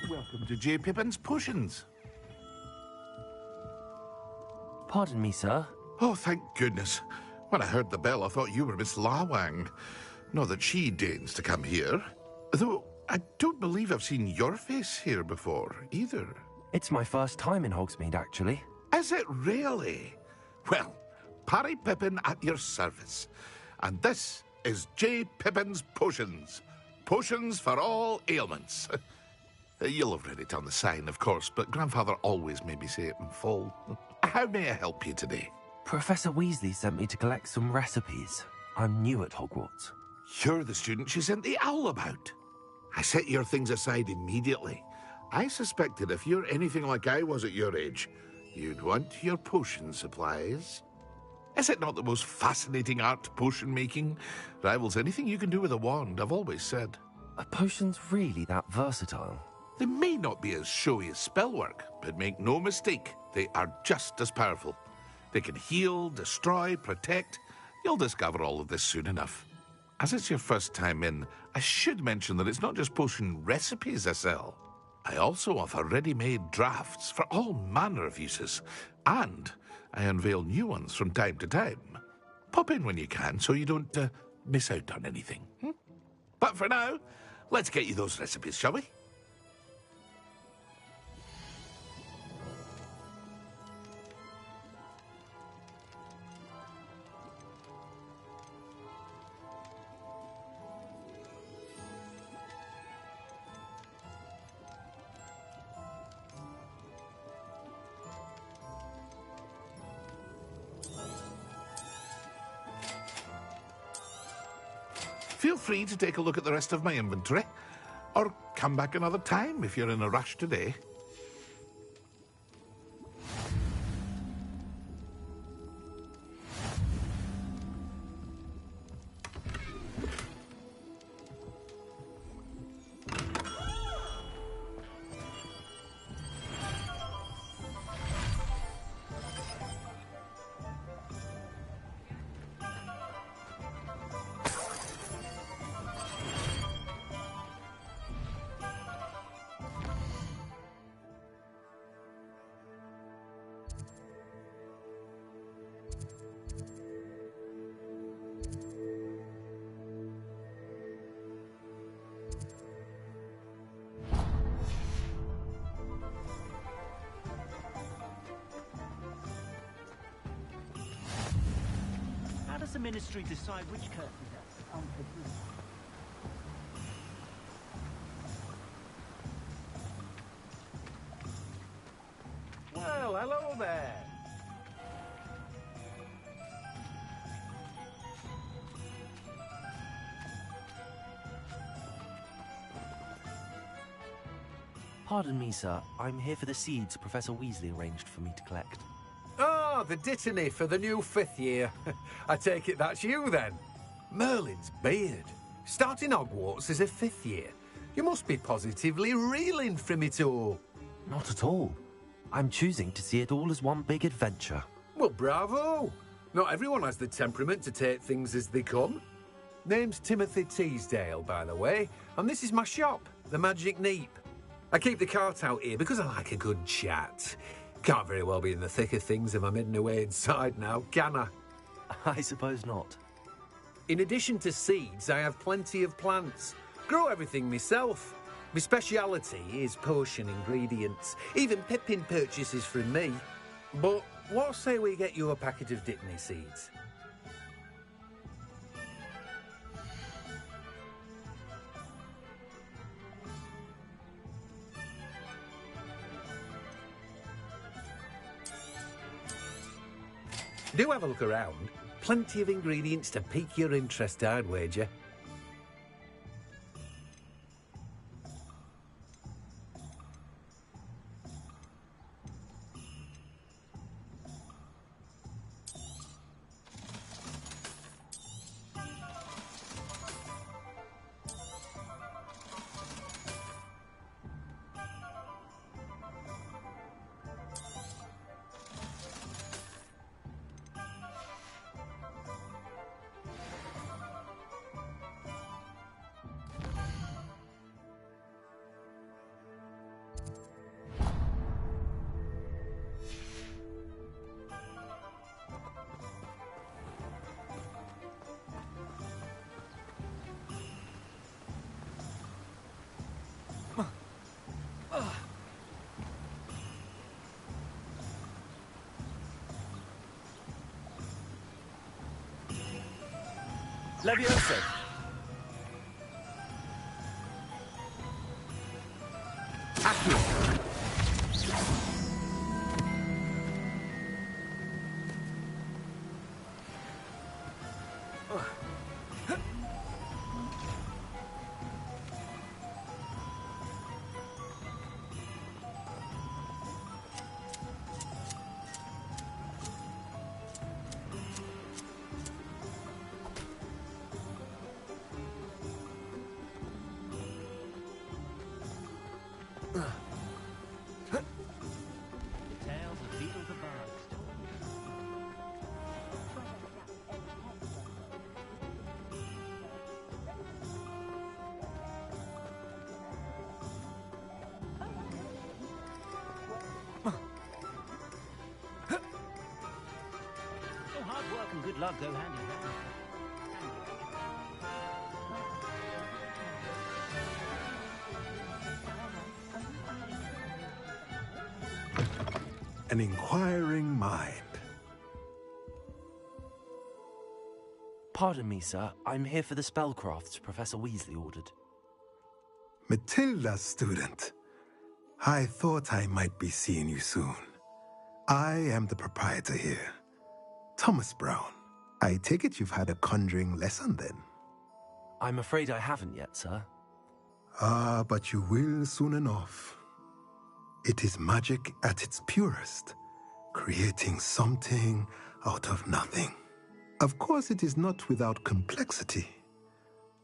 [SPEAKER 8] Welcome to J. Pippin's Potions.
[SPEAKER 1] Pardon me, sir.
[SPEAKER 8] Oh, thank goodness. When I heard the bell, I thought you were Miss Lawang. Not that she deigns to come here. Though, I don't believe I've seen your face here before, either.
[SPEAKER 1] It's my first time in Hogsmeade, actually.
[SPEAKER 8] Is it really? Well, Parry Pippin at your service. And this is J. Pippin's Potions. Potions for all ailments. You'll have read it on the sign, of course, but Grandfather always made me say it in full. How may I help you today?
[SPEAKER 1] Professor Weasley sent me to collect some recipes. I'm new at Hogwarts.
[SPEAKER 8] You're the student she sent the owl about. I set your things aside immediately. I suspected if you're anything like I was at your age, you'd want your potion supplies. Is it not the most fascinating art, potion making? Rivals anything you can do with a wand, I've always said.
[SPEAKER 1] Are potions really that versatile?
[SPEAKER 8] They may not be as showy as spellwork, but make no mistake, they are just as powerful. They can heal, destroy, protect. You'll discover all of this soon enough. As it's your first time in, I should mention that it's not just potion recipes I sell. I also offer ready-made drafts for all manner of uses, and I unveil new ones from time to time. Pop in when you can so you don't miss out on anything. But for now, let's get you those recipes, shall we? Feel free to take a look at the rest of my inventory, or come back another time if you're in a rush today.
[SPEAKER 7] How does the Ministry decide which curtain goes?
[SPEAKER 22] Well, hello there.
[SPEAKER 1] Pardon me, sir. I'm here for the seeds Professor Weasley arranged for me to collect.
[SPEAKER 22] Ah, the dittany for the new 5th year. I take it that's you, then. Merlin's beard. Starting Hogwarts as a 5th year. You must be positively reeling from it all.
[SPEAKER 1] Not at all. I'm choosing to see it all as one big adventure.
[SPEAKER 22] Well, bravo. Not everyone has the temperament to take things as they come. Name's Timothy Teasdale, by the way, and this is my shop, the Magic Neep. I keep the cart out here because I like a good chat. Can't very well be in the thick of things if I'm hidden away inside now, can I?
[SPEAKER 1] I suppose not.
[SPEAKER 22] In addition to seeds, I have plenty of plants. Grow everything myself. My speciality is potion ingredients. Even Pippin purchases from me. But what say we get you a packet of Dittany seeds? Do have a look around. Plenty of ingredients to pique your interest, I'd wager.
[SPEAKER 4] Levioso!
[SPEAKER 7] Good luck go hand in hand.
[SPEAKER 10] An inquiring mind.
[SPEAKER 4] Pardon me, sir. I'm here for the spellcrafts Professor Weasley ordered.
[SPEAKER 10] Matilda's student. I thought I might be seeing you soon. I am the proprietor here, Thomas Brown. I take it you've had a conjuring lesson then?
[SPEAKER 4] I'm afraid I haven't yet, sir.
[SPEAKER 10] Ah, but you will soon enough. It is magic at its purest, creating something out of nothing. Of course, it is not without complexity,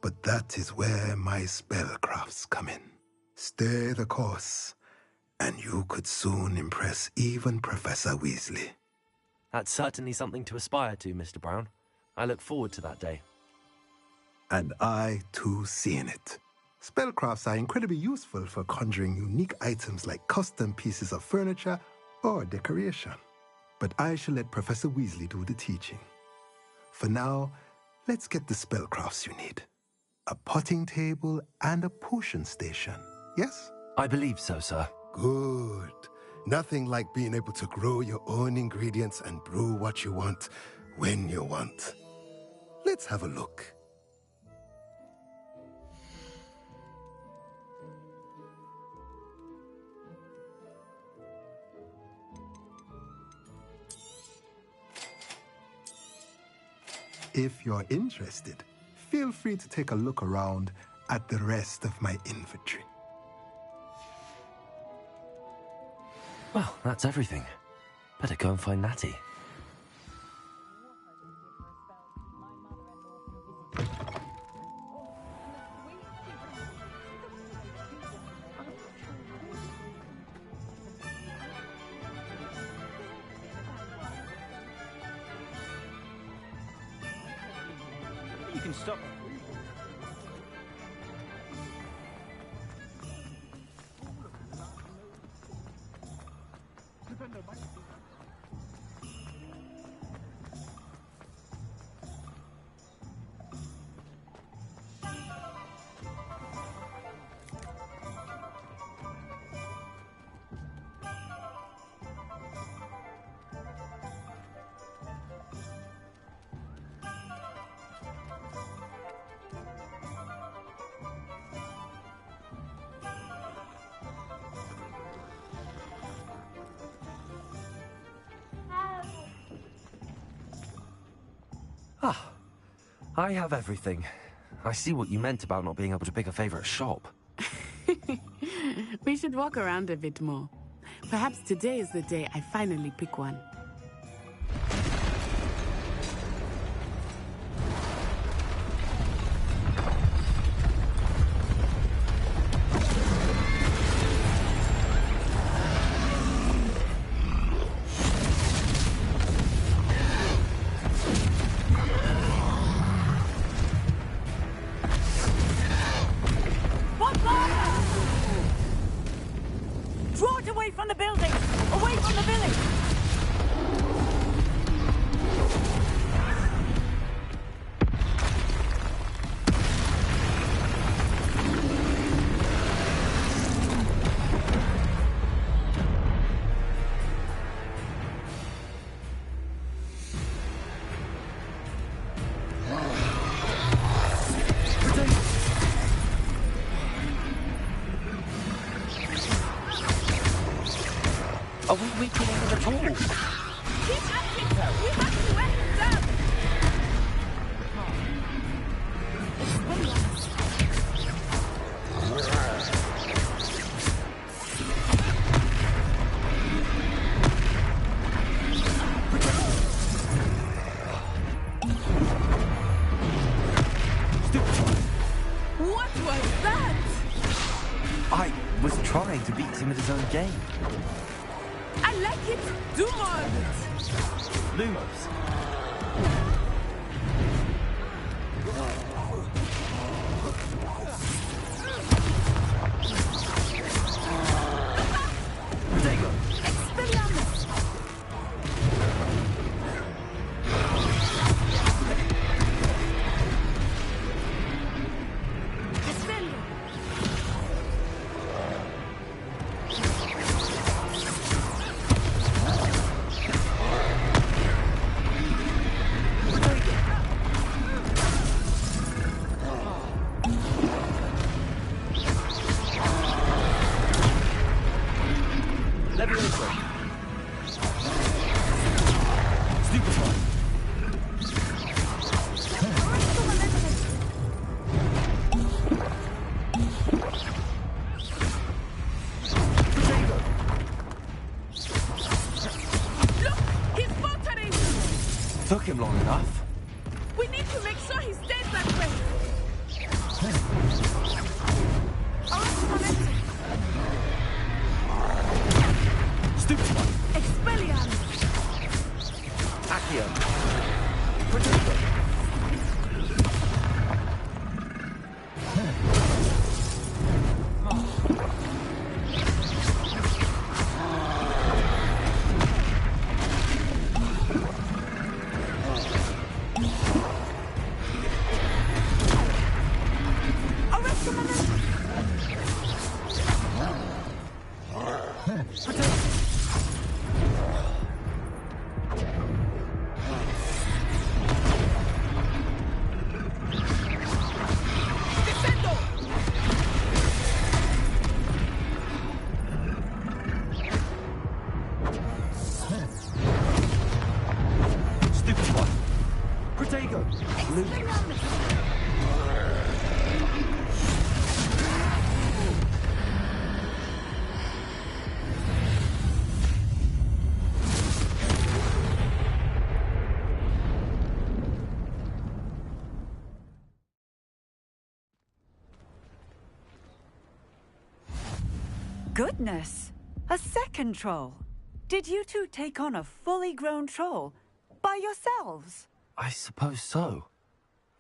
[SPEAKER 10] but that is where my spellcrafts come in. Stay the course, and you could soon impress even Professor Weasley.
[SPEAKER 4] That's certainly something to aspire to, Mr. Brown. I look forward to that day.
[SPEAKER 10] And I, too, see in it. Spellcrafts are incredibly useful for conjuring unique items like custom pieces of furniture or decoration. But I shall let Professor Weasley do the teaching. For now, let's get the spellcrafts you need. A potting table and a potion station, yes?
[SPEAKER 4] I believe so, sir.
[SPEAKER 10] Good. Nothing like being able to grow your own ingredients and brew what you want when you want. Let's have a look. If you're interested, feel free to take a look around at the rest of my inventory.
[SPEAKER 4] Well, that's everything. Better go and find Natty.
[SPEAKER 7] You can stop.
[SPEAKER 4] Ah, I have everything. I see what you meant about not being able to pick a favorite shop.
[SPEAKER 21] We should walk around a bit more. Perhaps today is the day I finally pick one.
[SPEAKER 6] Draw it away from the building! Away from the village!
[SPEAKER 4] Are we reaching him at all?
[SPEAKER 21] Keep acting! We have to end them! What was that?
[SPEAKER 4] I was trying to beat him at his own game.
[SPEAKER 21] I like it. Do more of it.
[SPEAKER 4] Lose.
[SPEAKER 21] Expelliarmus. Descendo.
[SPEAKER 4] Took him long enough.
[SPEAKER 21] We need to make sure he stays that way.
[SPEAKER 4] Stupid one.
[SPEAKER 21] Expelliarmus.
[SPEAKER 4] Accio.
[SPEAKER 14] Goodness! A second troll! Did you two take on a fully grown troll? By yourselves?
[SPEAKER 4] I suppose so.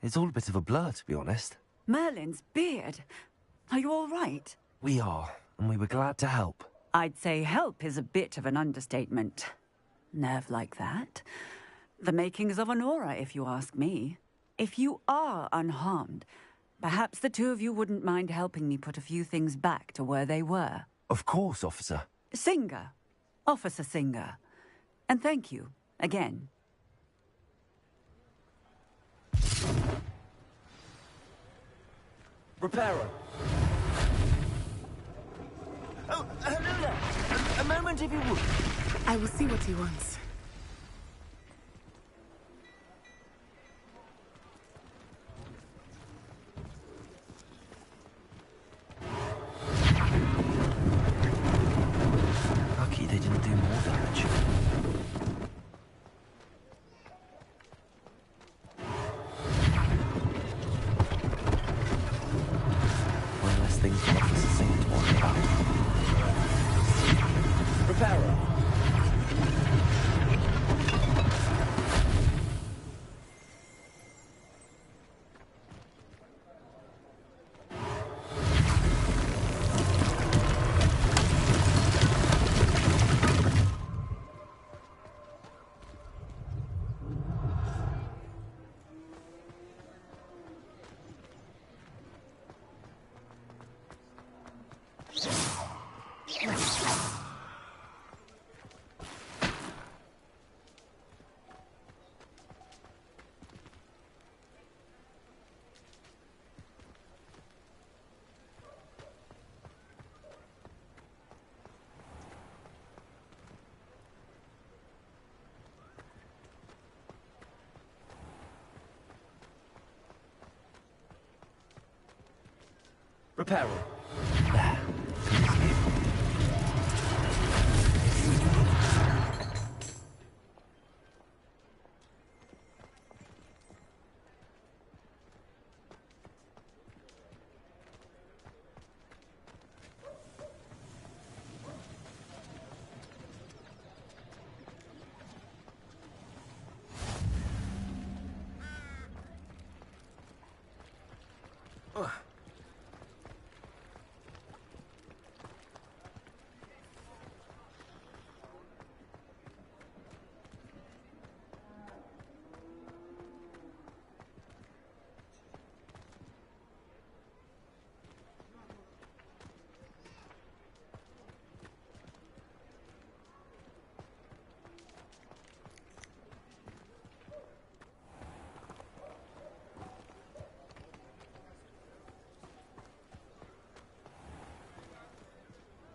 [SPEAKER 4] It's all a bit of a blur, to be honest.
[SPEAKER 14] Merlin's beard. Are you all right?
[SPEAKER 4] We are, and we were glad to help.
[SPEAKER 14] I'd say help is a bit of an understatement. Nerve like that. The makings of an aura, if you ask me. If you are unharmed, perhaps the two of you wouldn't mind helping me put a few things back to where they were.
[SPEAKER 4] Of course, officer.
[SPEAKER 14] Singer. Officer Singer. And thank you, again.
[SPEAKER 4] Reparo.
[SPEAKER 14] Oh, hello there. A moment if you would.
[SPEAKER 21] I will see what he wants.
[SPEAKER 4] Lucky they didn't do more damage. One less thing for Officer Singer to worry about. Reparo. Repair.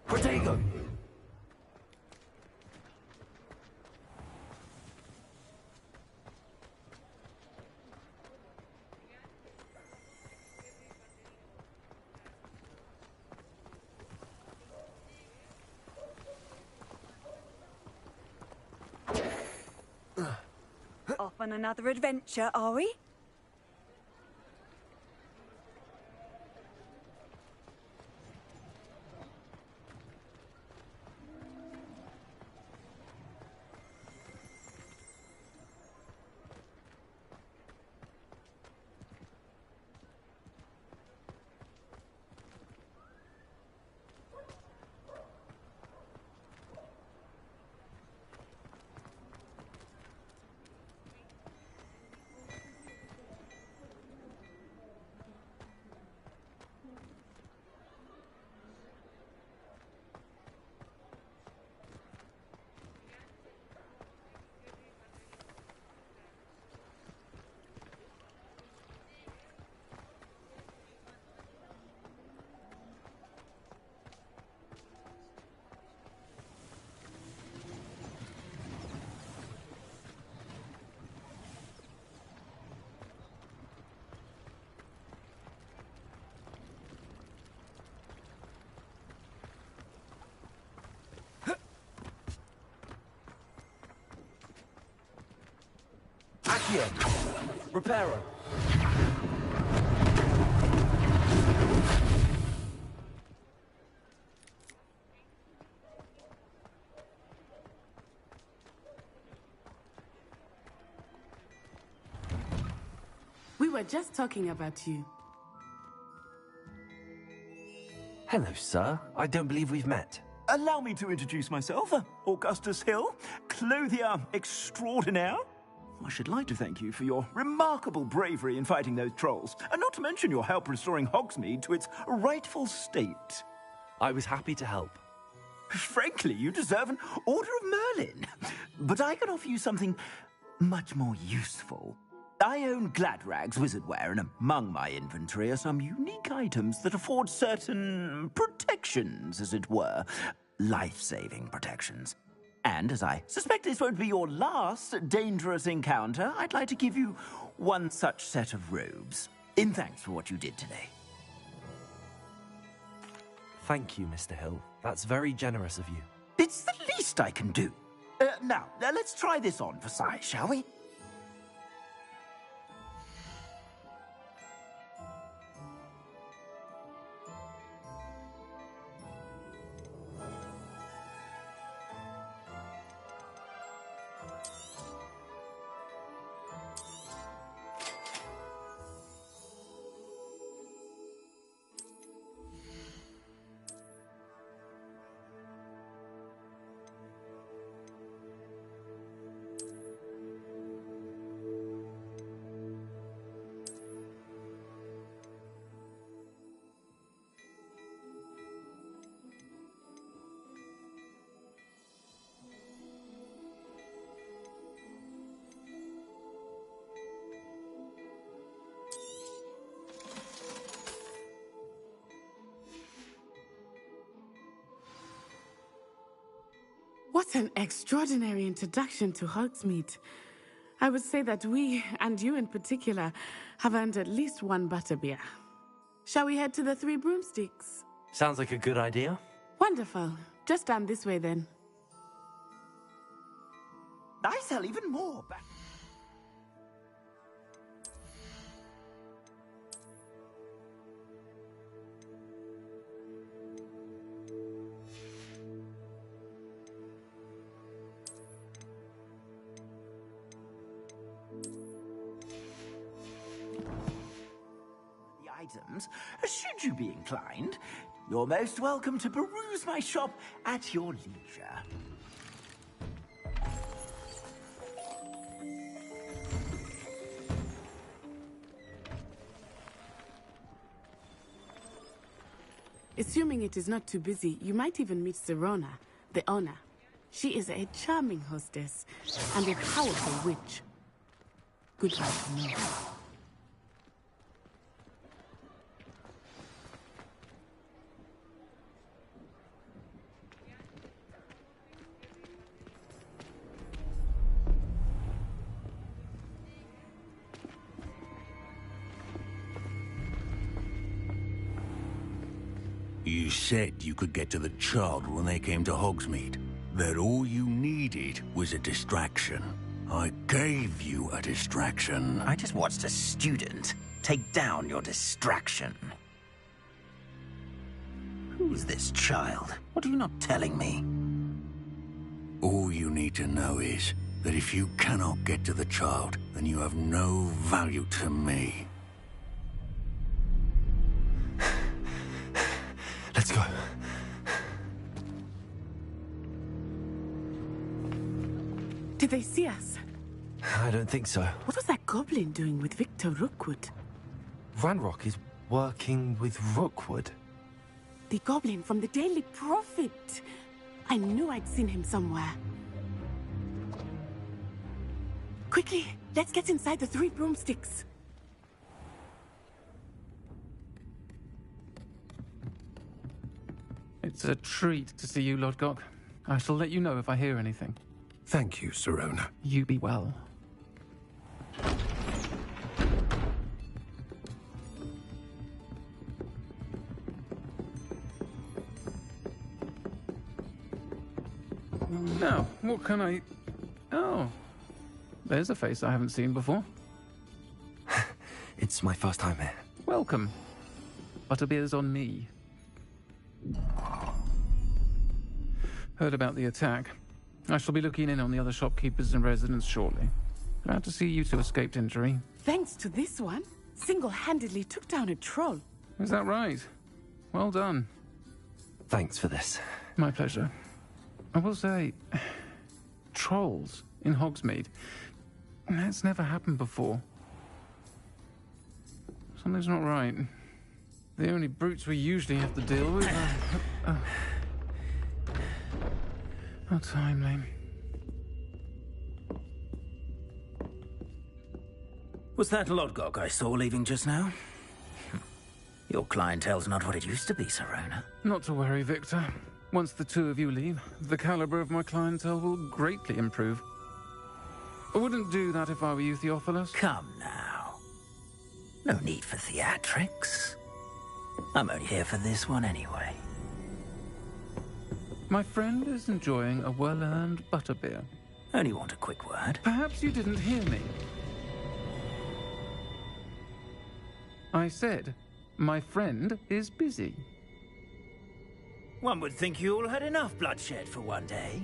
[SPEAKER 2] Protego!
[SPEAKER 14] Off on another adventure, are we?
[SPEAKER 4] Accio! Reparo!
[SPEAKER 21] We were just talking about you.
[SPEAKER 4] Hello, sir. I don't believe we've met.
[SPEAKER 7] Allow me to introduce myself, Augustus Hill, clothier extraordinaire. I should like to thank you for your remarkable bravery in fighting those trolls, and not to mention your help restoring Hogsmeade to its rightful state.
[SPEAKER 4] I was happy to help.
[SPEAKER 7] Frankly, you deserve an Order of Merlin. But I can offer you something much more useful. I own Gladrag's wizardware, and among my inventory are some unique items that afford certain protections, as it were. Life-saving protections. And as I suspect this won't be your last dangerous encounter, I'd like to give you one such set of robes, in thanks for what you did today.
[SPEAKER 4] Thank you, Mr. Hill. That's very generous of you.
[SPEAKER 7] It's the least I can do. Now, let's try this on for size, shall we?
[SPEAKER 21] What an extraordinary introduction to Hogsmeade. I would say that we, and you in particular, have earned at least one butterbeer. Shall we head to the Three Broomsticks?
[SPEAKER 4] Sounds like a good idea.
[SPEAKER 21] Wonderful. Just down this way then.
[SPEAKER 7] I sell even more. Items, should you be inclined, you're most welcome to peruse my shop at your leisure.
[SPEAKER 21] Assuming it is not too busy, you might even meet Serona, the owner. She is a charming hostess and a powerful witch. Good one to know.
[SPEAKER 16] You said you could get to the child when they came to Hogsmeade. That all you needed was a distraction. I gave you a distraction.
[SPEAKER 12] I just watched a student take down your distraction. Who's this child? What are you not telling me?
[SPEAKER 16] All you need to know is that if you cannot get to the child, then you have no value to me.
[SPEAKER 4] Let's go.
[SPEAKER 21] Did they see us?
[SPEAKER 4] I don't think so.
[SPEAKER 21] What was that goblin doing with Victor Rookwood?
[SPEAKER 4] Ranrock is working with Rookwood.
[SPEAKER 21] The goblin from the Daily Prophet. I knew I'd seen him somewhere. Quickly, let's get inside the Three Broomsticks.
[SPEAKER 18] It's a treat to see you, Lodgok. I shall let you know if I hear anything.
[SPEAKER 22] Thank you, Serona.
[SPEAKER 18] You be well. Now, what can I... Oh, there's a face I haven't seen before.
[SPEAKER 4] It's my first time here.
[SPEAKER 18] Welcome. Butterbeer's on me. Heard about the attack. I shall be looking in on the other shopkeepers and residents shortly. Glad to see you two escaped injury.
[SPEAKER 21] Thanks to this one, single-handedly took down a troll.
[SPEAKER 18] Is that right? Well done.
[SPEAKER 4] Thanks for this.
[SPEAKER 18] My pleasure. I will say, trolls in Hogsmeade. That's never happened before. Something's not right. The only brutes we usually have to deal with are... How timely.
[SPEAKER 12] Was that Lodgok I saw leaving just now? Your clientele's not what it used to be, Serona.
[SPEAKER 18] Not to worry, Victor. Once the two of you leave, the caliber of my clientele will greatly improve. I wouldn't do that if I were you, Theophilus.
[SPEAKER 12] Come now. No need for theatrics. I'm only here for this one anyway.
[SPEAKER 18] My friend is enjoying a well-earned butterbeer.
[SPEAKER 12] Only want a quick word.
[SPEAKER 18] Perhaps you didn't hear me. I said, my friend is busy.
[SPEAKER 12] One would think you all had enough bloodshed for one day.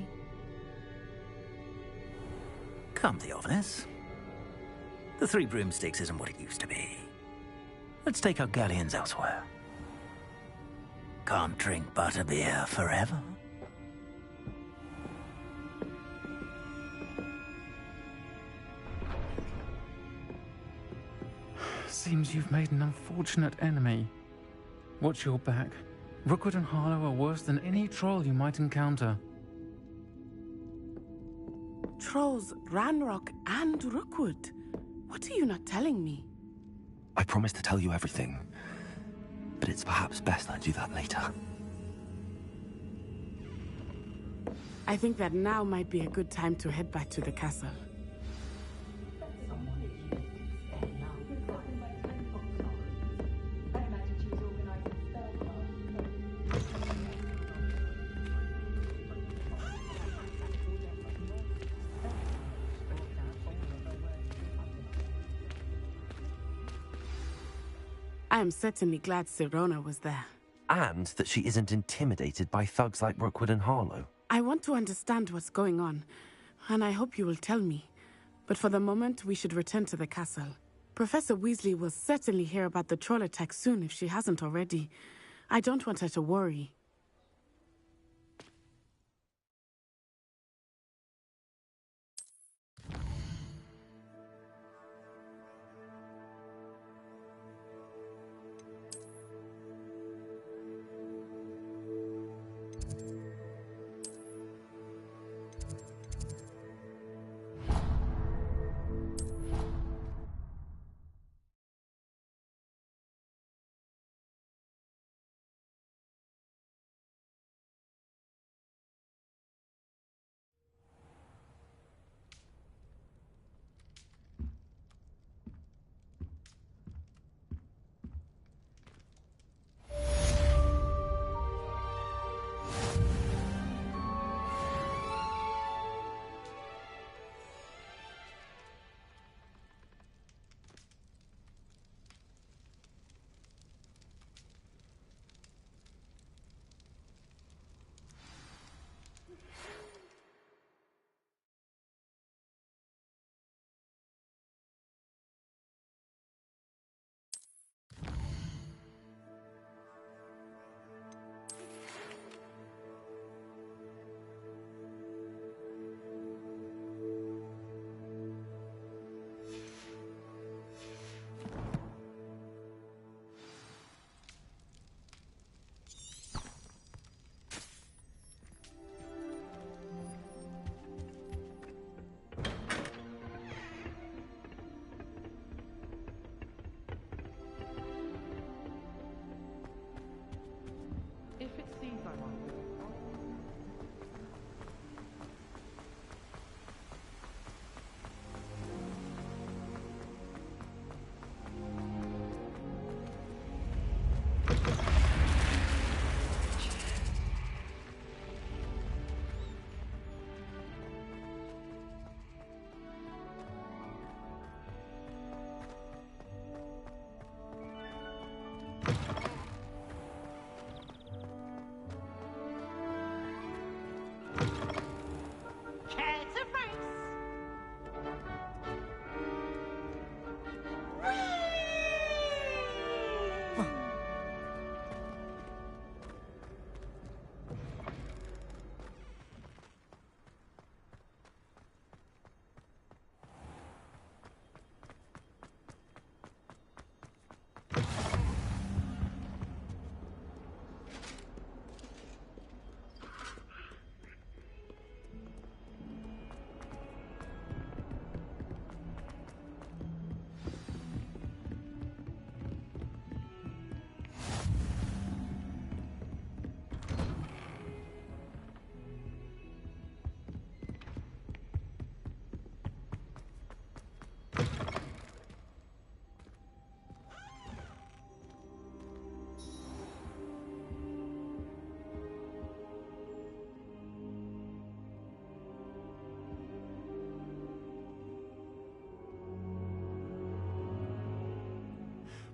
[SPEAKER 12] Come, Theophilus. The Three Broomsticks isn't what it used to be. Let's take our galleons elsewhere. Can't drink butterbeer forever.
[SPEAKER 18] Seems you've made an unfortunate enemy. Watch your back. Rookwood and Harlow are worse than any troll you might encounter.
[SPEAKER 21] Trolls, Ranrock, and Rookwood. What are you not telling me?
[SPEAKER 4] I promise to tell you everything, but it's perhaps best I do that later.
[SPEAKER 21] I think that now might be a good time to head back to the castle. I am certainly glad Sirona was there.
[SPEAKER 4] And that she isn't intimidated by thugs like Rookwood and Harlow.
[SPEAKER 21] I want to understand what's going on, and I hope you will tell me. But for the moment, we should return to the castle. Professor Weasley will certainly hear about the troll attack soon if she hasn't already. I don't want her to worry.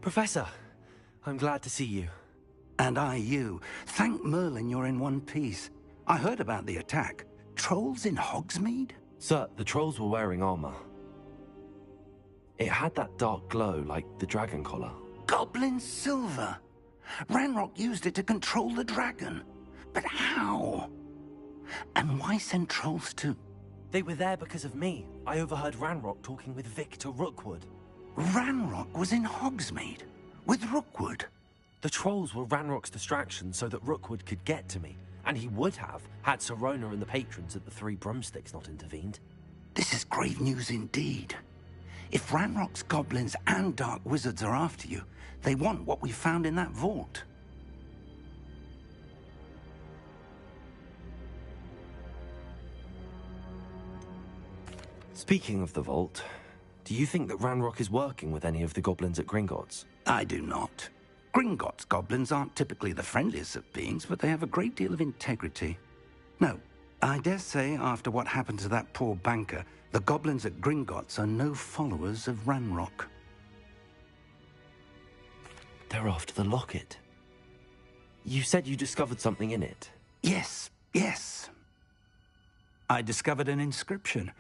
[SPEAKER 4] Professor, I'm glad to see you.
[SPEAKER 2] And I you. Thank Merlin you're in one piece. I heard about the attack. Trolls in Hogsmeade?
[SPEAKER 4] Sir, the trolls were wearing armor. It had that dark glow like the dragon collar.
[SPEAKER 2] Goblin silver! Ranrock used it to control the dragon. But how? And why send trolls to...
[SPEAKER 4] They were there because of me. I overheard Ranrock talking with Victor Rookwood.
[SPEAKER 2] Ranrock was in Hogsmeade? With Rookwood?
[SPEAKER 4] The trolls were Ranrock's distraction so that Rookwood could get to me. And he would have, had Sirona and the patrons at the Three Broomsticks not intervened.
[SPEAKER 2] This is grave news indeed. If Ranrock's goblins and dark wizards are after you, they want what we found in that vault.
[SPEAKER 4] Speaking of the vault, do you think that Ranrock is working with any of the goblins at Gringotts?
[SPEAKER 2] I do not. Gringotts goblins aren't typically the friendliest of beings, but they have a great deal of integrity. No, I dare say after what happened to that poor banker, the goblins at Gringotts are no followers of Ranrock.
[SPEAKER 4] They're after the locket. You said you discovered something in it.
[SPEAKER 2] Yes, yes. I discovered an inscription.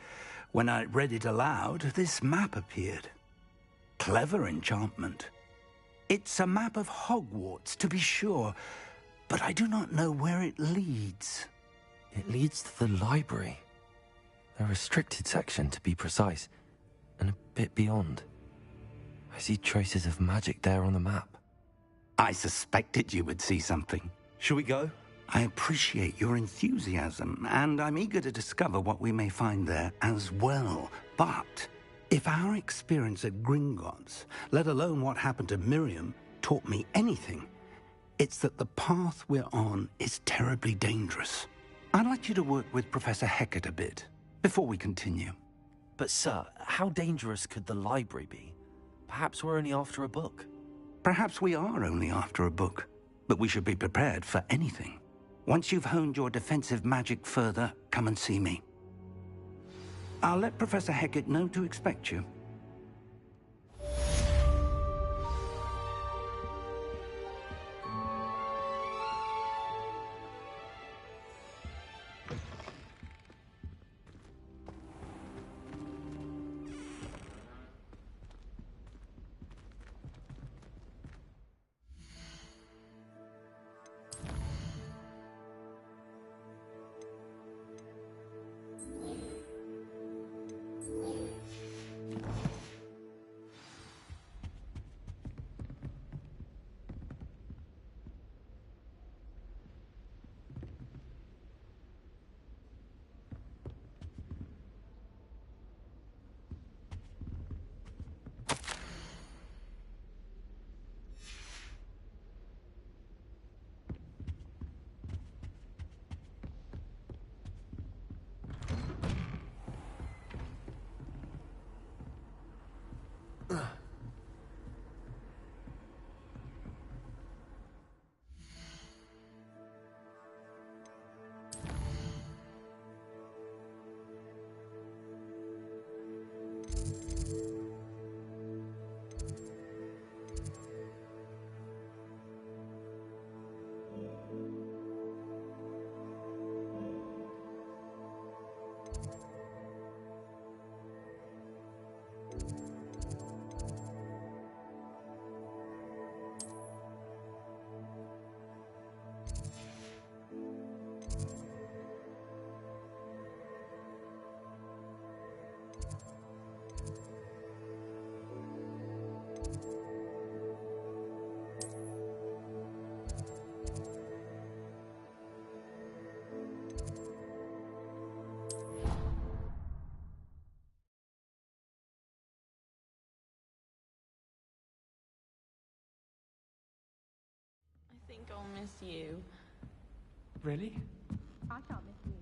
[SPEAKER 2] When I read it aloud, this map appeared. Clever enchantment. It's a map of Hogwarts, to be sure, but I do not know where it leads.
[SPEAKER 4] It leads to the library. The restricted section, to be precise, and a bit beyond. I see traces of magic there on the map.
[SPEAKER 2] I suspected you would see something. Shall we go? I appreciate your enthusiasm, and I'm eager to discover what we may find there as well. But if our experience at Gringotts, let alone what happened to Miriam, taught me anything, it's that the path we're on is terribly dangerous. I'd like you to work with Professor Hecat a bit before we continue.
[SPEAKER 4] But sir, how dangerous could the library be? Perhaps we're only after a book.
[SPEAKER 2] Perhaps we are only after a book, but we should be prepared for anything. Once you've honed your defensive magic further, come and see me. I'll let Professor Hecat know to expect you.
[SPEAKER 5] I think I'll miss you.
[SPEAKER 20] Really?
[SPEAKER 5] I can't miss you.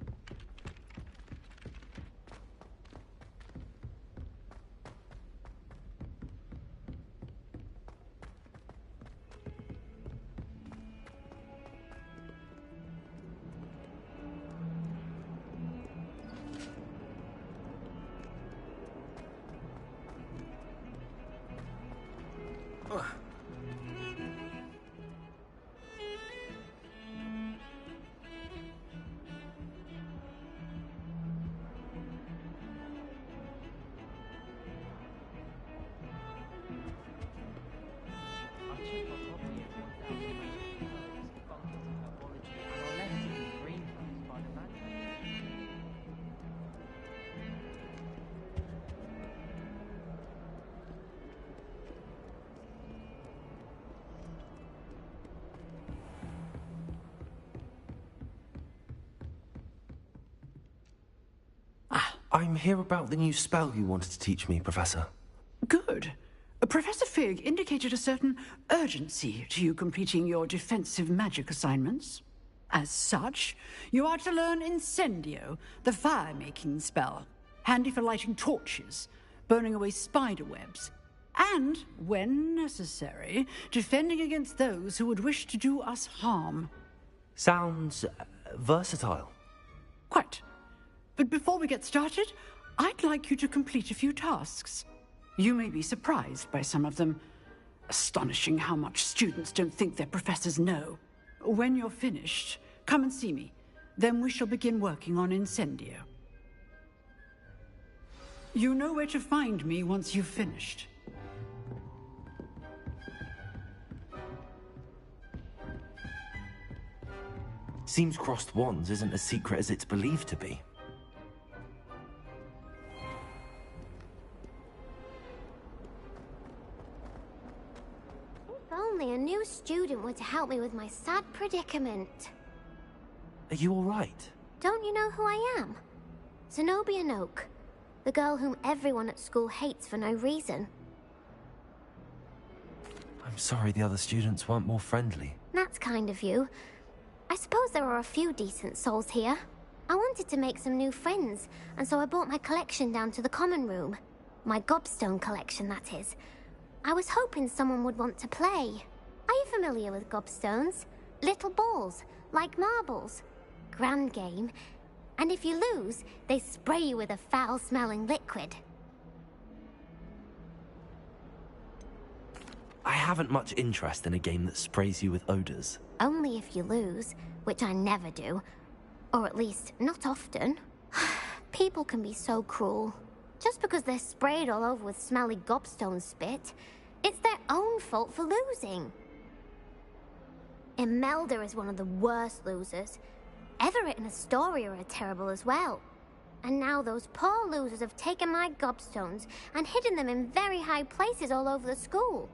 [SPEAKER 4] I'm here about the new spell you wanted to teach me, Professor.
[SPEAKER 15] Good. Professor Fig indicated a certain urgency to you completing your defensive magic assignments. As such, you are to learn Incendio, the fire-making spell, handy for lighting torches, burning away spider webs, and, when necessary, defending against those who would wish to do us harm.
[SPEAKER 4] Sounds versatile.
[SPEAKER 15] Quite. But before we get started, I'd like you to complete a few tasks. You may be surprised by some of them. Astonishing how much students don't think their professors know. When you're finished, come and see me. Then we shall begin working on Incendio. You know where to find me once you've finished.
[SPEAKER 4] Seems crossed wands isn't as secret as it's believed to be.
[SPEAKER 3] If only a new student were to help me with my sad predicament.
[SPEAKER 4] Are you all right?
[SPEAKER 3] Don't you know who I am? Zenobia Noak, the girl whom everyone at school hates for no reason.
[SPEAKER 4] I'm sorry the other students weren't more friendly.
[SPEAKER 3] That's kind of you. I suppose there are a few decent souls here. I wanted to make some new friends, and so I brought my collection down to the common room. My gobstone collection, that is. I was hoping someone would want to play. Are you familiar with gobstones? Little balls, like marbles. Grand game. And if you lose, they spray you with a foul-smelling liquid.
[SPEAKER 4] I haven't much interest in a game that sprays you with odors.
[SPEAKER 3] Only if you lose, which I never do. Or at least, not often. People can be so cruel. Just because they're sprayed all over with smelly gobstone spit, it's their own fault for losing. Imelda is one of the worst losers. Everett and Astoria are terrible as well. And now those poor losers have taken my gobstones and hidden them in very high places all over the school.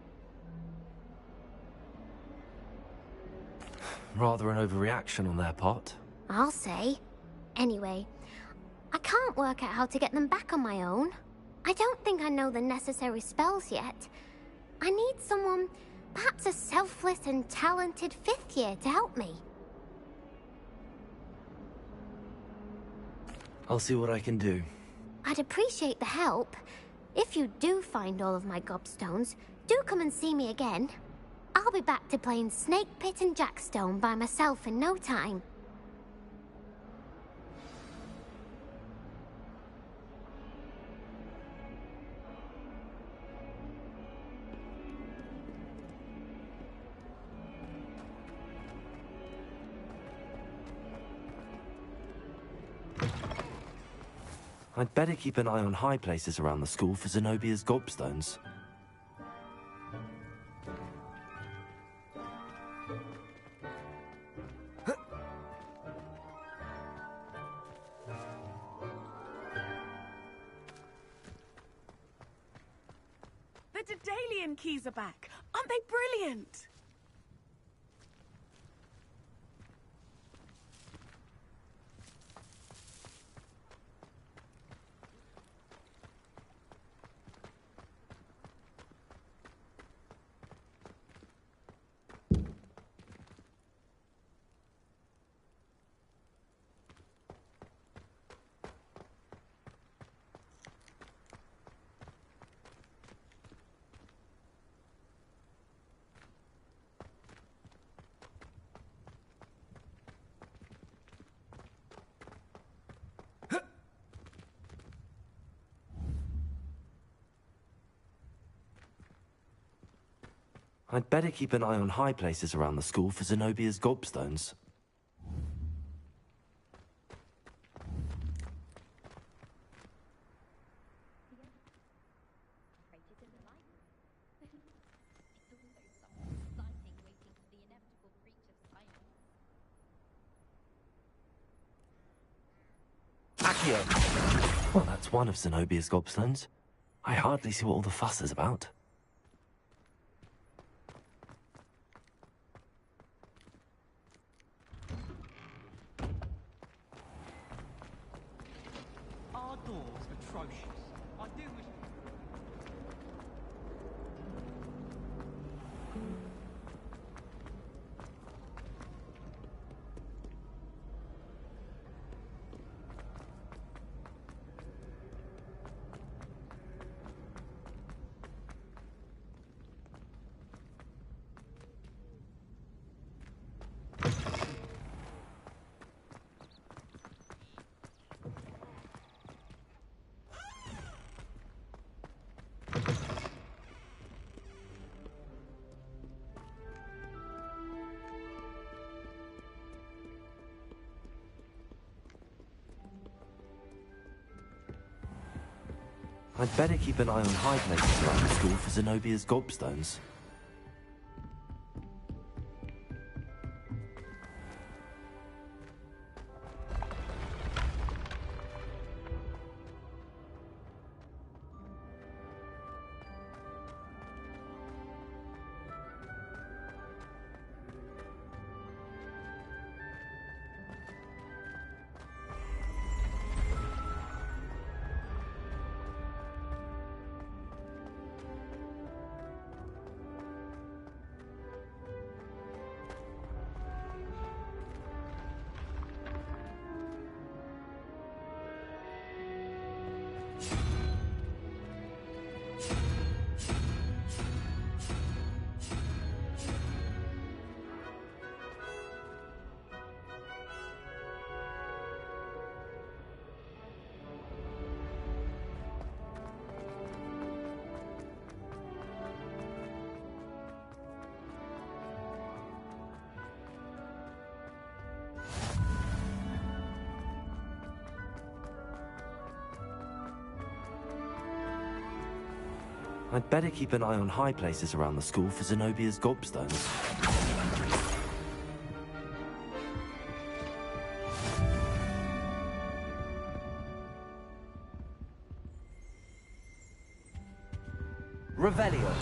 [SPEAKER 4] Rather an overreaction on their part.
[SPEAKER 3] I'll say. Anyway, I can't work out how to get them back on my own. I don't think I know the necessary spells yet. I need someone, perhaps a selfless and talented fifth year to help me.
[SPEAKER 4] I'll see what I can do.
[SPEAKER 3] I'd appreciate the help. If you do find all of my gobstones, do come and see me again. I'll be back to playing Snake Pit and Jackstone by myself in no time.
[SPEAKER 4] I'd better keep an eye on high places around the school for Zenobia's gobstones.
[SPEAKER 21] The Daedalian keys are back. Aren't they brilliant?
[SPEAKER 4] I'd better keep an eye on high places around the school for Zenobia's gobstones. Accio! Well, that's one of Zenobia's gobstones. I hardly see what all the fuss is about.
[SPEAKER 20] Our door's atrocious. I do wish...
[SPEAKER 4] I'd better keep an eye on high places around the school for Zenobia's gobstones. I'd better keep an eye on high places around the school for Zenobia's gobstones.
[SPEAKER 1] Revelio.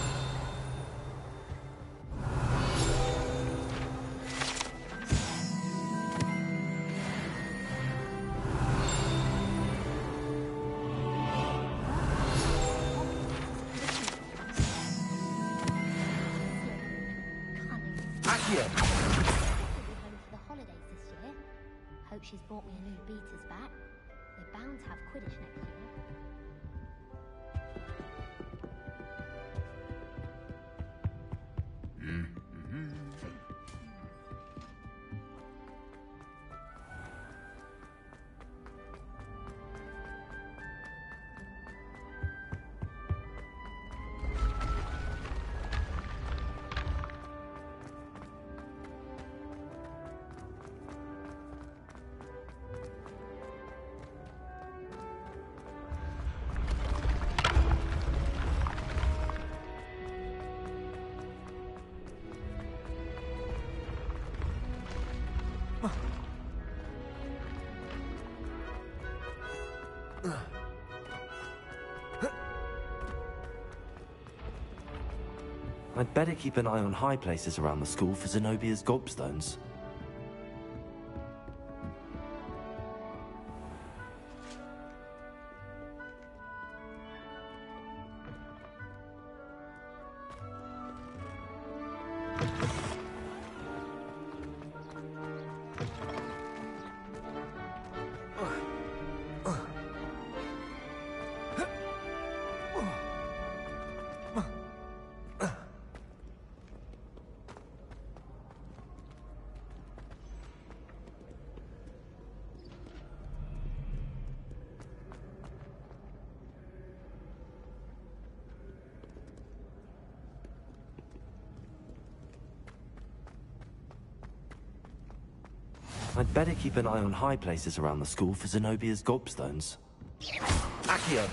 [SPEAKER 3] Hope she's bought me a new beater's bat. They're bound to have Quidditch next year.
[SPEAKER 4] I'd better keep an eye on high places around the school for Zenobia's gobstones. I'd better keep an eye on high places around the school for Zenobia's gobstones.
[SPEAKER 1] Accio.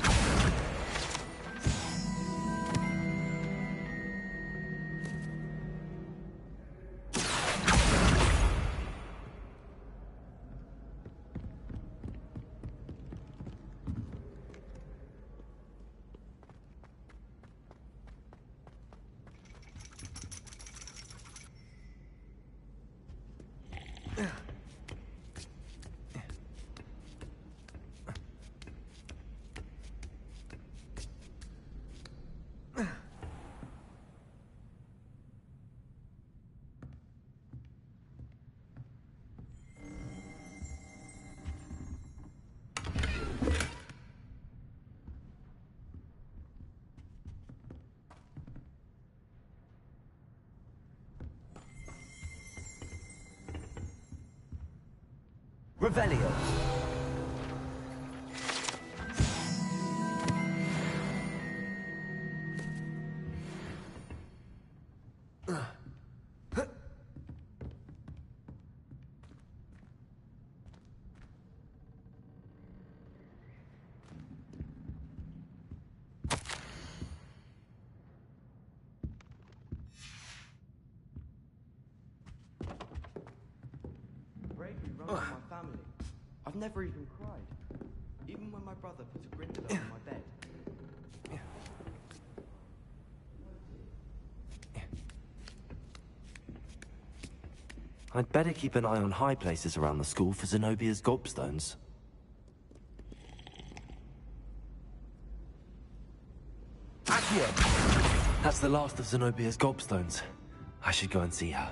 [SPEAKER 1] Revelio.
[SPEAKER 20] run with my family. I've never even cried. Even when my brother put a grinda on my bed.
[SPEAKER 4] I'd better keep an eye on high places around the school for Zenobia's gobstones. Accio! That's the last of Zenobia's gobstones. I should go and see her.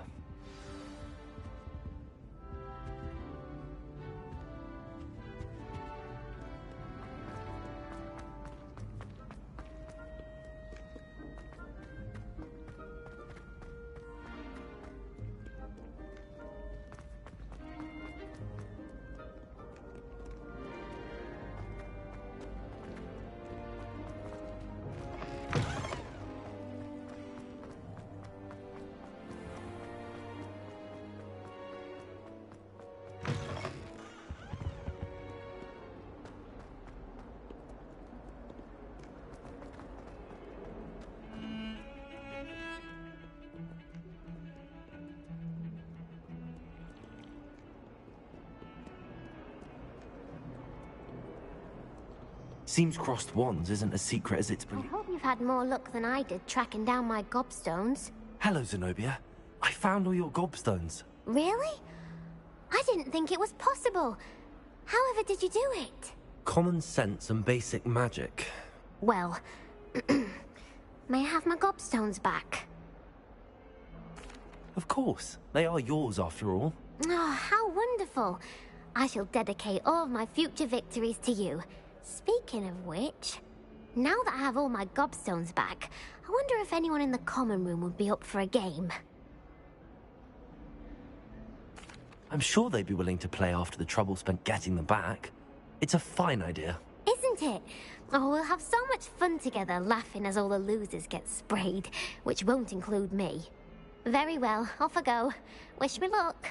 [SPEAKER 4] Seems crossed wands isn't as secret as it's
[SPEAKER 3] I
[SPEAKER 4] believed.
[SPEAKER 3] hope you've had more luck than I did tracking down my gobstones.
[SPEAKER 4] Hello, Zenobia. I found all your gobstones.
[SPEAKER 3] Really? I didn't think it was possible. However did you do it?
[SPEAKER 4] Common sense and basic magic.
[SPEAKER 3] Well, may I have my gobstones back?
[SPEAKER 4] Of course. They are yours after all.
[SPEAKER 3] Oh, how wonderful. I shall dedicate all of my future victories to you. Speaking of which, now that I have all my gobstones back, I wonder if anyone in the common room would be up for a game.
[SPEAKER 4] I'm sure they'd be willing to play after the trouble spent getting them back. It's a fine idea.
[SPEAKER 3] Isn't it? Oh, we'll have so much fun together, laughing as all the losers get sprayed, which won't include me. Very well, off I go. Wish me luck.